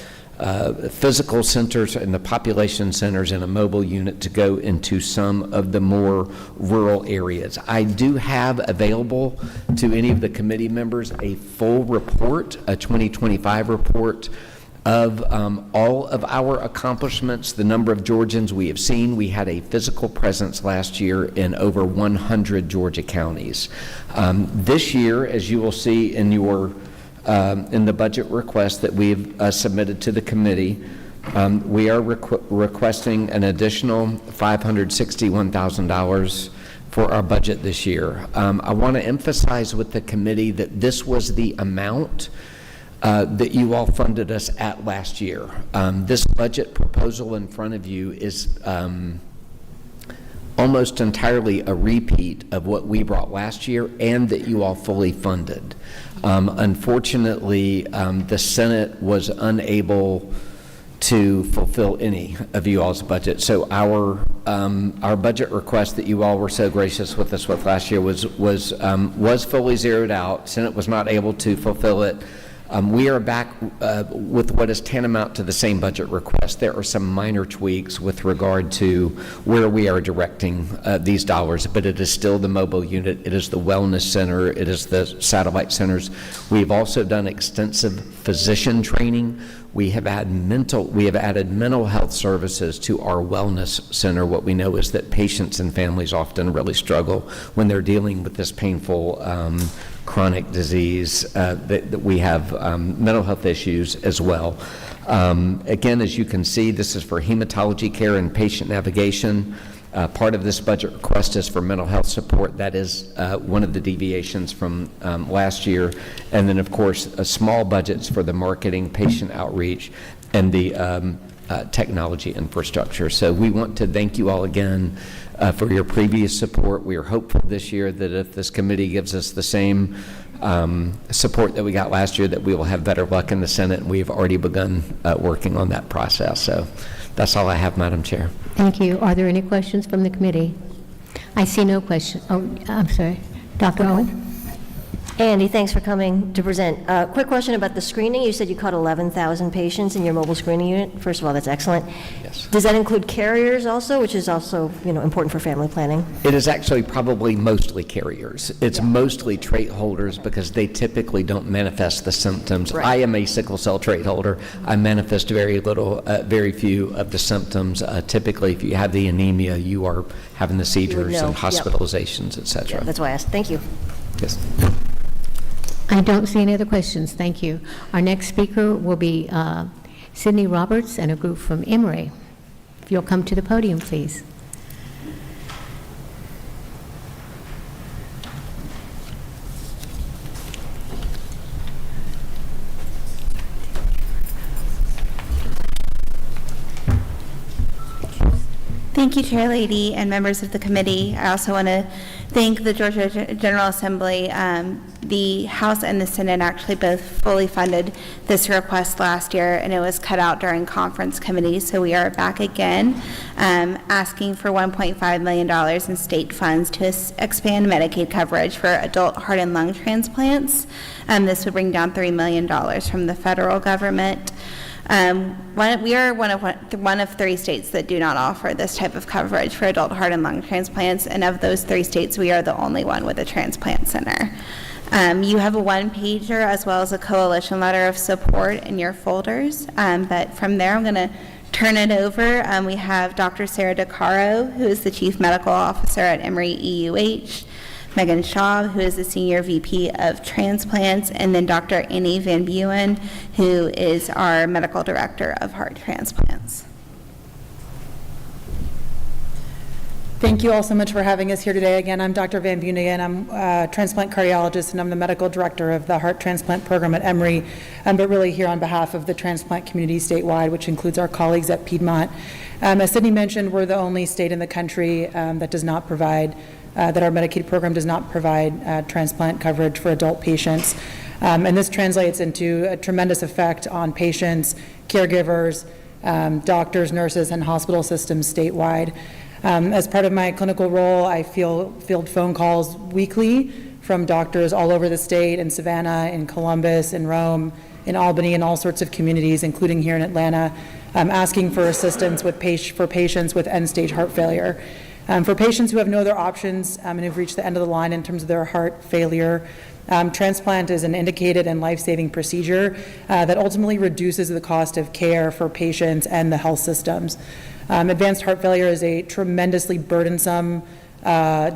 physical centers and the population centers and a mobile unit to go into some of the more rural areas. I do have available to any of the committee members a full report, a 2025 report of all of our accomplishments, the number of Georgians we have seen. We had a physical presence last year in over 100 Georgia counties. This year, as you will see in your in the budget request that we've submitted to the committee. We are requesting an additional $561,000 for our budget this year. I want to emphasize with the committee that this was the amount that you all funded us at last year. This budget proposal in front of you is almost entirely a repeat of what we brought last year and that you all fully funded. Unfortunately, the Senate was unable to fulfill any of you all's budget. So our budget request that you all were so gracious with us with last year was fully zeroed out. Senate was not able to fulfill it. We are back with what is tantamount to the same budget request. There are some minor tweaks with regard to where we are directing these dollars, but it is still the mobile unit, it is the wellness center, it is the satellite centers. We've also done extensive physician training. We have added mental health services to our wellness center. What we know is that patients and families often really struggle when they're dealing with this painful chronic disease, that we have mental health issues as well. Again, as you can see, this is for hematology care and patient navigation. Part of this budget request is for mental health support. That is one of the deviations from last year. And then, of course, small budgets for the marketing, patient outreach, and the technology infrastructure. So we want to thank you all again for your previous support. We are hopeful this year that if this committee gives us the same support that we got last year, that we will have better luck in the Senate, and we have already begun working on that process. So that's all I have, Madam Chair. Thank you. Are there any questions from the committee? I see no questions. Oh, I'm sorry. Dr. Owen? Andy, thanks for coming to present. Quick question about the screening. You said you caught 11,000 patients in your mobile screening unit. First of all, that's excellent. Yes. Does that include carriers also, which is also, important for family planning? It is actually probably mostly carriers. It's mostly trait holders because they typically don't manifest the symptoms. Right. I am a sickle cell trait holder. I manifest very few of the symptoms. Typically, if you have the anemia, you are having the seizures know. and hospitalizations, et cetera. Yeah, that's why I asked. Thank you. Yes. I don't see any other questions. Thank you. Our next speaker will be Sydney Roberts and a group from Emory. If you'll come to the podium, please. Thank you, Chair Lady and members of the committee. I also want to thank the Georgia General Assembly. The House and the Senate actually both fully funded this request last year, and it was cut out during conference committees. So we are back again asking for $1.5 million in state funds to expand Medicaid coverage for adult heart and lung transplants. This would bring down $3 million from the federal government. We are one of 3 states that do not offer this type of coverage for adult heart and lung transplants, and of those 3 states, we are the only one with a transplant center. You have a one-pager as well as a coalition letter of support in your folders, but from there, I'm going to turn it over. We have Dr. Sarah DeCaro, who is the Chief Medical Officer at Emory EUH, Megan Shaw, who is the Senior VP of Transplants, and then Dr. Annie Van Buren, who is our Medical Director of Heart Transplants. Thank you all so much for having us here today. Again, I'm Dr. Van Buren. I'm a transplant cardiologist, and I'm the medical director of the heart transplant program at Emory, but really here on behalf of the transplant community statewide, which includes our colleagues at Piedmont. As Sydney mentioned, we're the only state in the country that does not provide that our Medicaid program does not provide transplant coverage for adult patients. And this translates into a tremendous effect on patients, caregivers, doctors, nurses, and hospital systems statewide. As part of my clinical role, I field phone calls weekly from doctors all over the state, in Savannah, in Columbus, in Rome, in Albany, and all sorts of communities, including here in Atlanta, asking for assistance for patients with end-stage heart failure. For patients who have no other options and who've reached the end of the line in terms of their heart failure, transplant is an indicated and life-saving procedure that ultimately reduces the cost of care for patients and the health systems. Advanced heart failure is a tremendously burdensome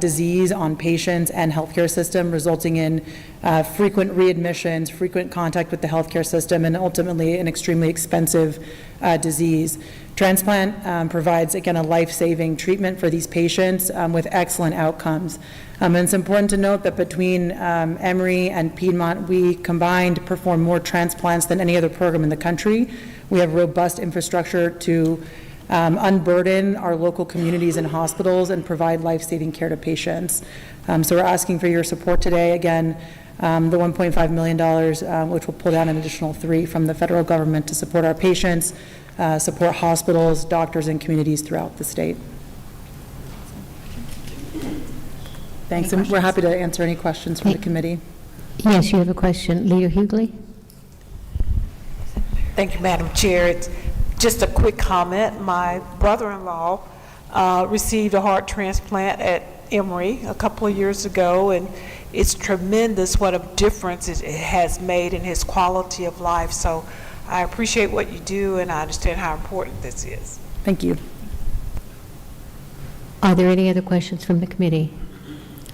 disease on patients and healthcare system, resulting in frequent readmissions, frequent contact with the healthcare system, and ultimately an extremely expensive disease. Transplant provides, again, a life-saving treatment for these patients with excellent outcomes. And it's important to note that between Emory and Piedmont, we combined perform more transplants than any other program in the country. We have robust infrastructure to unburden our local communities and hospitals and provide life-saving care to patients. So we're asking for your support today. Again, the $1.5 million, which will pull down an additional $3 million from the federal government to support our patients, support hospitals, doctors, and communities throughout the state. Thanks, and we're happy to answer any questions from the committee. Yes, you have a question. Leader Hughley? Thank you, Madam Chair. It's just a quick comment. My brother-in-law received a heart transplant at Emory a couple of years ago, and it's tremendous what a difference it has made in his quality of life. So I appreciate what you do, and I understand how important this is. Thank you. Are there any other questions from the committee?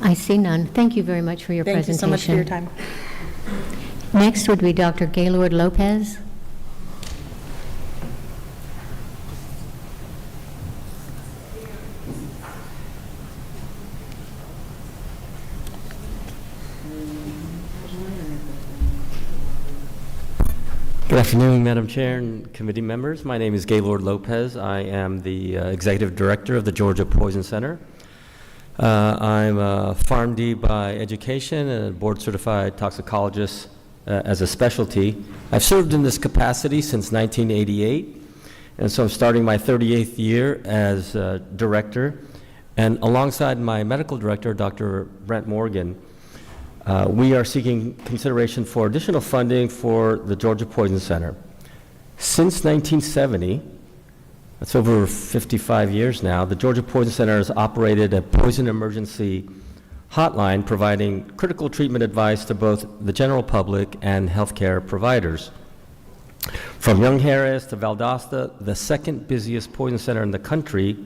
I see none. Thank you very much for your presentation. Thank you so much for your time. Next would be Dr. Gaylord Lopez. Good afternoon, Madam Chair and committee members. My name is Gaylord Lopez. I am the Executive Director of the Georgia Poison Center. I'm a PharmD by education and a board-certified toxicologist as a specialty. I've served in this capacity since 1988, and so I'm starting my 38th year as director. And alongside my medical director, Dr. Brent Morgan, we are seeking consideration for additional funding for the Georgia Poison Center. Since 1970, that's over 55 years now, the Georgia Poison Center has operated a poison emergency hotline providing critical treatment advice to both the general public and healthcare providers. From Young Harris to Valdosta, the second busiest poison center in the country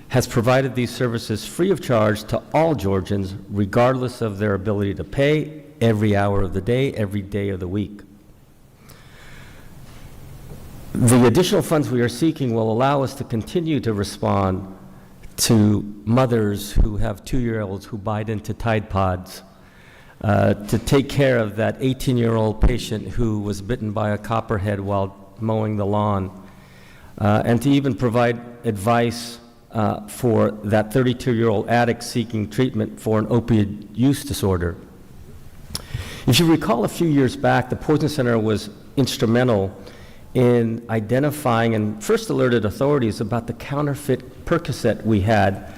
has provided these services free of charge to all Georgians, regardless of their ability to pay, every hour of the day, every day of the week. The additional funds we are seeking will allow us to continue to respond to mothers who have 2-year-olds who bite into Tide Pods, to take care of that 18-year-old patient who was bitten by a copperhead while mowing the lawn, and to even provide advice for that 32-year-old addict seeking treatment for an opioid use disorder. If you recall, a few years back, the Poison Center was instrumental in identifying and first alerted authorities about the counterfeit Percocet we had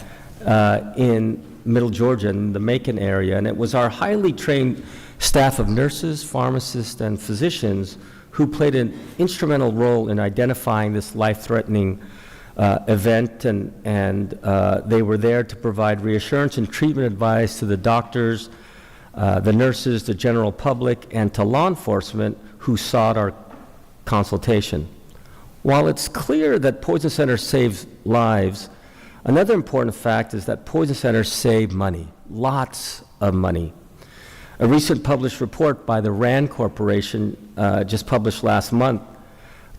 in Middle Georgia, in the Macon area. And it was our highly trained staff of nurses, pharmacists, and physicians who played an instrumental role in identifying this life-threatening event, and they were there to provide reassurance and treatment advice to the doctors, the nurses, the general public, and to law enforcement who sought our consultation. While it's clear that Poison Center saves lives, another important fact is that Poison Centers save money, lots of money. A recent published report by the RAND Corporation, just published last month,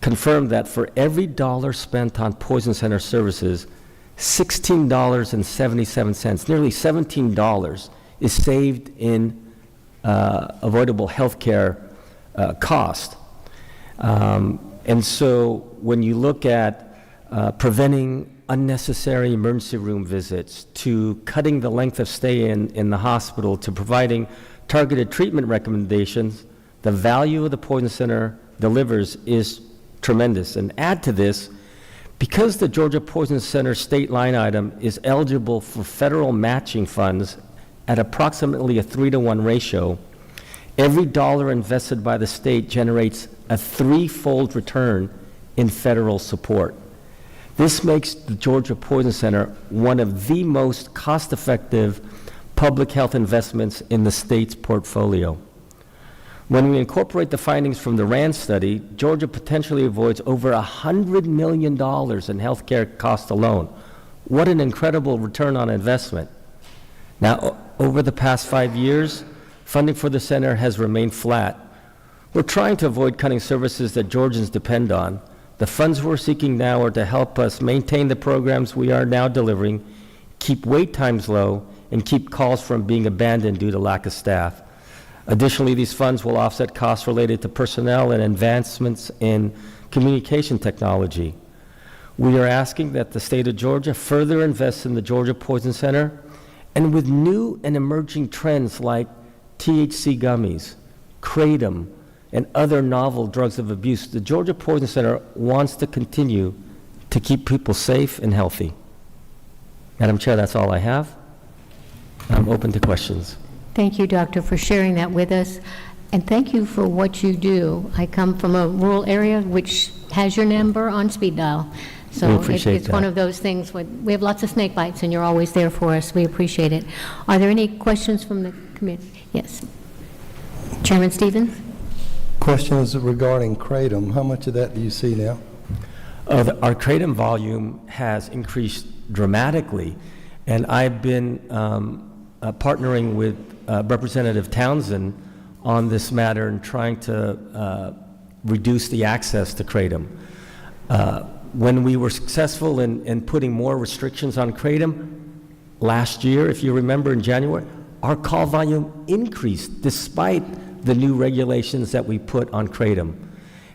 confirmed that for every dollar spent on Poison Center services, $16.77, nearly $17, is saved in avoidable health care cost. And so when you look at preventing unnecessary emergency room visits, to cutting the length of stay in the hospital, to providing targeted treatment recommendations, the value of the Poison Center delivers is tremendous. And add to this, because the Georgia Poison Center state line item is eligible for federal matching funds at approximately a 3-to-1 ratio, every dollar invested by the state generates a 3-fold return in federal support. This makes the Georgia Poison Center one of the most cost-effective public health investments in the state's portfolio. When we incorporate the findings from the RAND study, Georgia potentially avoids over $100 million in healthcare costs alone. What an incredible return on investment. Now, over the past 5 years, funding for the center has remained flat. We're trying to avoid cutting services that Georgians depend on. The funds we're seeking now are to help us maintain the programs we are now delivering, keep wait times low, and keep calls from being abandoned due to lack of staff. Additionally, these funds will offset costs related to personnel and advancements in communication technology. We are asking that the state of Georgia further invest in the Georgia Poison Center, and with new and emerging trends like THC gummies, kratom, and other novel drugs of abuse, the Georgia Poison Center wants to continue to keep people safe and healthy. Madam Chair, that's all I have. I'm open to questions. Thank you, Doctor, for sharing that with us, and thank you for what you do. I come from a rural area which has your number on speed dial, so We appreciate it's one that. of those things. We have lots of snake bites, and you're always there for us. We appreciate it. Are there any questions from the committee? Yes. Chairman Stevens? Question is regarding kratom. How much of that do you see now? Our kratom volume has increased dramatically, and I've been partnering with Representative Townsend on this matter and trying to reduce the access to kratom. When we were successful in putting more restrictions on kratom last year, if you remember in January, our call volume increased despite the new regulations that we put on kratom.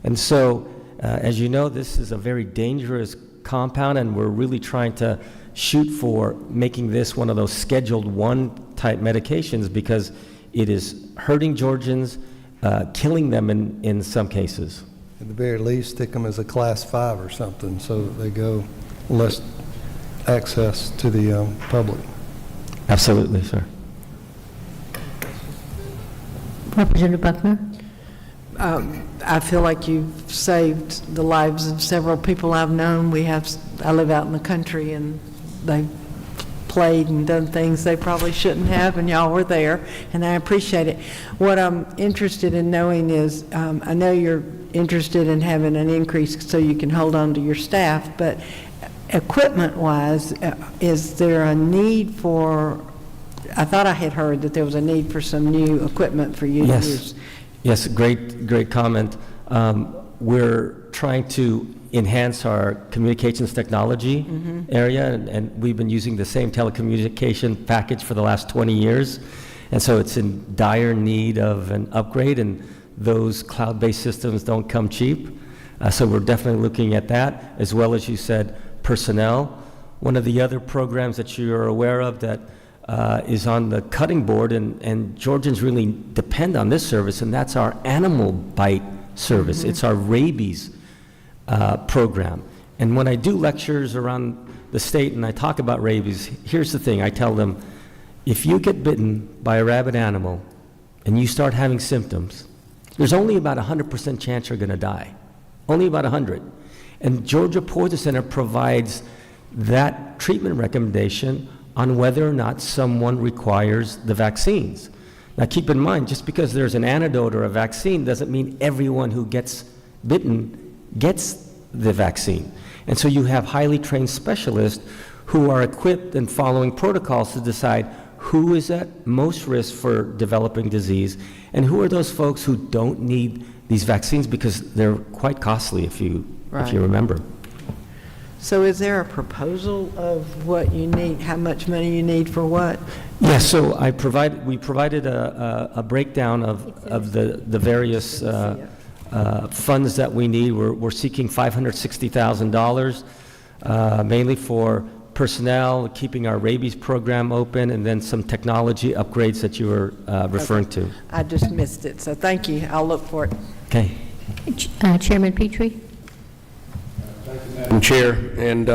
And so, as you know, this is a very dangerous compound, and we're really trying to shoot for making this one of those Scheduled 1 type medications because it is hurting Georgians, killing them in some cases. At the very least, stick them as a class 5 or something so that they go less access to the public. Absolutely, sir. Representative Buckner? I feel like you've saved the lives of several people I've known. I live out in the country, and they've played and done things they probably shouldn't have, and y'all were there, and I appreciate it. What I'm interested in knowing is, I know you're interested in having an increase so you can hold on to your staff, but equipment-wise, is there a need for, I thought I had heard that there was a need for some new equipment for you to use. Yes, great comment. We're trying to enhance our communications technology area, and we've been using the same telecommunication package for the last 20 years, and so it's in dire need of an upgrade, and those cloud-based systems don't come cheap. So we're definitely looking at that, as well as you said, personnel. One of the other programs that you're aware of that is on the cutting board, and Georgians really depend on this service, and that's our animal bite service. It's our rabies program. And when I do lectures around the state and I talk about rabies, here's the thing. I tell them, if you get bitten by a rabid animal and you start having symptoms, there's only about 100% chance you're going to die. Only about 100. And Georgia Poison Center provides that treatment recommendation on whether or not someone requires the vaccines. Now keep in mind, just because there's an antidote or a vaccine doesn't mean everyone who gets bitten gets the vaccine. And so you have highly trained specialists who are equipped and following protocols to decide who is at most risk for developing disease and who are those folks who don't need these vaccines because they're quite costly if you remember. So is there a proposal of what you need, how much money you need for what? Yes, so we provided a breakdown of the various funds that we need. We're seeking $560,000, mainly for personnel, keeping our rabies program open, and then some technology upgrades that you were referring to. I just missed it, so thank you. I'll look for it. Okay. Chairman Petrie? Madam Chair, and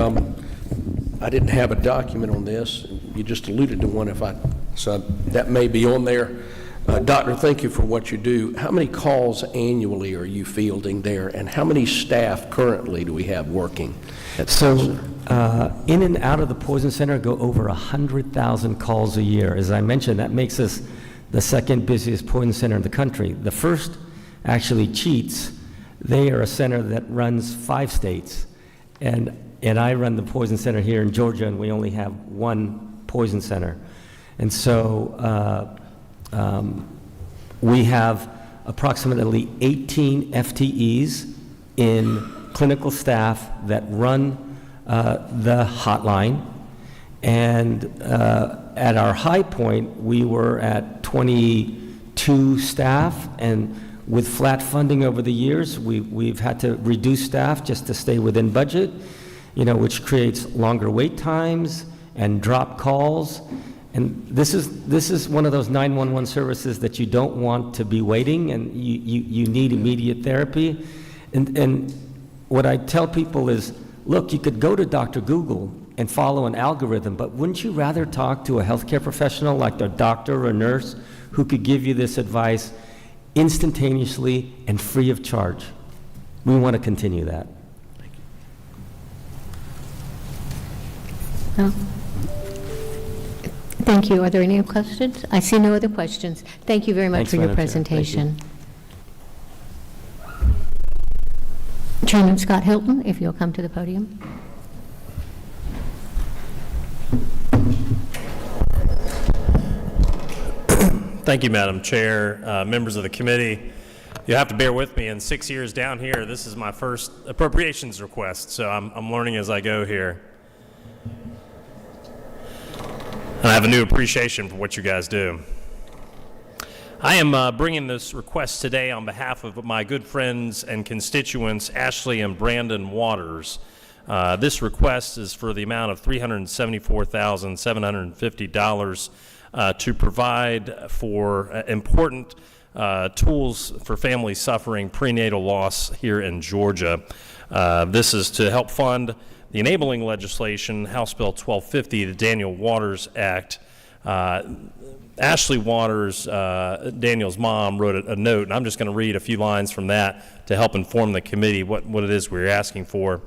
I didn't have a document on this. You just alluded to one, so that may be on there. Doctor, thank you for what you do. How many calls annually are you fielding there, and how many staff currently do we have working at the center? In and out of the Poison Center go over 100,000 calls a year. As I mentioned, that makes us the second busiest poison center in the country. The first actually cheats. They are a center that runs 5 states. And I run the Poison Center here in Georgia, and we only have one poison center. And so we have approximately 18 FTEs in clinical staff that run the hotline. And at our high point, we were at 22 staff, and with flat funding over the years, we've had to reduce staff just to stay within budget, which creates longer wait times and drop calls. And this is one of those 911 services that you don't want to be waiting, and you need immediate therapy. And what I tell people is, look, you could go to Dr. Google and follow an algorithm, but wouldn't you rather talk to a healthcare professional like a doctor or nurse who could give you this advice instantaneously and free of charge? We want to continue that. Thank you. Are there any other questions? I see no other questions. Thank you very much for your presentation. Chairman Scott Hilton, if you'll come to the podium. Thank you, Madam Chair, members of the committee. You'll have to bear with me. In 6 years down here, this is my first appropriations request, so I'm learning as I go here. And I have a new appreciation for what you guys do. I am bringing this request today on behalf of my good friends and constituents, Ashley and Brandon Waters. This request is for the amount of $374,750 to provide for important tools for families suffering prenatal loss here in Georgia. This is to help fund the enabling legislation, House Bill 1250, the Daniel Waters Act. Ashley Waters, Daniel's mom, wrote a note, and I'm just going to read a few lines from that to help inform the committee what it is we're asking for.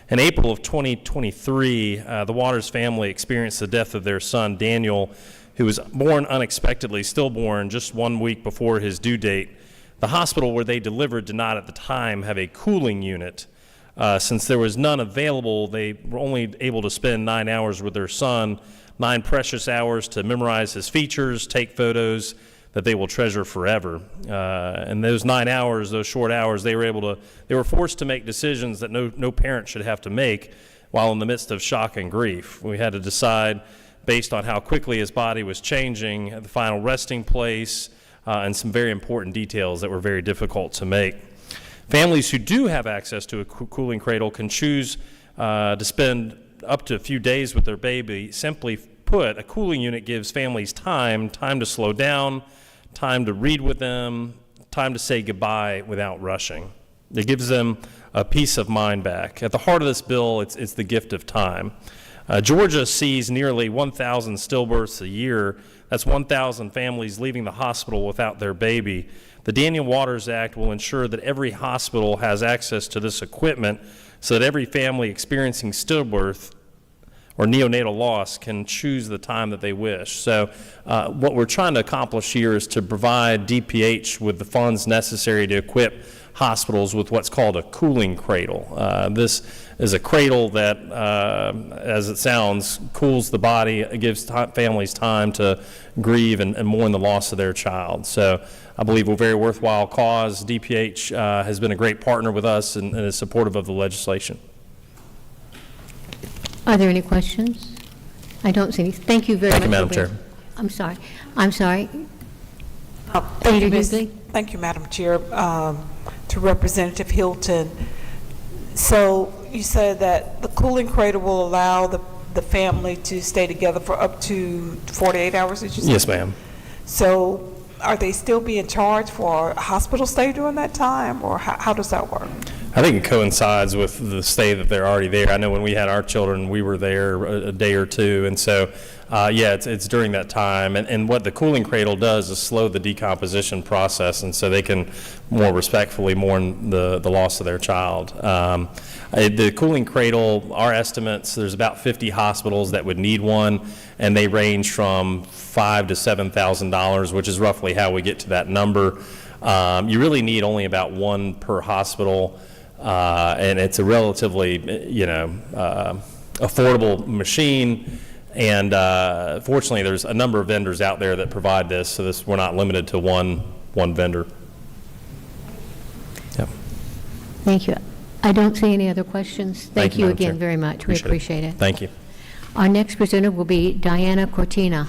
In April of 2023, the Waters family experienced the death of their son, Daniel, who was born unexpectedly, stillborn, just 1 week before his due date. The hospital where they delivered did not at the time have a cooling unit. Since there was none available, they were only able to spend 9 hours with their son, 9 precious hours to memorize his features, take photos that they will treasure forever. And those 9 hours, those short hours, they were forced to make decisions that no parent should have to make while in the midst of shock and grief. We had to decide based on how quickly his body was changing, the final resting place, and some very important details that were very difficult to make. Families who do have access to a cooling cradle can choose to spend up to a few days with their baby. Simply put, a cooling unit gives families time to slow down, time to read with them, time to say goodbye without rushing. It gives them a peace of mind back. At the heart of this bill, it's the gift of time. Georgia sees nearly 1,000 stillbirths a year. That's 1,000 families leaving the hospital without their baby. The Daniel Waters Act will ensure that every hospital has access to this equipment so that every family experiencing stillbirth or neonatal loss can choose the time that they wish. So what we're trying to accomplish here is to provide DPH with the funds necessary to equip hospitals with what's called a cooling cradle. This is a cradle that, as it sounds, cools the body. It gives families time to grieve and mourn the loss of their child. So I believe a very worthwhile cause. DPH has been a great partner with us and is supportive of the legislation. Are there any questions? I don't see any. Thank you very much. Thank you, Madam Chair. I'm sorry. Thank you, Madam Chair. To Representative Hilton. So you said that the cooling cradle will allow the family to stay together for up to 48 hours, did you say? Yes, ma'am. So are they still being charged for a hospital stay during that time, or how does that work? I think it coincides with the stay that they're already there. I know when we had our children, we were there a day or two, and so, yeah, it's during that time. And what the cooling cradle does is slow the decomposition process, and so they can more respectfully mourn the loss of their child. The cooling cradle, our estimates, there's about 50 hospitals that would need one, and they range from $5,000 to $7,000, which is roughly how we get to that number. You really need only about one per hospital. And it's a relatively, affordable machine, And fortunately, there's a number of vendors out there that provide this, so we're not limited to one vendor. Yep. Thank you. I don't see any other questions. Thank you Madam again Chair. very much. We appreciate it. Thank you. Our next presenter will be Diana Cortina.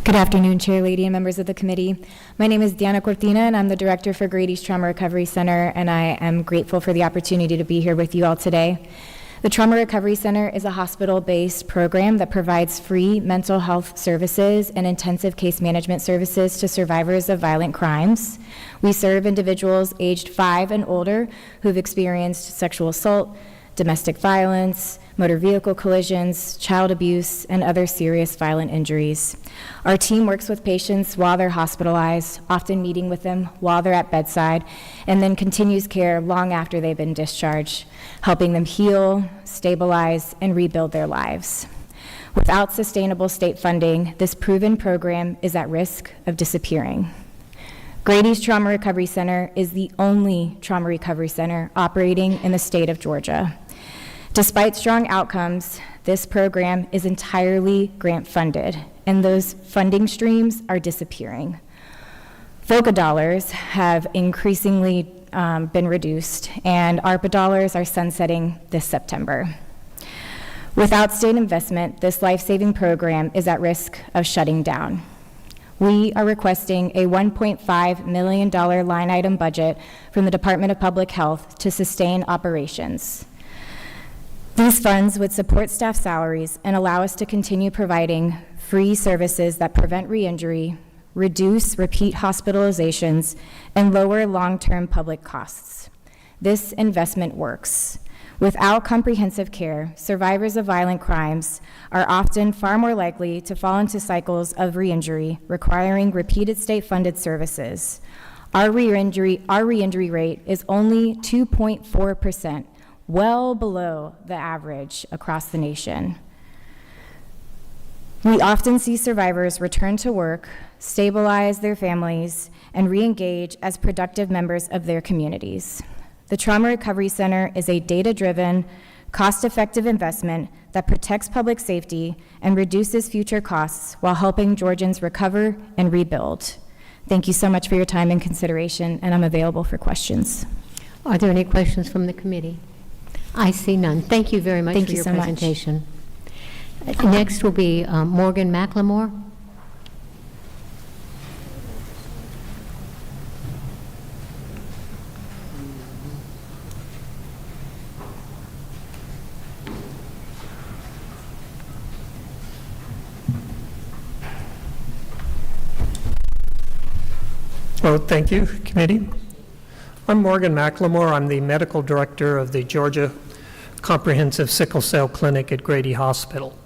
Good afternoon, Chair Lady and members of the committee. My name is Diana Cortina, and I'm the director for Grady's Trauma Recovery Center, and I am grateful for the opportunity to be here with you all today. The Trauma Recovery Center is a hospital-based program that provides free mental health services and intensive case management services to survivors of violent crimes. We serve individuals aged 5 and older who've experienced sexual assault, domestic violence, motor vehicle collisions, child abuse, and other serious violent injuries. Our team works with patients while they're hospitalized, often meeting with them while they're at bedside, and then continues care long after they've been discharged, helping them heal, stabilize, and rebuild their lives. Without sustainable state funding, this proven program is at risk of disappearing. Grady's Trauma Recovery Center is the only trauma recovery center operating in the state of Georgia. Despite strong outcomes, this program is entirely grant-funded, and those funding streams are disappearing. FOCA dollars have increasingly been reduced, and ARPA dollars are sunsetting this September. Without state investment, this life-saving program is at risk of shutting down. We are requesting a $1.5 million line item budget from the Department of Public Health to sustain operations. These funds would support staff salaries and allow us to continue providing free services that prevent re-injury, reduce repeat hospitalizations, and lower long-term public costs. This investment works. Without comprehensive care, survivors of violent crimes are often far more likely to fall into cycles of re-injury, requiring repeated state-funded services. Our re-injury rate is only 2.4%, well below the average across the nation. We often see survivors return to work, stabilize their families, and re-engage as productive members of their communities. The Trauma Recovery Center is a data-driven, cost-effective investment that protects public safety and reduces future costs while helping Georgians recover and rebuild. Thank you so much for your time and consideration, and I'm available for questions. Are there any questions from the committee? I see none. Thank you very much for your presentation. Next will be Morgan McLemore. Well, thank you, committee. I'm Morgan McLemore. I'm the medical director of the Georgia Comprehensive Sickle Cell Clinic at Grady Hospital.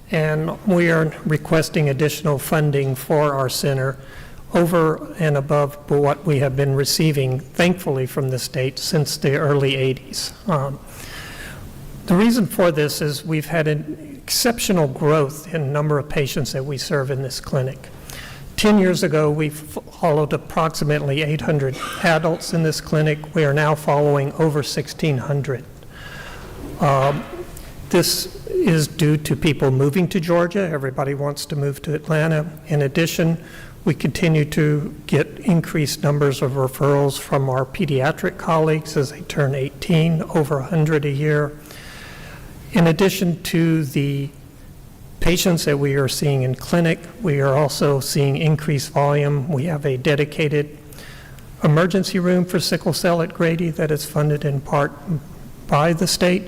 And we are requesting additional funding for our center over and above what we have been receiving, thankfully, from the state since the early 80s. The reason for this is we've had an exceptional growth in number of patients that we serve in this clinic. 10 years ago, we followed approximately 800 adults in this clinic. We are now following over 1,600. This is due to people moving to Georgia. Everybody wants to move to Atlanta. In addition, we continue to get increased numbers of referrals from our pediatric colleagues as they turn 18, over 100 a year. In addition to the patients that we are seeing in clinic, we are also seeing increased volume. We have a dedicated emergency room for sickle cell at Grady that is funded in part by the state.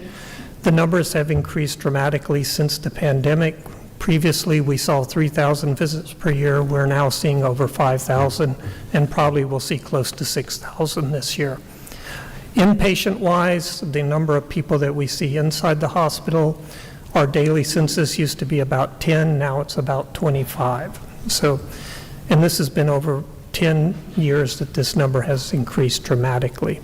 The numbers have increased dramatically since the pandemic. Previously, we saw 3,000 visits per year. We're now seeing over 5,000, and probably will see close to 6,000 this year. Inpatient-wise, the number of people that we see inside the hospital, our daily census used to be about 10, now it's about 25. So, and this has been over 10 years that this number has increased dramatically.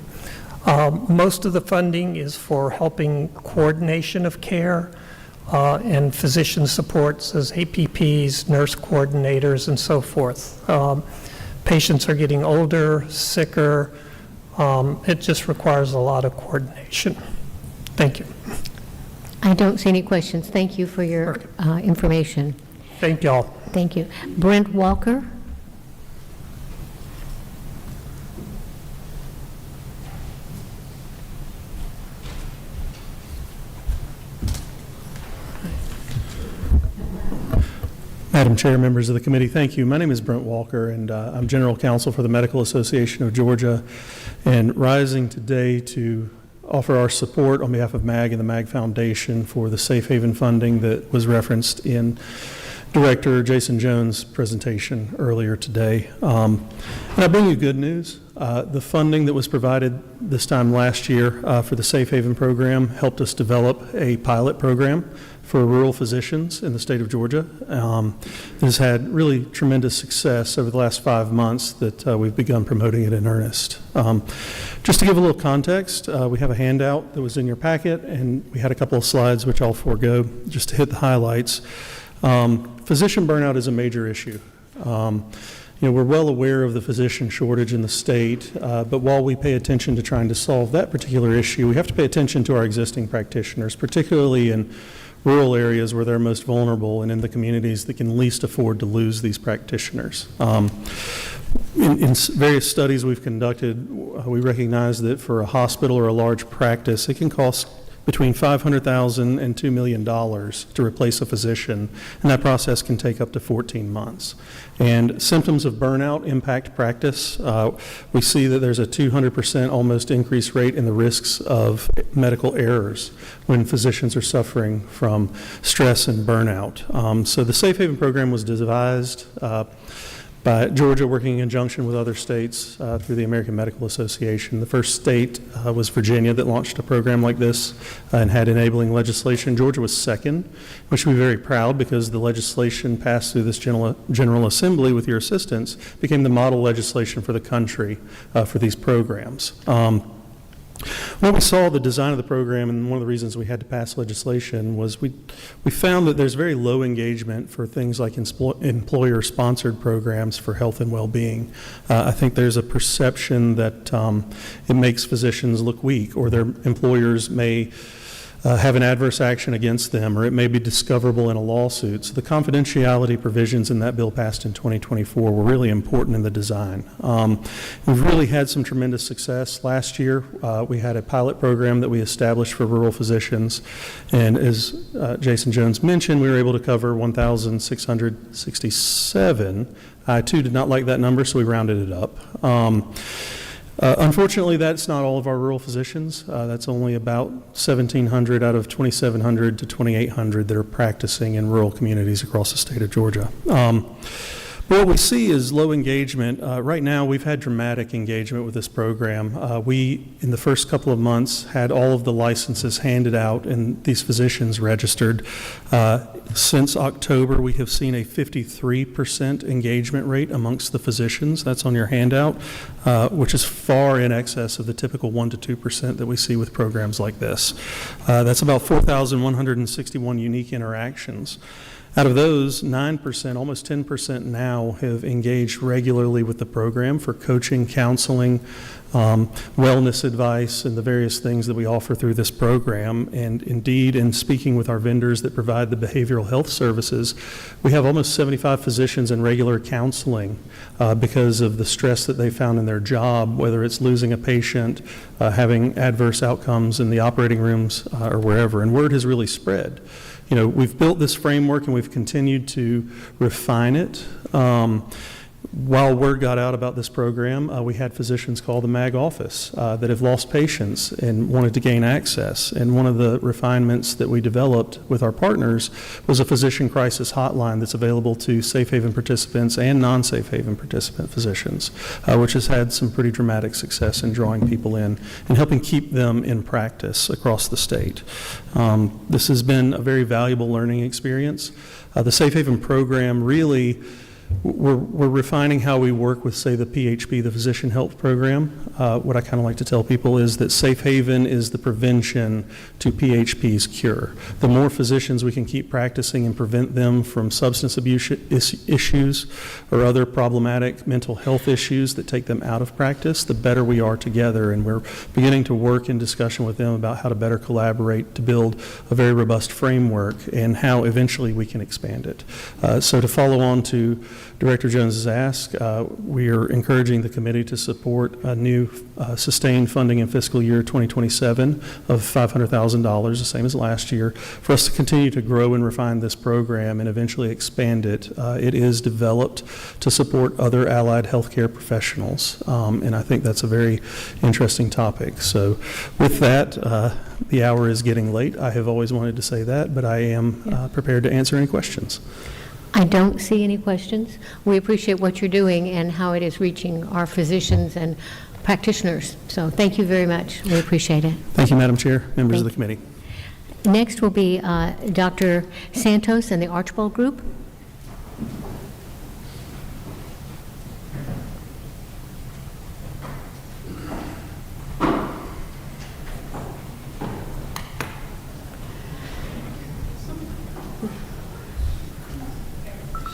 Most of the funding is for helping coordination of care and physician supports as APPs, nurse coordinators, and so forth. patients are getting older, sicker. It just requires a lot of coordination. Thank you. I don't see any questions. Thank you for your information. Thank y'all. Thank you. Brent Walker? Madam Chair, members of the committee, thank you. My name is Brent Walker, and I'm General Counsel for the Medical Association of Georgia, and rising today to offer our support on behalf of MAG and the MAG Foundation for the Safe Haven funding that was referenced in Director Jason Jones' presentation earlier today. And I bring you good news. The funding that was provided this time last year for the Safe Haven program helped us develop a pilot program for rural physicians in the state of Georgia. It has had really tremendous success over the last 5 months that we've begun promoting it in earnest. Just to give a little context, we have a handout that was in your packet, and we had a couple of slides which I'll forego just to hit the highlights. Physician burnout is a major issue. We're well aware of the physician shortage in the state, but while we pay attention to trying to solve that particular issue, we have to pay attention to our existing practitioners, particularly in rural areas where they're most vulnerable and in the communities that can least afford to lose these practitioners. In various studies we've conducted, we recognize that for a hospital or a large practice, it can cost between $500,000 and $2 million to replace a physician, and that process can take up to 14 months. And symptoms of burnout impact practice. We see that there's a 200% almost increase rate in the risks of medical errors when physicians are suffering from stress and burnout. So the Safe Haven program was devised by Georgia working in conjunction with other states through the American Medical Association. The first state was Virginia that launched a program like this and had enabling legislation. Georgia was second, which we're very proud because the legislation passed through this General Assembly with your assistance became the model legislation for the country for these programs. When we saw the design of the program, and one of the reasons we had to pass legislation was we found that there's very low engagement for things like employer-sponsored programs for health and well-being. I think there's a perception that it makes physicians look weak, or their employers may have an adverse action against them, or it may be discoverable in a lawsuit. So the confidentiality provisions in that bill passed in 2024 were really important in the design. We've really had some tremendous success. Last year, we had a pilot program that we established for rural physicians, and as Jason Jones mentioned, we were able to cover 1,667. I, too, did not like that number, so we rounded it up. Unfortunately, that's not all of our rural physicians. That's only about 1,700 out of 2,700 to 2,800 that are practicing in rural communities across the state of Georgia. But what we see is low engagement. Right now, we've had dramatic engagement with this program. We, in the first couple of months, had all of the licenses handed out and these physicians registered. Since October, we have seen a 53% engagement rate amongst the physicians. That's on your handout, which is far in excess of the typical 1% to 2% that we see with programs like this. That's about 4,161 unique interactions. Out of those, 9%, almost 10% now have engaged regularly with the program for coaching, counseling, wellness advice, and the various things that we offer through this program. And indeed, in speaking with our vendors that provide the behavioral health services, we have almost 75 physicians in regular counseling because of the stress that they found in their job, whether it's losing a patient, having adverse outcomes in the operating rooms, or wherever. And word has really spread. We've built this framework and we've continued to refine it. While word got out about this program, we had physicians call the MAG office that have lost patients and wanted to gain access. And one of the refinements that we developed with our partners was a physician crisis hotline that's available to Safe Haven participants and non-Safe Haven participant physicians, which has had some pretty dramatic success in drawing people in and helping keep them in practice across the state. This has been a very valuable learning experience. The Safe Haven program really we're refining how we work with, say, the PHP, the Physician Health Program. What I kind of like to tell people is that safe haven is the prevention to PHP's cure. The more physicians we can keep practicing and prevent them from substance abuse issues or other problematic mental health issues that take them out of practice, the better we are together. And we're beginning to work in discussion with them about how to better collaborate to build a very robust framework and how eventually we can expand it. So to follow on to Director Jones's ask, we are encouraging the committee to support a new sustained funding in fiscal year 2027 of $500,000, the same as last year, for us to continue to grow and refine this program and eventually expand it. It is developed to support other allied healthcare professionals, and I think that's a very interesting topic. So with that, the hour is getting late. I have always wanted to say that, but I am prepared to answer any questions. I don't see any questions. We appreciate what you're doing and how it is reaching our physicians and practitioners. So thank you very much. We appreciate it. Thank you, Madam Chair, members of the committee. Next will be Dr. Santos and the Archbold Group.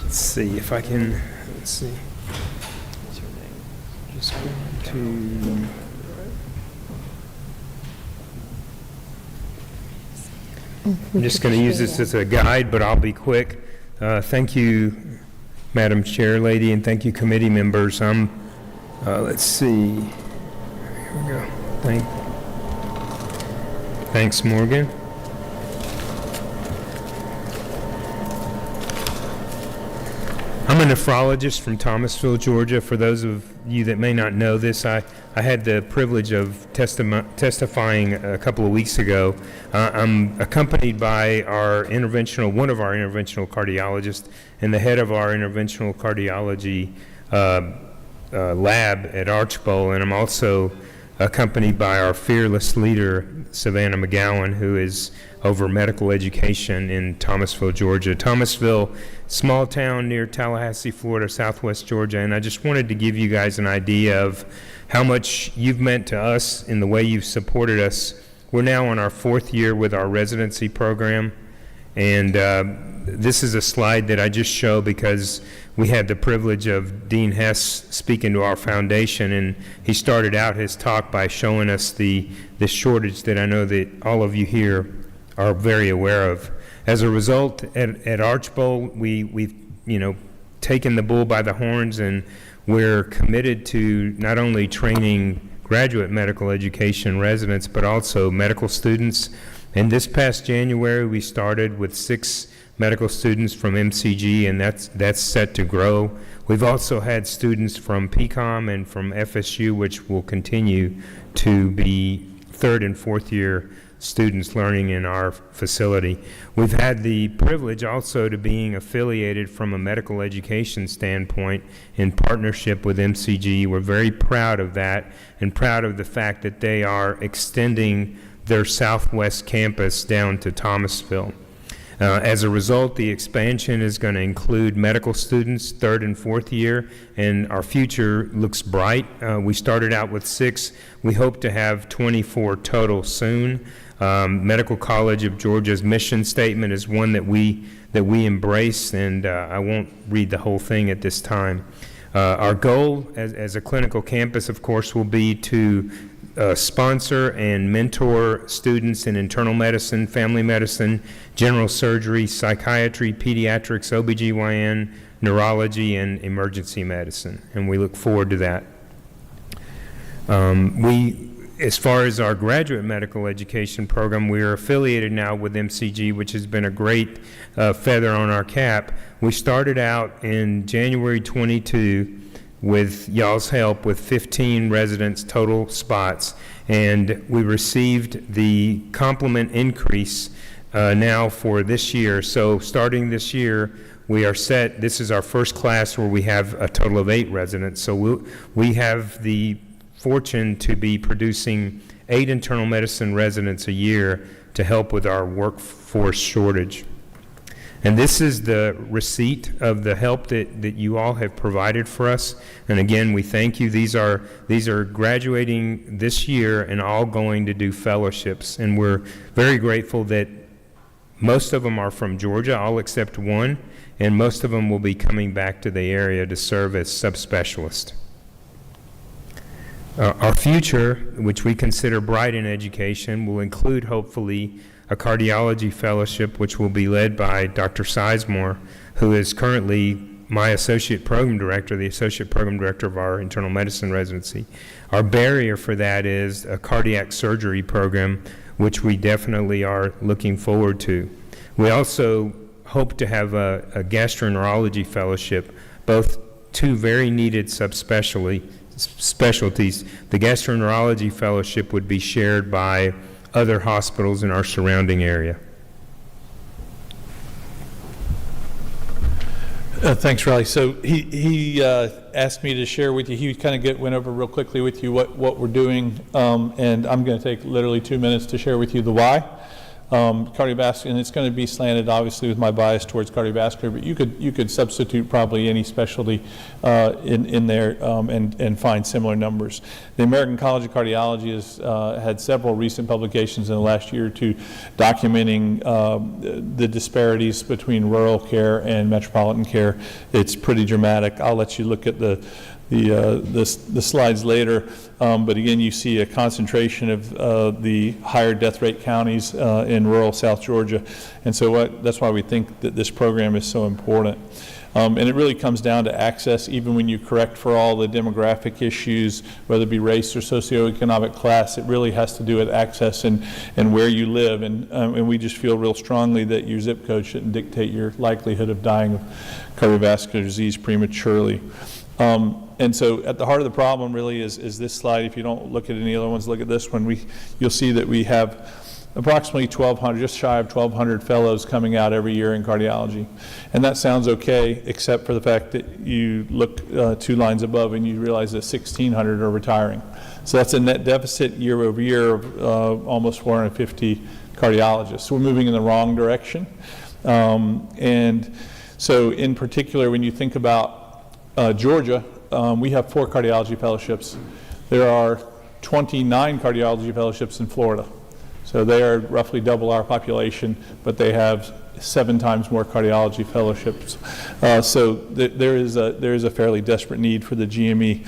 Let's see if I can, let's see. What's your name? Just go to... I'm just going to use this as a guide, but I'll be quick. Thank you, Madam Chair Lady, and thank you, committee members. Let's see. Here we go. Thanks, Morgan. I'm a nephrologist from Thomasville, Georgia. For those of you that may not know this, I had the privilege of testifying a couple of weeks ago. I'm accompanied by one of our interventional cardiologists and the head of our interventional cardiology lab at Archbold, and I'm also accompanied by our fearless leader, Savannah McGowan, who is over medical education in Thomasville, Georgia. Thomasville, small town near Tallahassee, Florida, southwest Georgia, and I just wanted to give you guys an idea of how much you've meant to us in the way you've supported us. We're now on our 4th year with our residency program, and this is a slide that I just show because we had the privilege of Dean Hess speaking to our foundation, and he started out his talk by showing us the shortage that I know that all of you here are very aware of. As a result, at Archbold, we've taken the bull by the horns, and we're committed to not only training graduate medical education residents, but also medical students. And this past January, we started with 6 medical students from MCG, and that's set to grow. We've also had students from PCOM and from FSU, which will continue to be 3rd and 4th year students learning in our facility. We've had the privilege also to being affiliated from a medical education standpoint in partnership with MCG. We're very proud of that and proud of the fact that they are extending their Southwest campus down to Thomasville. As a result, the expansion is going to include medical students 3rd and 4th year, and our future looks bright. We started out with 6. We hope to have 24 total soon. Medical College of Georgia's mission statement is one that we embrace, and I won't read the whole thing at this time. Our goal as a clinical campus, of course, will be to sponsor and mentor students in internal medicine, family medicine, general surgery, psychiatry, pediatrics, OBGYN, neurology, and emergency medicine, and we look forward to that. As far as our graduate medical education program, we are affiliated now with MCG, which has been a great feather on our cap. We started out in January 22 with y'all's help with 15 residents total spots, and we received the complement increase now for this year. So starting this year, we are set. This is our first class where we have a total of 8 residents. So we have the fortune to be producing 8 internal medicine residents a year to help with our workforce shortage. And this is the receipt of the help that you all have provided for us. And again, we thank you. These are graduating this year and all going to do fellowships. And we're very grateful that most of them are from Georgia, all except one, and most of them will be coming back to the area to serve as subspecialists. Our future, which we consider bright in education, will include, hopefully, a cardiology fellowship, which will be led by Dr. Sizemore, who is currently my associate program director, the associate program director of our internal medicine residency. Our barrier for that is a cardiac surgery program, which we definitely are looking forward to. We also hope to have a gastroenterology fellowship, both two very needed specialties. The gastroenterology fellowship would be shared by other hospitals in our surrounding area. Thanks, Riley. So he asked me to share with you, he kind of went over real quickly with you what we're doing, and I'm going to take literally 2 minutes to share with you the why. Cardiovascular, and it's going to be slanted obviously with my bias towards cardiovascular, but you could substitute probably any specialty in there and find similar numbers. The American College of Cardiology has had several recent publications in the last year or two documenting the disparities between rural care and metropolitan care. It's pretty dramatic. I'll let you look at the slides later, but again, you see a concentration of the higher death rate counties in rural South Georgia, and so that's why we think that this program is so important. And it really comes down to access, even when you correct for all the demographic issues, whether it be race or socioeconomic class, it really has to do with access and where you live, and we just feel real strongly that your zip code shouldn't dictate your likelihood of dying of cardiovascular disease prematurely. And so at the heart of the problem really is this slide. If you don't look at any other ones, look at this one. You'll see that we have approximately 1,200, just shy of 1,200 fellows coming out every year in cardiology. And that sounds okay, except for the fact that you look 2 lines above and you realize that 1,600 are retiring. So that's a net deficit year over year of almost 450 cardiologists. So we're moving in the wrong direction. And so in particular, when you think about Georgia, we have 4 cardiology fellowships. There are 29 cardiology fellowships in Florida. So they are roughly double our population, but they have 7 times more cardiology fellowships. So there is a fairly desperate need for the GME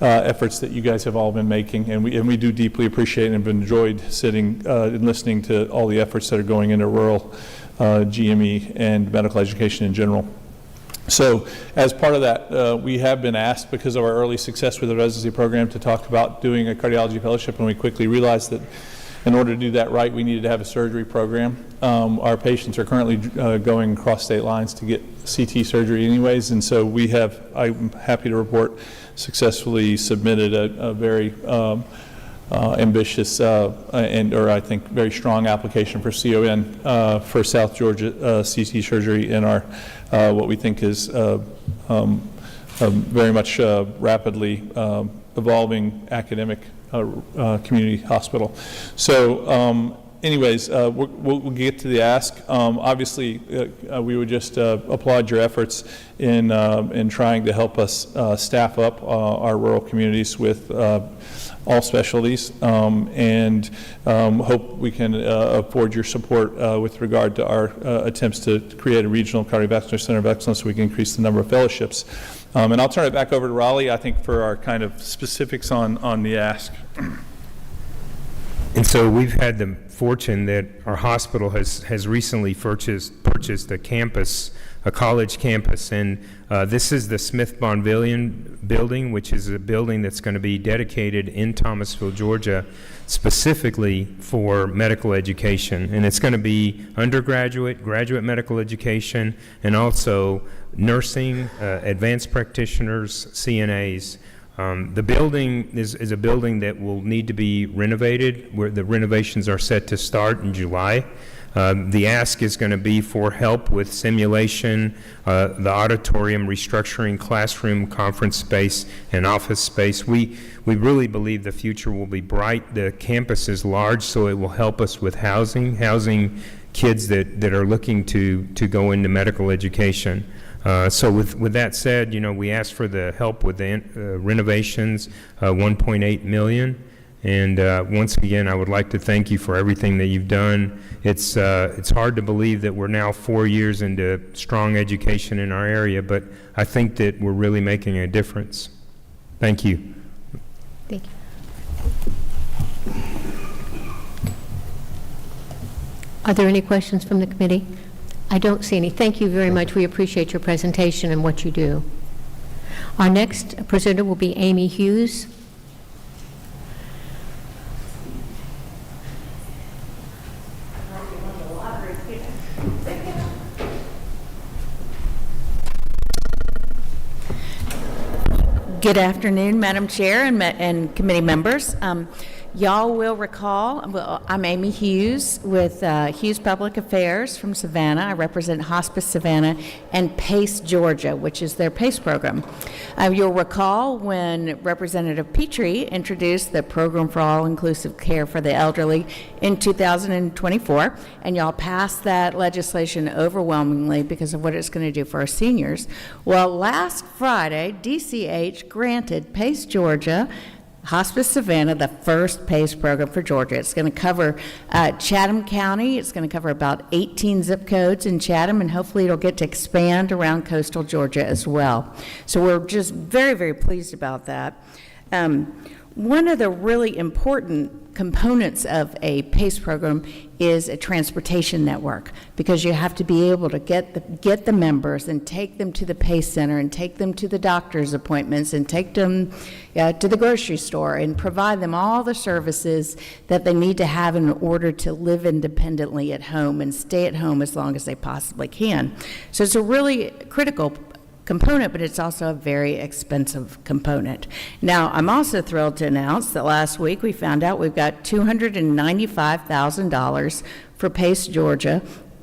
efforts that you guys have all been making, and we do deeply appreciate and have enjoyed sitting and listening to all the efforts that are going into rural GME and medical education in general. So as part of that, we have been asked, because of our early success with the residency program, to talk about doing a cardiology fellowship, and we quickly realized that in order to do that right, we needed to have a surgery program. Our patients are currently going across state lines to get CT surgery anyways, and so I'm happy to report, successfully submitted a very ambitious or I think very strong application for CON for South Georgia CT surgery in our what we think is very much rapidly evolving academic community hospital. So anyways, we'll get to the ask. Obviously, we would just applaud your efforts in trying to help us staff up our rural communities with all specialties, and hope we can afford your support with regard to our attempts to create a regional cardiovascular center of excellence so we can increase the number of fellowships. And I'll turn it back over to Raleigh, I think, for our kind of specifics on the ask. And so we've had the fortune that our hospital has recently purchased a campus, a college campus, and this is the Smith Bonvillian building, which is a building that's going to be dedicated in Thomasville, Georgia, specifically for medical education. And it's going to be undergraduate, graduate medical education, and also nursing, advanced practitioners, CNAs. The building is a building that will need to be renovated, where the renovations are set to start in July. The ask is going to be for help with simulation, the auditorium, restructuring, classroom, conference space, and office space. We really believe the future will be bright. The campus is large, so it will help us with housing. Housing kids that are looking to go into medical education. So with that said, we asked for the help with the renovations, $1.8 million. And once again, I would like to thank you for everything that you've done. It's hard to believe that we're now 4 years into strong education in our area, but I think that we're really making a difference. Thank you. Thank you. Are there any questions from the committee? I don't see any. Thank you very much. We appreciate your presentation and what you do. Our next presenter will be Amy Hughes. Good afternoon, Madam Chair and committee members. Y'all will recall, I'm Amy Hughes with Hughes Public Affairs from Savannah. I represent Hospice Savannah and PACE Georgia, which is their PACE program. You'll recall when Representative Petrie introduced the Program for All-Inclusive Care for the Elderly in 2024, and y'all passed that legislation overwhelmingly because of what it's going to do for our seniors. Well, last Friday, DCH granted PACE Georgia, Hospice Savannah, the first PACE program for Georgia. It's going to cover Chatham County. It's going to cover about 18 zip codes in Chatham, and hopefully it'll get to expand around coastal Georgia as well. So we're just very, very pleased about that. One of the really important components of a PACE program is a transportation network, because you have to be able to get the members and take them to the PACE center and take them to the doctor's appointments and take them to the grocery store and provide them all the services that they need to have in order to live independently at home and stay at home as long as they possibly can. So it's a really critical component, but it's also a very expensive component. Now, I'm also thrilled to announce that last week we found out we've got $295,000 for PACE Georgia,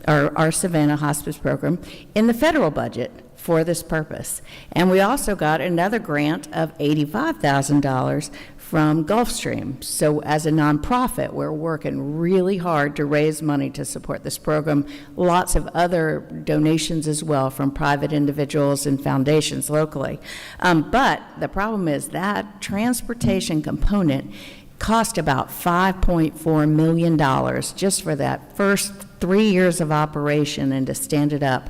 our Savannah Hospice program, in the federal budget for this purpose. And we also got another grant of $85,000 from Gulfstream. So as a nonprofit, we're working really hard to raise money to support this program. Lots of other donations as well from private individuals and foundations locally. But the problem is that transportation component cost about $5.4 million just for that first 3 years of operation and to stand it up,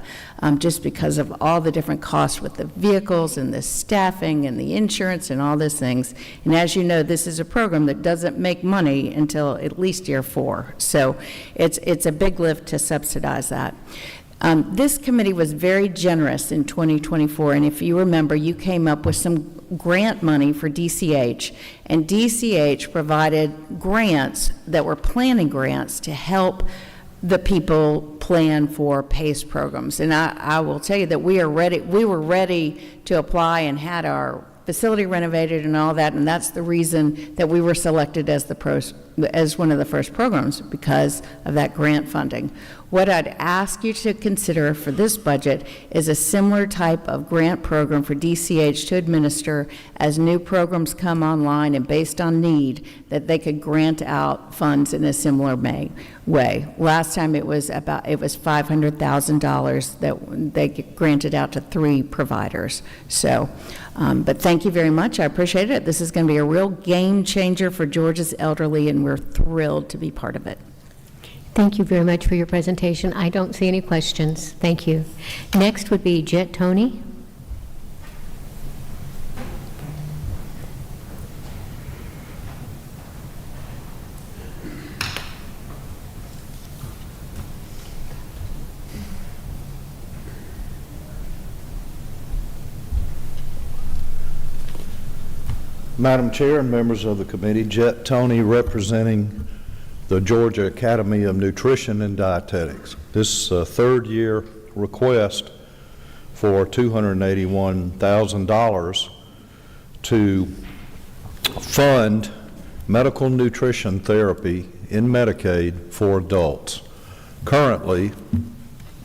just because of all the different costs with the vehicles and the staffing and the insurance and all those things. And as you know, this is a program that doesn't make money until at least year 4. So it's a big lift to subsidize that. This committee was very generous in 2024, and if you remember, you came up with some grant money for DCH, and DCH provided grants that were planning grants to help the people plan for PACE programs. And I will tell you that we were ready to apply and had our facility renovated and all that, and that's the reason that we were selected as one of the first programs, because of that grant funding. What I'd ask you to consider for this budget is a similar type of grant program for DCH to administer as new programs come online, and based on need, that they could grant out funds in a similar way. Last time it was $500,000 that they granted out to 3 providers. So, but thank you very much. I appreciate it. This is going to be a real game changer for Georgia's elderly, and we're thrilled to be part of it. Thank you very much for your presentation. I don't see any questions. Thank you. Next would be Jet Tony. Madam Chair and members of the committee, Jet Tony representing the Georgia Academy of Nutrition and Dietetics. This third-year request for $281,000 to fund medical nutrition therapy in Medicaid for adults. Currently,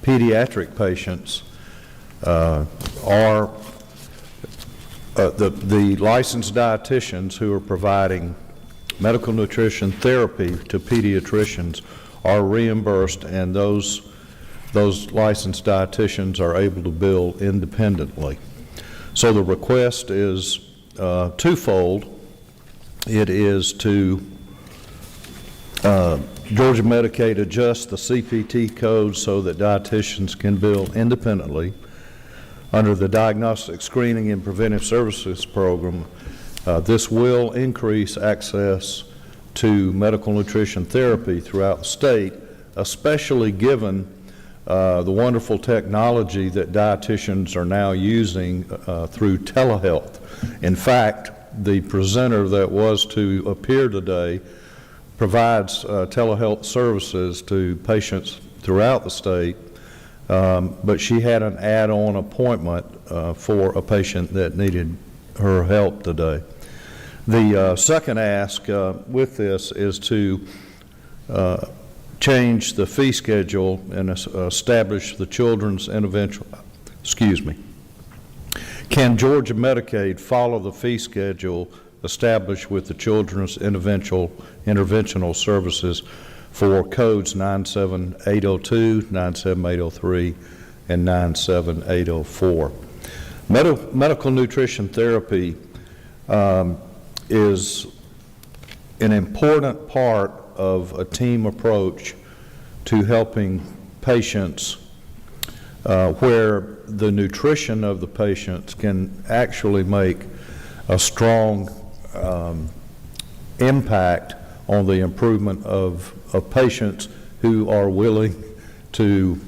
pediatric patients are the licensed dietitians who are providing medical nutrition therapy to pediatricians are reimbursed, and those licensed dietitians are able to bill independently. So the request is twofold. It is to Georgia Medicaid adjust the CPT code so that dietitians can bill independently. Under the Diagnostic Screening and Preventive Services Program, this will increase access to medical nutrition therapy throughout the state, especially given the wonderful technology that dietitians are now using through telehealth. In fact, the presenter that was to appear today provides telehealth services to patients throughout the state, but she had an add-on appointment for a patient that needed her help today. The second ask with this is to change the fee schedule and establish the children's intervention, Can Georgia Medicaid follow the fee schedule established with the Children's Interventional Services for codes 97802, 97803, and 97804? Medical nutrition therapy is an important part of a team approach to helping patients where the nutrition of the patients can actually make a strong impact on the improvement of patients who are willing to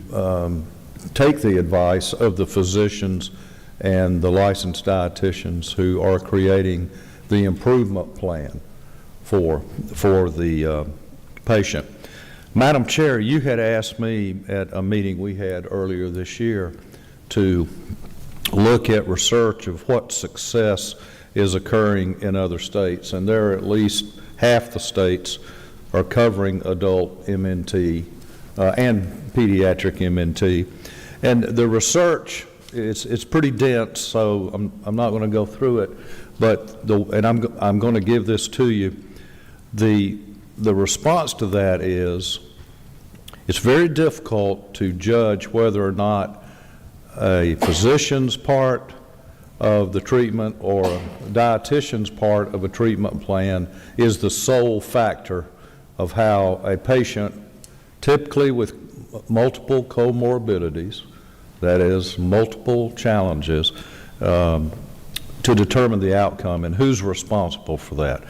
take the advice of the physicians and the licensed dietitians who are creating the improvement plan for the patient. Madam Chair, you had asked me at a meeting we had earlier this year to look at research of what success is occurring in other states, and there are at least half the states are covering adult MNT and pediatric MNT. And the research, it's pretty dense, so I'm not going to go through it, but I'm going to give this to you. The response to that is it's very difficult to judge whether or not a physician's part of the treatment or a dietitian's part of a treatment plan is the sole factor of how a patient, typically with multiple comorbidities, that is, multiple challenges, to determine the outcome and who's responsible for that.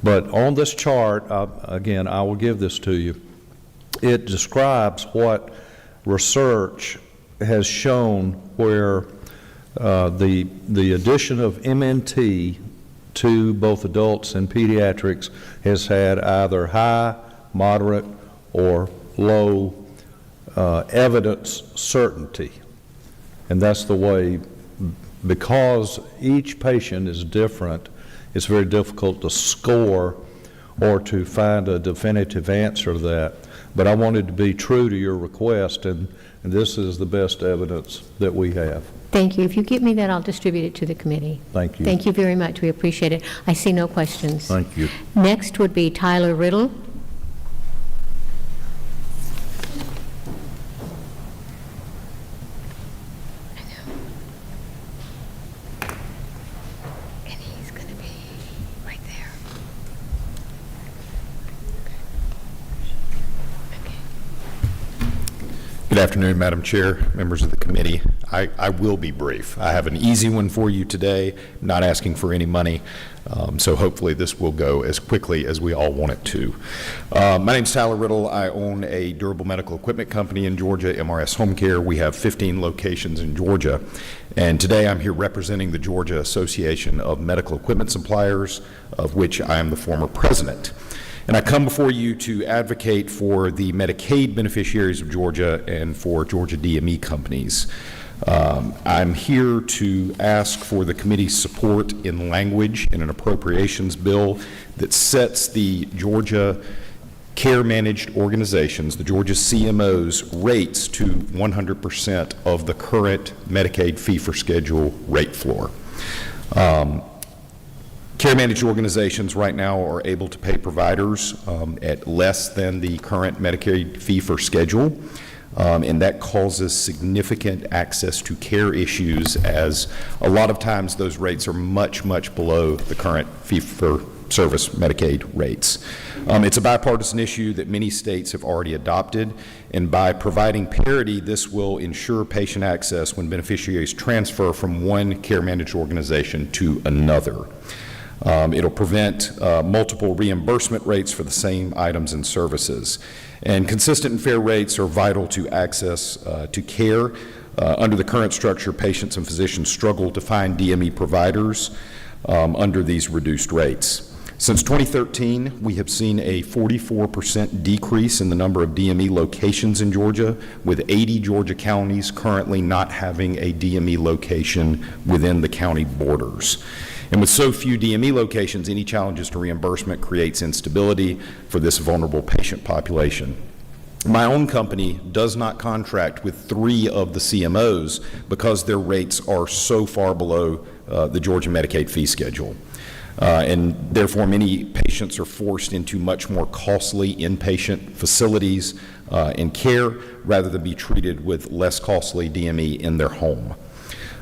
But on this chart, again, I will give this to you. It describes what research has shown where the addition of MNT to both adults and pediatrics has had either high, moderate, or low evidence certainty. And that's the way, because each patient is different, it's very difficult to score or to find a definitive answer to that. But I wanted to be true to your request, and this is the best evidence that we have. Thank you. If you give me that, I'll distribute it to the committee. Thank you. Thank you very much. We appreciate it. I see no questions. Thank you. Next would be Tyler Riddle. Good afternoon, Madam Chair, members of the committee. I will be brief. I have an easy one for you today, not asking for any money, so hopefully this will go as quickly as we all want it to. My name's Tyler Riddle. I own a durable medical equipment company in Georgia, MRS Home Care. We have 15 locations in Georgia, and today I'm here representing the Georgia Association of Medical Equipment Suppliers, of which I am the former president. And I come before you to advocate for the Medicaid beneficiaries of Georgia and for Georgia DME companies. I'm here to ask for the committee's support in language in an appropriations bill that sets the Georgia care managed organizations, the Georgia CMOs, rates to 100% of the current Medicaid fee-for-schedule rate floor. Care managed organizations right now are able to pay providers at less than the current Medicaid fee for schedule, and that causes significant access to care issues, as a lot of times those rates are much, much below the current fee for service Medicaid rates. It's a bipartisan issue that many states have already adopted, and by providing parity, this will ensure patient access when beneficiaries transfer from one care managed organization to another. It'll prevent multiple reimbursement rates for the same items and services. And consistent and fair rates are vital to access to care. Under the current structure, patients and physicians struggle to find DME providers under these reduced rates. Since 2013, we have seen a 44% decrease in the number of DME locations in Georgia, with 80 Georgia counties currently not having a DME location within the county borders. And with so few DME locations, any challenges to reimbursement creates instability for this vulnerable patient population. My own company does not contract with 3 of the CMOs because their rates are so far below the Georgia Medicaid fee schedule. And therefore, many patients are forced into much more costly inpatient facilities and care rather than be treated with less costly DME in their home.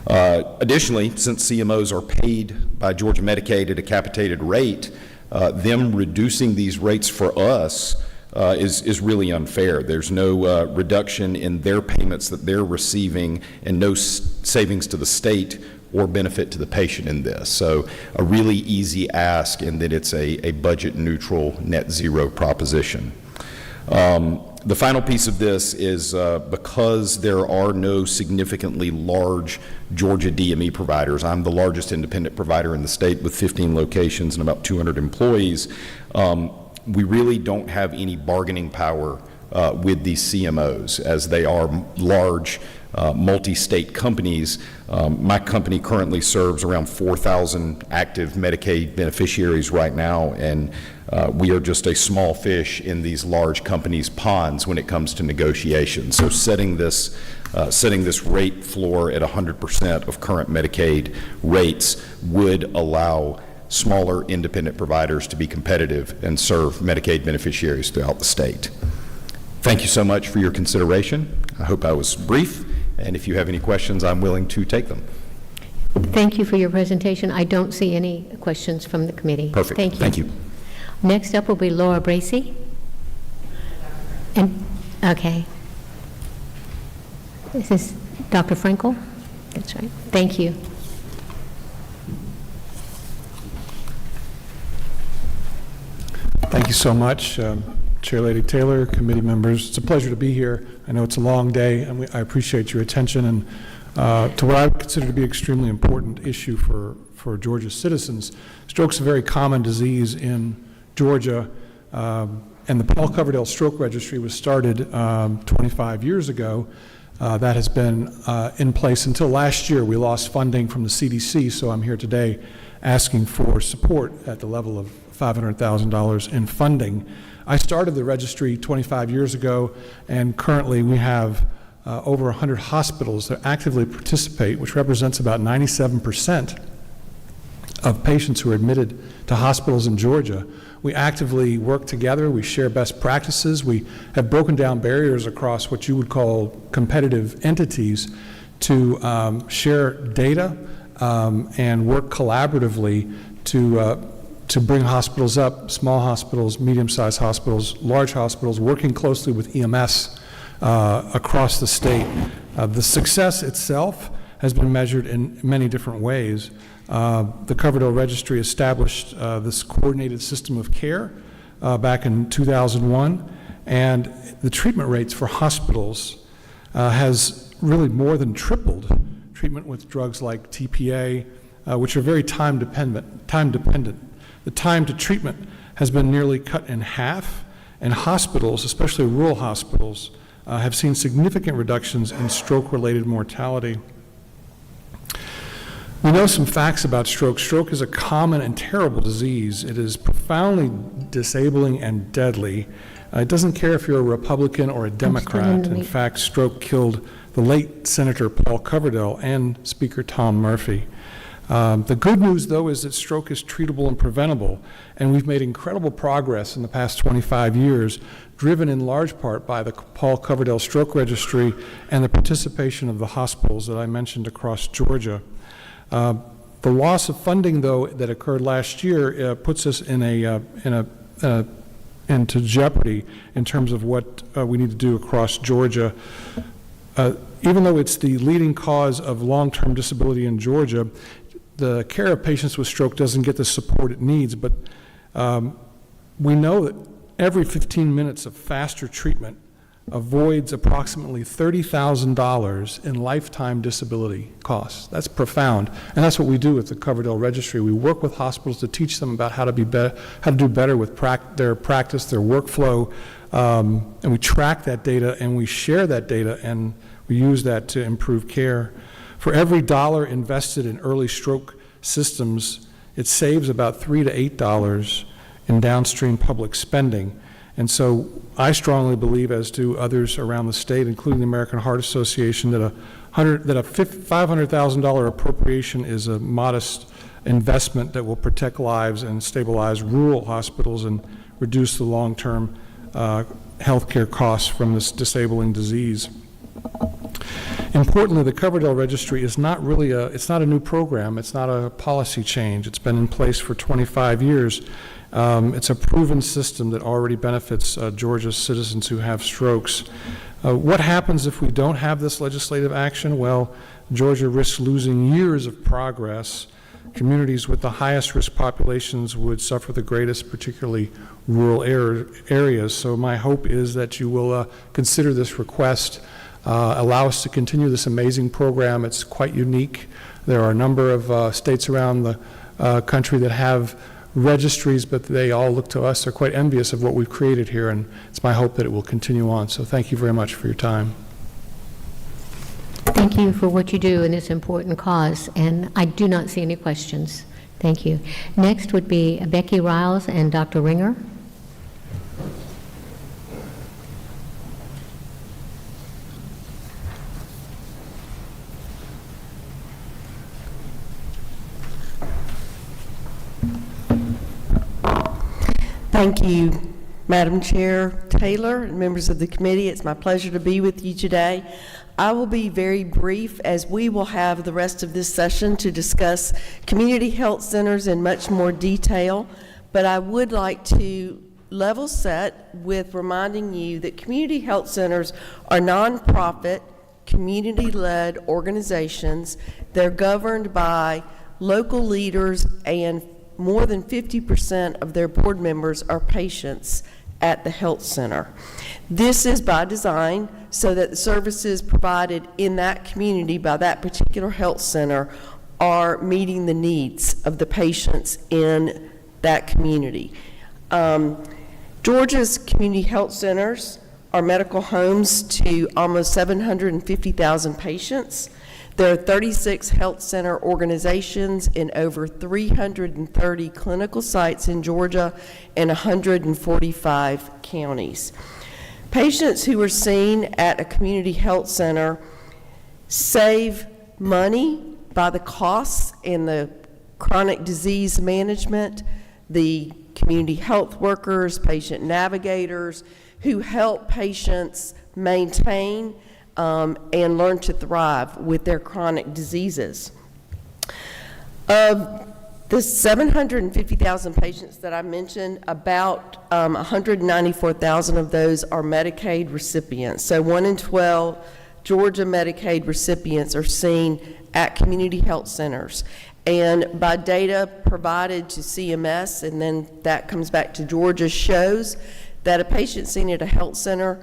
Additionally, since CMOs are paid by Georgia Medicaid at a capitated rate, them reducing these rates for us is really unfair. There's no reduction in their payments that they're receiving, and no savings to the state or benefit to the patient in this. So a really easy ask in that it's a budget neutral net zero proposition. The final piece of this is because there are no significantly large Georgia DME providers. I'm the largest independent provider in the state with 15 locations and about 200 employees. We really don't have any bargaining power with these CMOs, as they are large multi-state companies. My company currently serves around 4,000 active Medicaid beneficiaries right now, and we are just a small fish in these large companies' ponds when it comes to negotiations. So setting this rate floor at 100% of current Medicaid rates would allow smaller independent providers to be competitive and serve Medicaid beneficiaries throughout the state. Thank you so much for your consideration. I hope I was brief, and if you have any questions, I'm willing to take them. Thank you for your presentation. I don't see any questions from the committee. Perfect. Thank you. Thank you. Next up will be Laura Bracey. And, okay. This is Dr. Frankel? That's right. Thank you. Thank you so much, Chair Lady Taylor, committee members. It's a pleasure to be here. I know it's a long day, and I appreciate your attention and to what I consider to be an extremely important issue for Georgia's citizens. Stroke's a very common disease in Georgia, and the Paul Coverdale Stroke Registry was started 25 years ago. That has been in place until last year. We lost funding from the CDC, so I'm here today asking for support at the level of $500,000 in funding. I started the registry 25 years ago, and currently we have over 100 hospitals that actively participate, which represents about 97% of patients who are admitted to hospitals in Georgia. We actively work together. We share best practices. We have broken down barriers across what you would call competitive entities to share data and work collaboratively to bring hospitals up, small hospitals, medium-sized hospitals, large hospitals, working closely with EMS across the state. The success itself has been measured in many different ways. The Coverdale Registry established this coordinated system of care back in 2001, and the treatment rates for hospitals has really more than tripled. Treatment with drugs like TPA, which are very time dependent. The time to treatment has been nearly cut in half, and hospitals, especially rural hospitals, have seen significant reductions in stroke-related mortality. We know some facts about stroke. Stroke is a common and terrible disease. It is profoundly disabling and deadly. It doesn't care if you're a Republican or a Democrat. In fact, stroke killed the late Senator Paul Coverdale and Speaker Tom Murphy. The good news, though, is that stroke is treatable and preventable, and we've made incredible progress in the past 25 years, driven in large part by the Paul Coverdell Stroke Registry and the participation of the hospitals that I mentioned across Georgia. The loss of funding, though, that occurred last year puts us into jeopardy in terms of what we need to do across Georgia. Even though it's the leading cause of long-term disability in Georgia, the care of patients with stroke doesn't get the support it needs, but we know that every 15 minutes of faster treatment avoids approximately $30,000 in lifetime disability costs. That's profound, and that's what we do with the Coverdell Registry. We work with hospitals to teach them about how to do better with their practice, their workflow, and we track that data and we share that data and we use that to improve care. For every dollar invested in early stroke systems, it saves about $3 to $8 in downstream public spending. And so I strongly believe, as do others around the state, including the American Heart Association, that a $500,000 appropriation is a modest investment that will protect lives and stabilize rural hospitals and reduce the long-term health care costs from this disabling disease. Importantly, the Coverdell Registry is not really it's not a new program. It's not a policy change. It's been in place for 25 years. It's a proven system that already benefits Georgia's citizens who have strokes. What happens if we don't have this legislative action? Well, Georgia risks losing years of progress. Communities with the highest risk populations would suffer the greatest, particularly rural areas. So my hope is that you will consider this request, allow us to continue this amazing program. It's quite unique. There are a number of states around the country that have registries, but they all look to us. They're quite envious of what we've created here, and it's my hope that it will continue on. So thank you very much for your time. Thank you for what you do in this important cause, and I do not see any questions. Thank you. Next would be Becky Riles and Dr. Ringer. Thank you, Madam Chair Taylor and members of the committee. It's my pleasure to be with you today. I will be very brief, as we will have the rest of this session to discuss community health centers in much more detail, but I would like to level set with reminding you that community health centers are nonprofit, community-led organizations. They're governed by local leaders, and more than 50% of their board members are patients at the health center. This is by design so that the services provided in that community by that particular health center are meeting the needs of the patients in that community. Georgia's community health centers are medical homes to almost 750,000 patients. There are 36 health center organizations in over 330 clinical sites in Georgia and 145 counties. Patients who are seen at a community health center save money by the costs in the chronic disease management, the community health workers, patient navigators who help patients maintain and learn to thrive with their chronic diseases. Of the 750,000 patients that I mentioned, about 194,000 of those are Medicaid recipients. So 1 in 12 Georgia Medicaid recipients are seen at community health centers. And by data provided to CMS, and then that comes back to Georgia, shows that a patient seen at a health center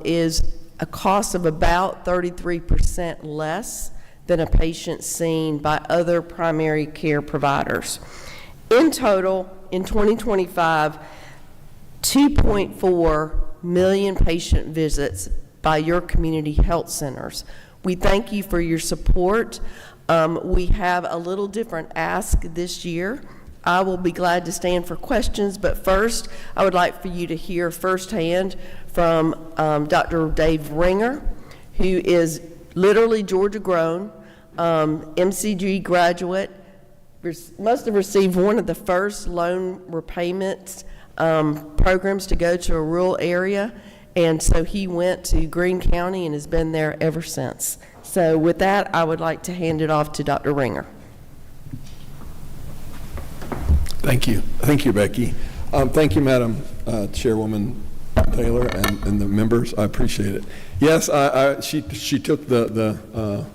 is a cost of about 33% less than a patient seen by other primary care providers. In total, in 2025, 2.4 million patient visits by your community health centers. We thank you for your support. We have a little different ask this year. I will be glad to stand for questions, but first, I would like for you to hear firsthand from Dr. Dave Ringer, who is literally Georgia grown, MCG graduate, must have received one of the first loan repayment programs to go to a rural area, and so he went to Greene County and has been there ever since. So with that, I would like to hand it off to Dr. Ringer. Thank you. Thank you, Becky. Thank you, Madam Chairwoman Taylor and the members. I appreciate it. Yes, she took the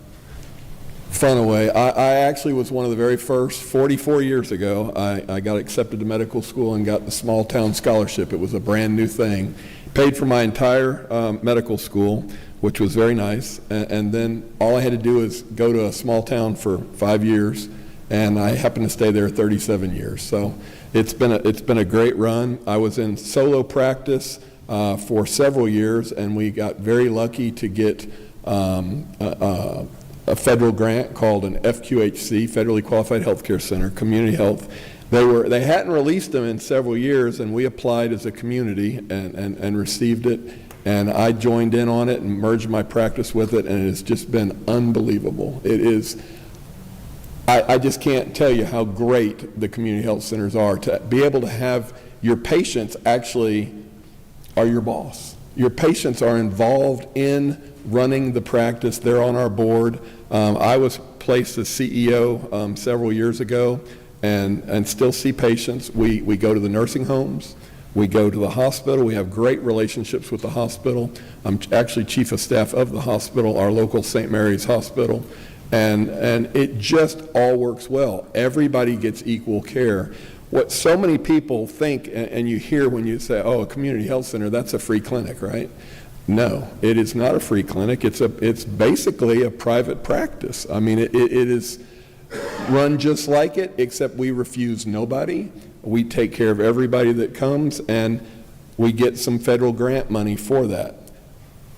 fun away. I actually was one of the very first, 44 years ago, I got accepted to medical school and got the small town scholarship. It was a brand new thing. Paid for my entire medical school, which was very nice. And then all I had to do is go to a small town for 5 years, and I happened to stay there 37 years. So it's been a great run. I was in solo practice for several years, and we got very lucky to get a federal grant called an FQHC, Federally Qualified Healthcare Center, Community Health. They hadn't released them in several years, and we applied as a community and received it. And I joined in on it and merged my practice with it, and it has just been unbelievable. It is. I just can't tell you how great the community health centers are to be able to have your patients actually are your boss. Your patients are involved in running the practice. They're on our board. I was placed as CEO several years ago and still see patients. We go to the nursing homes. We go to the hospital. We have great relationships with the hospital. I'm actually chief of staff of the hospital, our local St. Mary's Hospital. And it just all works well. Everybody gets equal care. What so many people think, and you hear when you say, oh, a community health center, that's a free clinic, right? No, it is not a free clinic. It's basically a private practice. I mean, it is run just like it, except we refuse nobody. We take care of everybody that comes, and we get some federal grant money for that.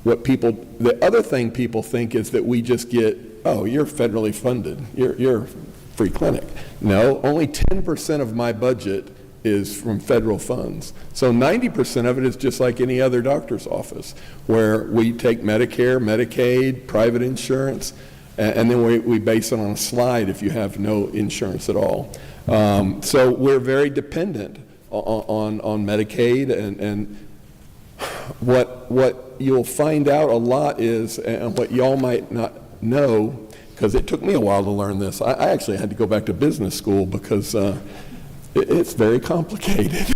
The other thing people think is that we just get, oh, you're federally funded. You're a free clinic. No, only 10% of my budget is from federal funds. So 90% of it is just like any other doctor's office, where we take Medicare, Medicaid, private insurance, and then we base it on a slide if you have no insurance at all. So we're very dependent on Medicaid, and what you'll find out a lot is, and what y'all might not know, because it took me a while to learn this. I actually had to go back to business school because it's very complicated.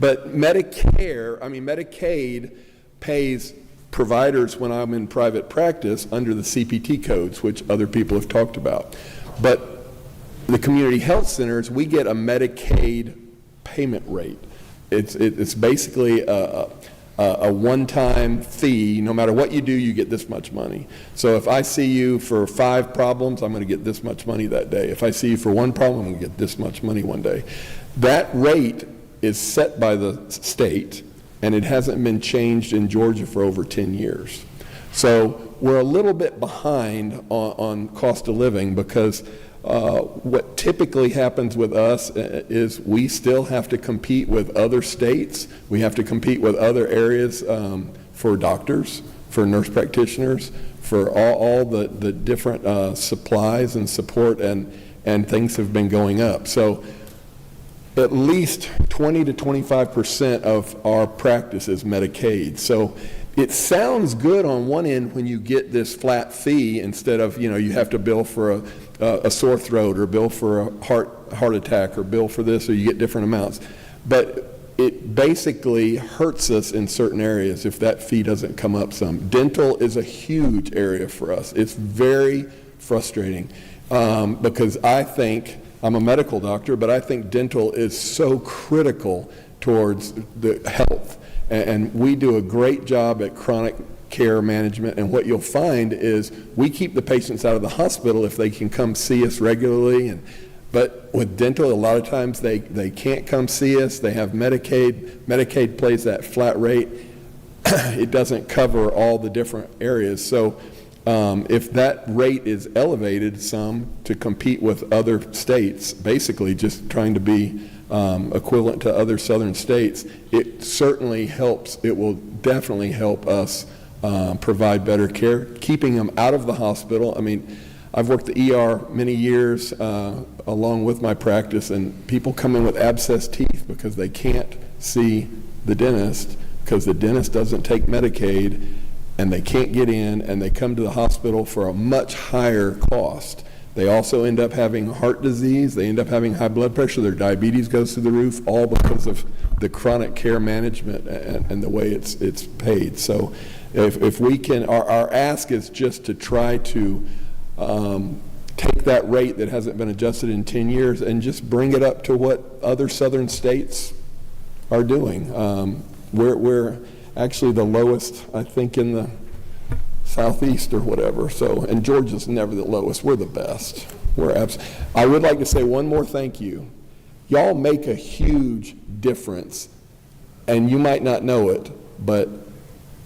But Medicaid pays providers when I'm in private practice under the CPT codes, which other people have talked about. But the community health centers, we get a Medicaid payment rate. It's basically a one-time fee. No matter what you do, you get this much money. So if I see you for 5 problems, I'm going to get this much money that day. If I see you for 1 problem, I'm going to get this much money one day. That rate is set by the state, and it hasn't been changed in Georgia for over 10 years. So we're a little bit behind on cost of living, because what typically happens with us is we still have to compete with other states. We have to compete with other areas for doctors, for nurse practitioners, for all the different supplies and support, and things have been going up. So at least 20 to 25% of our practice is Medicaid. So it sounds good on one end when you get this flat fee instead of, you have to bill for a sore throat, or bill for a heart attack, or bill for this, or you get different amounts. But it basically hurts us in certain areas if that fee doesn't come up some. Dental is a huge area for us. It's very frustrating because I think, I'm a medical doctor, but I think dental is so critical towards the health. And we do a great job at chronic care management, and what you'll find is we keep the patients out of the hospital if they can come see us regularly. But with dental, a lot of times they can't come see us. They have Medicaid. Medicaid plays that flat rate. It doesn't cover all the different areas. So if that rate is elevated some to compete with other states, basically just trying to be equivalent to other southern states, it certainly helps. It will definitely help us provide better care, keeping them out of the hospital. I mean, I've worked the ER many years along with my practice, and people come in with abscessed teeth because they can't see the dentist because the dentist doesn't take Medicaid, and they can't get in, and they come to the hospital for a much higher cost. They also end up having heart disease, they end up having high blood pressure, their diabetes goes through the roof, all because of the chronic care management and the way it's paid. So if we can, our ask is just to try to take that rate that hasn't been adjusted in 10 years and just bring it up to what other southern states are doing. We're actually the lowest, I think, in the southeast or whatever. So, and Georgia's never the lowest. We're the best. I would like to say one more thank you. Y'all make a huge difference, and you might not know it, but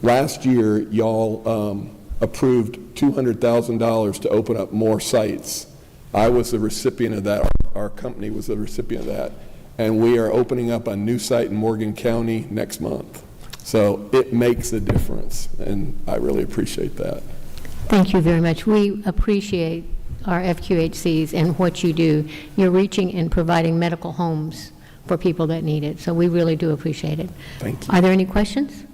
last year y'all approved $200,000 to open up more sites. I was the recipient of that. Our company was the recipient of that. And we are opening up a new site in Morgan County next month. So it makes a difference, and I really appreciate that. Thank you very much. We appreciate our FQHCs and what you do. You're reaching and providing medical homes for people that need it, so we really do appreciate it. Thank you. Are there any questions?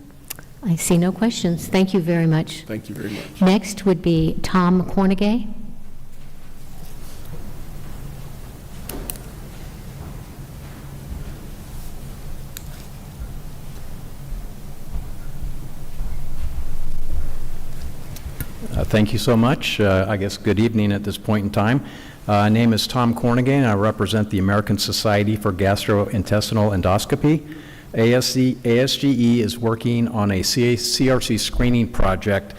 I see no questions. Thank you very much. Thank you very much. Next would be Tom Cornegay. Thank you so much. I guess good evening at this point in time. My name is Tom Cornegay, and I represent the American Society for Gastrointestinal Endoscopy. ASGE is working on a CRC screening project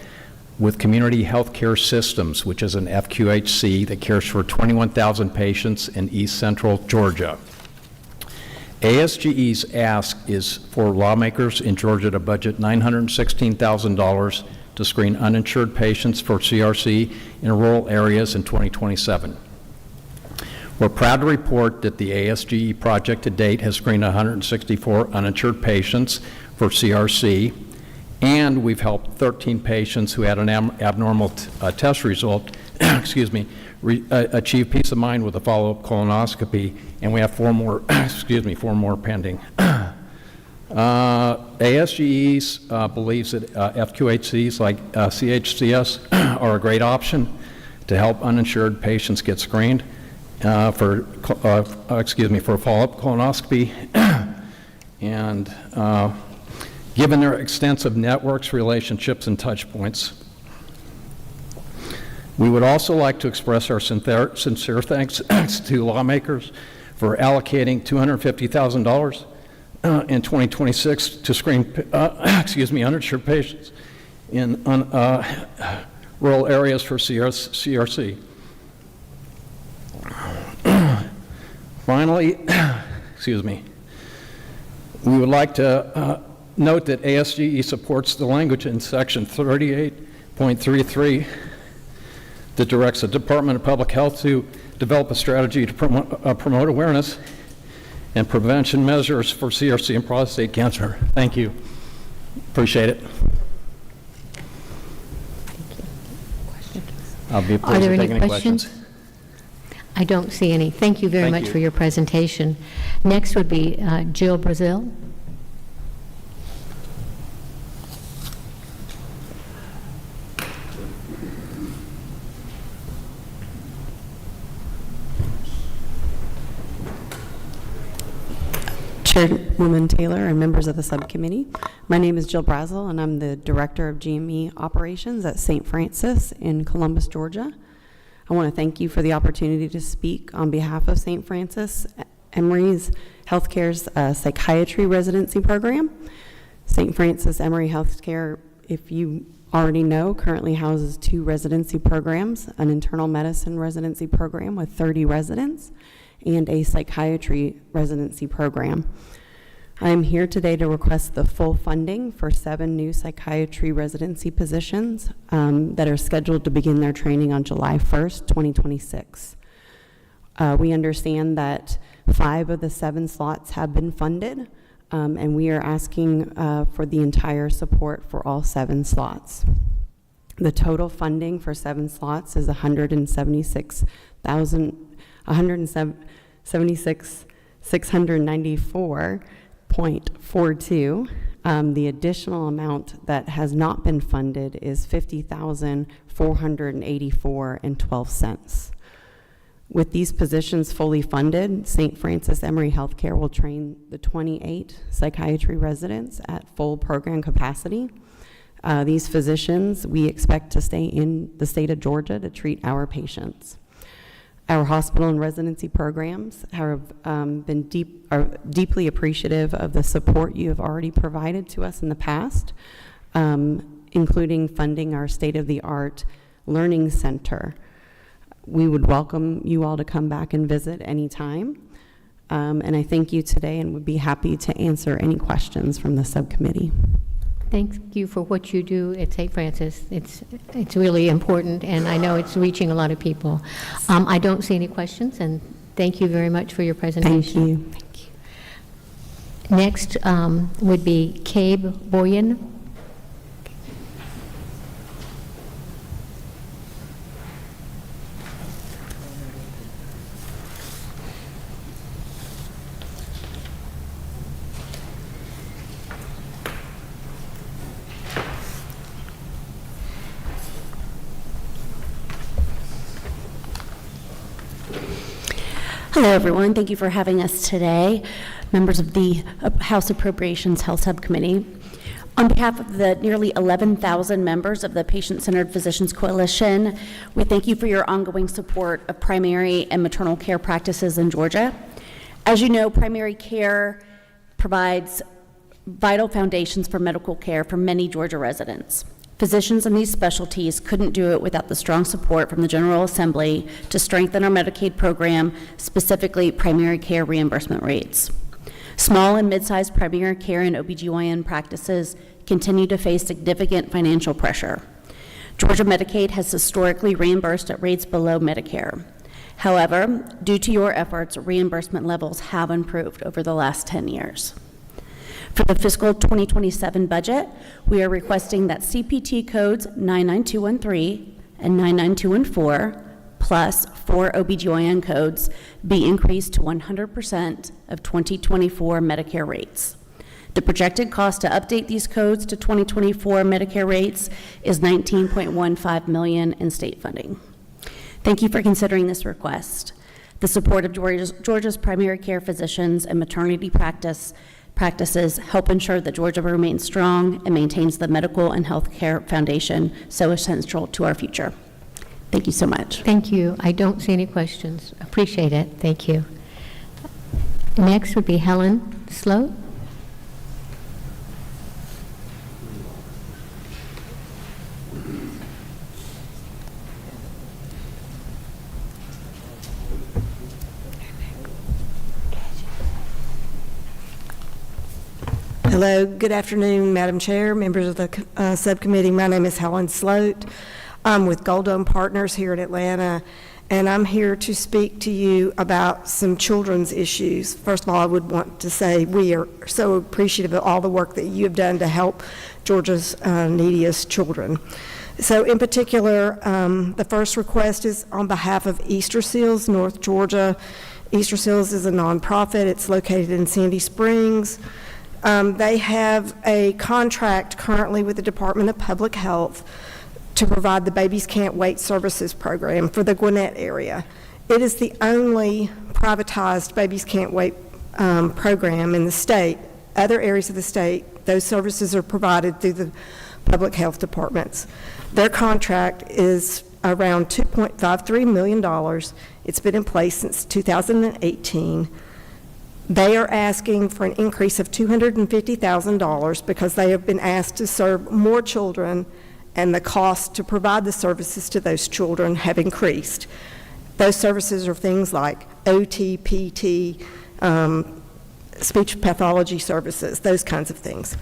with Community Healthcare Systems, which is an FQHC that cares for 21,000 patients in East Central Georgia. ASGE's ask is for lawmakers in Georgia to budget $916,000 to screen uninsured patients for CRC in rural areas in 2027. We're proud to report that the ASGE project to date has screened 164 uninsured patients for CRC, and we've helped 13 patients who had an abnormal test result achieve peace of mind with a follow-up colonoscopy, and we have four more pending. ASGE believes that FQHCs like CHCS are a great option to help uninsured patients get screened for follow-up colonoscopy. And given their extensive networks, relationships, and touch points, we would also like to express our sincere thanks to lawmakers for allocating $250,000 in 2026 to screen uninsured patients in rural areas for CRC. Finally, we would like to note that ASGE supports the language in Section 38.33 that directs the Department of Public Health to develop a strategy to promote awareness and prevention measures for CRC and prostate cancer. Thank you. Appreciate it. I'll be pleased to take any questions. I don't see any. Thank you very much for your presentation. Next would be Jill Brazil. Chairwoman Taylor and members of the subcommittee. My name is Jill Brazel, and I'm the Director of GME Operations at St. Francis in Columbus, Georgia. I want to thank you for the opportunity to speak on behalf of St. Francis Emory's Healthcare's psychiatry residency program. St. Francis Emory Healthcare, if you already know, currently houses 2 residency programs, an internal medicine residency program with 30 residents, and a psychiatry residency program. I am here today to request the full funding for 7 new psychiatry residency positions that are scheduled to begin their training on July 1st, 2026. We understand that 5 of the 7 slots have been funded, and we are asking for the entire support for all 7 slots. The total funding for 7 slots is $176,694.42. The additional amount that has not been funded is $50,484.12. With these positions fully funded, St. Francis Emory Healthcare will train the 28 psychiatry residents at full program capacity. These physicians, we expect to stay in the state of Georgia to treat our patients. Our hospital and residency programs have been deeply appreciative of the support you have already provided to us in the past, including funding our state-of-the-art learning center. We would welcome you all to come back and visit anytime. And I thank you today and would be happy to answer any questions from the subcommittee. Thank you for what you do at St. Francis. It's really important, and I know it's reaching a lot of people. I don't see any questions, and thank you very much for your presentation. Thank you. Next would be Cabe Boyan. Hello, everyone. Thank you for having us today, members of the House Appropriations Health Subcommittee. On behalf of the nearly 11,000 members of the Patient-Centered Physicians Coalition, we thank you for your ongoing support of primary and maternal care practices in Georgia. As you know, primary care provides vital foundations for medical care for many Georgia residents. Physicians in these specialties couldn't do it without the strong support from the General Assembly to strengthen our Medicaid program, specifically primary care reimbursement rates. Small and mid-sized primary care and OBGYN practices continue to face significant financial pressure. Georgia Medicaid has historically reimbursed at rates below Medicare. However, due to your efforts, reimbursement levels have improved over the last 10 years. For the fiscal 2027 budget, we are requesting that CPT codes 99213 and 99214, plus 4 OBGYN codes, be increased to 100% of 2024 Medicare rates. The projected cost to update these codes to 2024 Medicare rates is $19.15 million in state funding. Thank you for considering this request. The support of Georgia's primary care physicians and maternity practices help ensure that Georgia remains strong and maintains the medical and health care foundation so essential to our future. Thank you so much. Thank you. I don't see any questions. Appreciate it. Thank you. Next would be Helen Sloat. Hello, good afternoon, Madam Chair, members of the subcommittee. My name is Helen Sloat. I'm with Gold Dome Partners here in Atlanta, and I'm here to speak to you about some children's issues. First of all, I would want to say we are so appreciative of all the work that you have done to help Georgia's neediest children. So in particular, the first request is on behalf of Easter Seals, North Georgia. Easter Seals is a nonprofit. It's located in Sandy Springs. They have a contract currently with the Department of Public Health to provide the Babies Can't Wait services program for the Gwinnett area. It is the only privatized Babies Can't Wait program in the state. Other areas of the state, those services are provided through the public health departments. Their contract is around $2.53 million. It's been in place since 2018. They are asking for an increase of $250,000 because they have been asked to serve more children, and the cost to provide the services to those children have increased. Those services are things like OT, PT, speech pathology services, those kinds of things.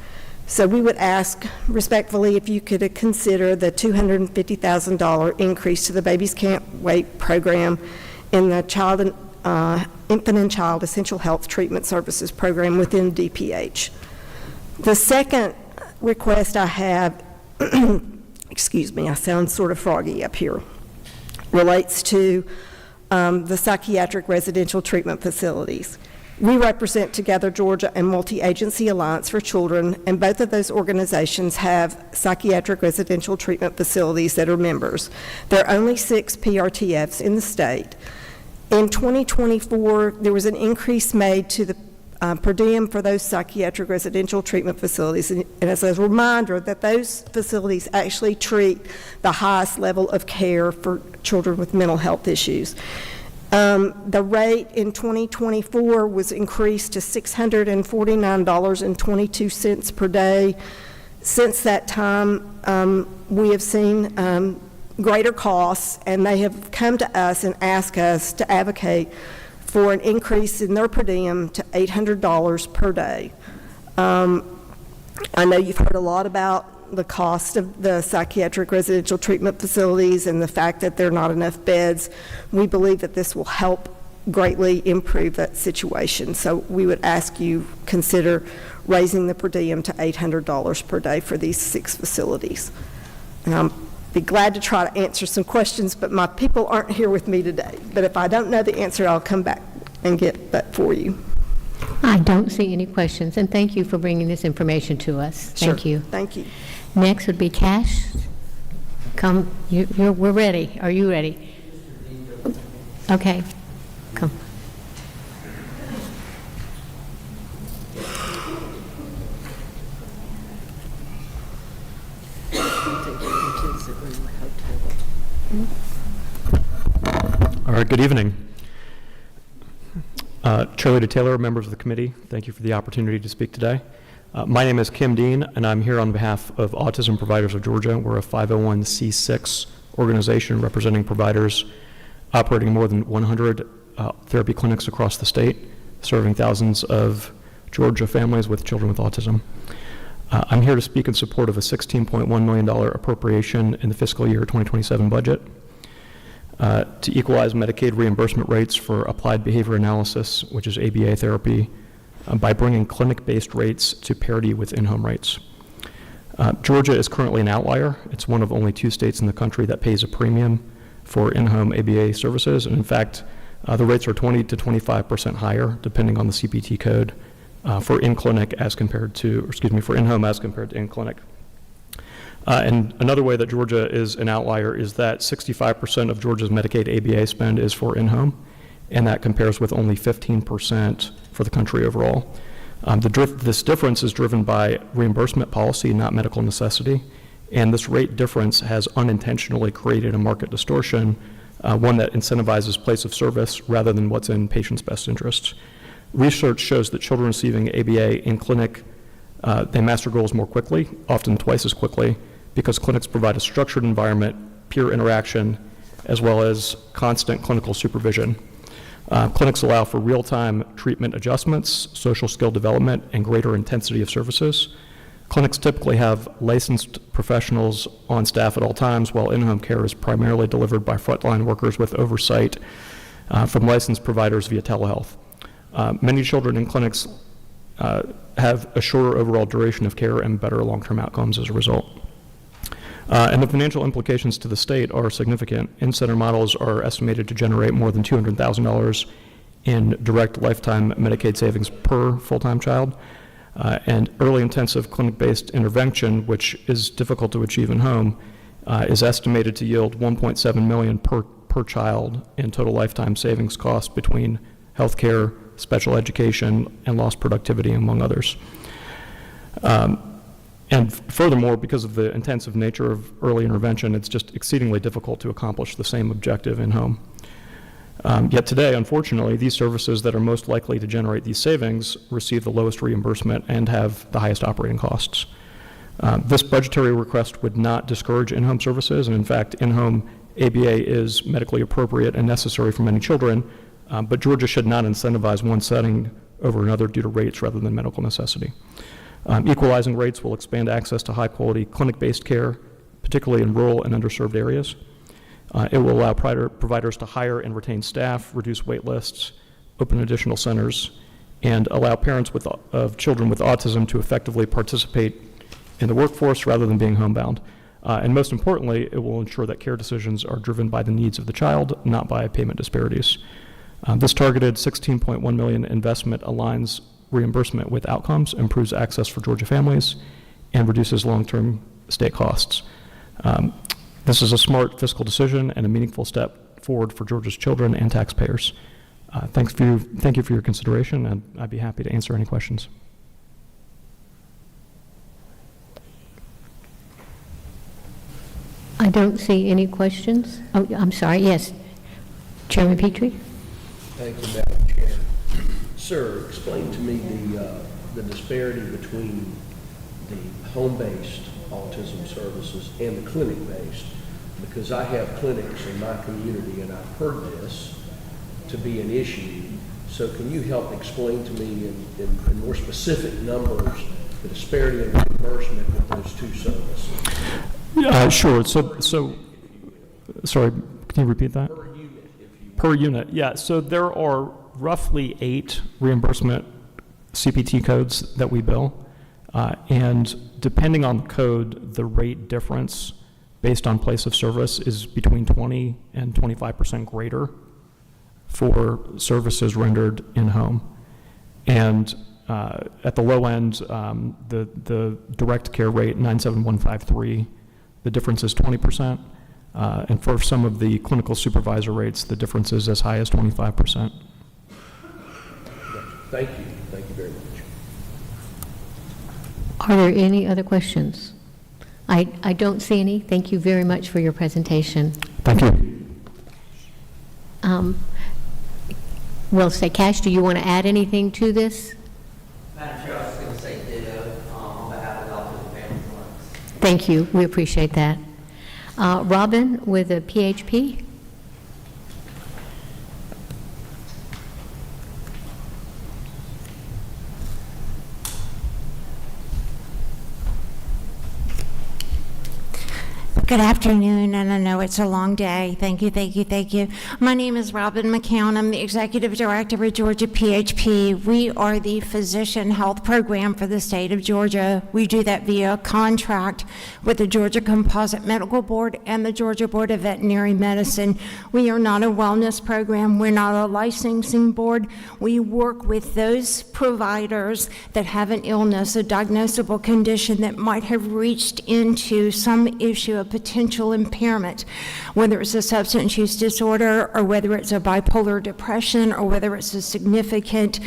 So we would ask respectfully if you could consider the $250,000 increase to the Babies Can't Wait program in the Infant and Child Essential Health Treatment Services program within DPH. The second request I have excuse me, I sound sort of froggy up here, relates to the psychiatric residential treatment facilities. We represent Together Georgia and Multi-Agency Alliance for Children, and both of those organizations have psychiatric residential treatment facilities that are members. There are only 6 PRTFs in the state. In 2024, there was an increase made to the per diem for those psychiatric residential treatment facilities, and as a reminder that those facilities actually treat the highest level of care for children with mental health issues. The rate in 2024 was increased to $649.22 per day. Since that time, we have seen greater costs, and they have come to us and asked us to advocate for an increase in their per diem to $800 per day. I know you've heard a lot about the cost of the psychiatric residential treatment facilities and the fact that there are not enough beds. We believe that this will help greatly improve that situation. So we would ask you consider raising the per diem to $800 per day for these 6 facilities. And I'll be glad to try to answer some questions, but my people aren't here with me today. But if I don't know the answer, I'll come back and get that for you. I don't see any questions, and thank you for bringing this information to us. Thank Sure. you. Thank you. Next would be Cash. Come, we're ready. Are you ready? Okay, come. All right, good evening. Chairlady Taylor, members of the committee, thank you for the opportunity to speak today. My name is Kim Dean, and I'm here on behalf of Autism Providers of Georgia. We're a 501c6 organization representing providers operating more than 100 therapy clinics across the state, serving thousands of Georgia families with children with autism. I'm here to speak in support of a $16.1 million appropriation in the fiscal year 2027 budget to equalize Medicaid reimbursement rates for applied behavior analysis, which is ABA therapy, by bringing clinic-based rates to parity with in-home rates. Georgia is currently an outlier. It's one of only 2 states in the country that pays a premium for in-home ABA services, and in fact, the rates are 20 to 25% higher, depending on the CPT code, for in-clinic as compared to, for in-home as compared to in-clinic. And another way that Georgia is an outlier is that 65% of Georgia's Medicaid ABA spend is for in-home, and that compares with only 15% for the country overall. This difference is driven by reimbursement policy, not medical necessity, and this rate difference has unintentionally created a market distortion, one that incentivizes place of service rather than what's in patients' best interests. Research shows that children receiving ABA in clinic, they master goals more quickly, often twice as quickly, because clinics provide a structured environment, peer interaction, as well as constant clinical supervision. Clinics allow for real-time treatment adjustments, social skill development, and greater intensity of services. Clinics typically have licensed professionals on staff at all times, while in-home care is primarily delivered by frontline workers with oversight from licensed providers via telehealth. Many children in clinics have a shorter overall duration of care and better long-term outcomes as a result. And the financial implications to the state are significant. In-center models are estimated to generate more than $200,000 in direct lifetime Medicaid savings per full-time child. And early intensive clinic-based intervention, which is difficult to achieve in home, is estimated to yield $1.7 million per child in total lifetime savings costs between healthcare, special education, and lost productivity, among others. And furthermore, because of the intensive nature of early intervention, it's just exceedingly difficult to accomplish the same objective in home. Yet today, unfortunately, these services that are most likely to generate these savings receive the lowest reimbursement and have the highest operating costs. This budgetary request would not discourage in-home services, and in fact, in-home ABA is medically appropriate and necessary for many children, but Georgia should not incentivize one setting over another due to rates rather than medical necessity. Equalizing rates will expand access to high-quality clinic-based care, particularly in rural and underserved areas. It will allow providers to hire and retain staff, reduce wait lists, open additional centers, and allow parents of children with autism to effectively participate in the workforce rather than being homebound. And most importantly, it will ensure that care decisions are driven by the needs of the child, not by payment disparities. This targeted $16.1 million investment aligns reimbursement with outcomes, improves access for Georgia families, and reduces long-term state costs. This is a smart fiscal decision and a meaningful step forward for Georgia's children and taxpayers. Thank you for your consideration, and I'd be happy to answer any questions. I don't see any questions. Oh, I'm sorry, yes. Chairman Petrie? Thank you, Madam Chair. Sir, explain to me the disparity between the home-based autism services and the clinic-based, because I have clinics in my community and I've heard this to be an issue. So can you help explain to me in more specific numbers the disparity in reimbursement with those two services? Sure. So, sorry, can you repeat that? Per unit, if you Per unit, yeah. So there are roughly 8 reimbursement CPT codes that we bill, and depending on the code, the rate difference based on place of service is between 20 and 25% greater for services rendered in-home. And at the low end, the direct care rate, 97153, the difference is 20%. And for some of the clinical supervisor rates, the difference is as high as 25%. Thank you. Thank you very much. Are there any other questions? I don't see any. Thank you very much for your presentation. Thank you. Well, say, Cash, do you want to add anything to this? Madam Chair, I was going to say ditto on behalf of Autism Family Alliance. Thank you. We appreciate that. Robin with a PHP? Good afternoon, and I know it's a long day. Thank you, thank you, thank you. My name is Robin McCown. I'm the Executive Director of Georgia PHP. We are the physician health program for the state of Georgia. We do that via contract with the Georgia Composite Medical Board and the Georgia Board of Veterinary Medicine. We are not a wellness program. We're not a licensing board. We work with those providers that have an illness, a diagnosable condition that might have reached into some issue of potential impairment, whether it's a substance use disorder or whether it's a bipolar depression or whether it's a significant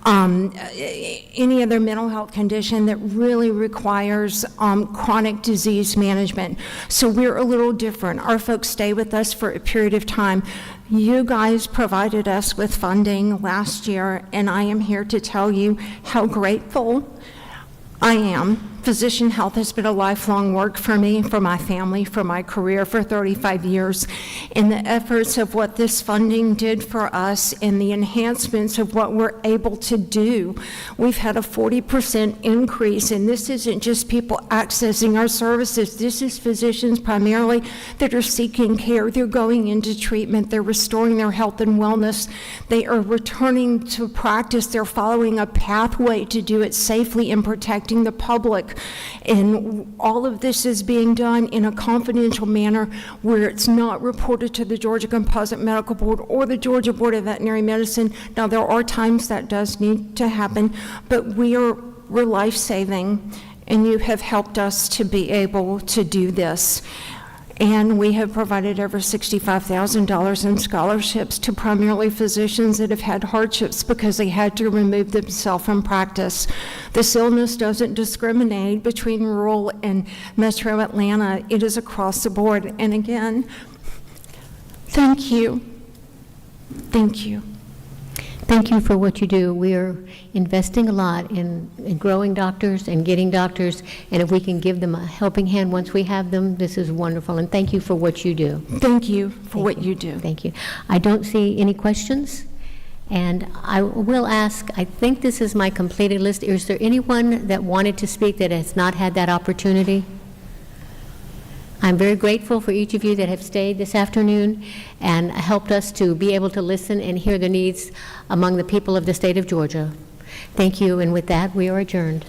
any other mental health condition that really requires chronic disease management. So we're a little different. Our folks stay with us for a period of time. You guys provided us with funding last year, and I am here to tell you how grateful I am. Physician health has been a lifelong work for me, for my family, for my career for 35 years. And the efforts of what this funding did for us and the enhancements of what we're able to do, we've had a 40% increase. And this isn't just people accessing our services. This is physicians primarily that are seeking care. They're going into treatment. They're restoring their health and wellness. They are returning to practice. They're following a pathway to do it safely and protecting the public. And all of this is being done in a confidential manner where it's not reported to the Georgia Composite Medical Board or the Georgia Board of Veterinary Medicine. Now, there are times that does need to happen, but we're life-saving, and you have helped us to be able to do this. And we have provided over $65,000 in scholarships to primarily physicians that have had hardships because they had to remove themselves from practice. This illness doesn't discriminate between rural and metro Atlanta. It is across the board. And again, thank you. Thank you. Thank you for what you do. We are investing a lot in growing doctors and getting doctors, and if we can give them a helping hand once we have them, this is wonderful. And thank you for what you do. Thank you for what you do. Thank you. I don't see any questions, and I will ask, I think this is my completed list. Is there anyone that wanted to speak that has not had that opportunity? I'm very grateful for each of you that have stayed this afternoon and helped us to be able to listen and hear the needs among the people of the state of Georgia. Thank you, and with that, we are adjourned.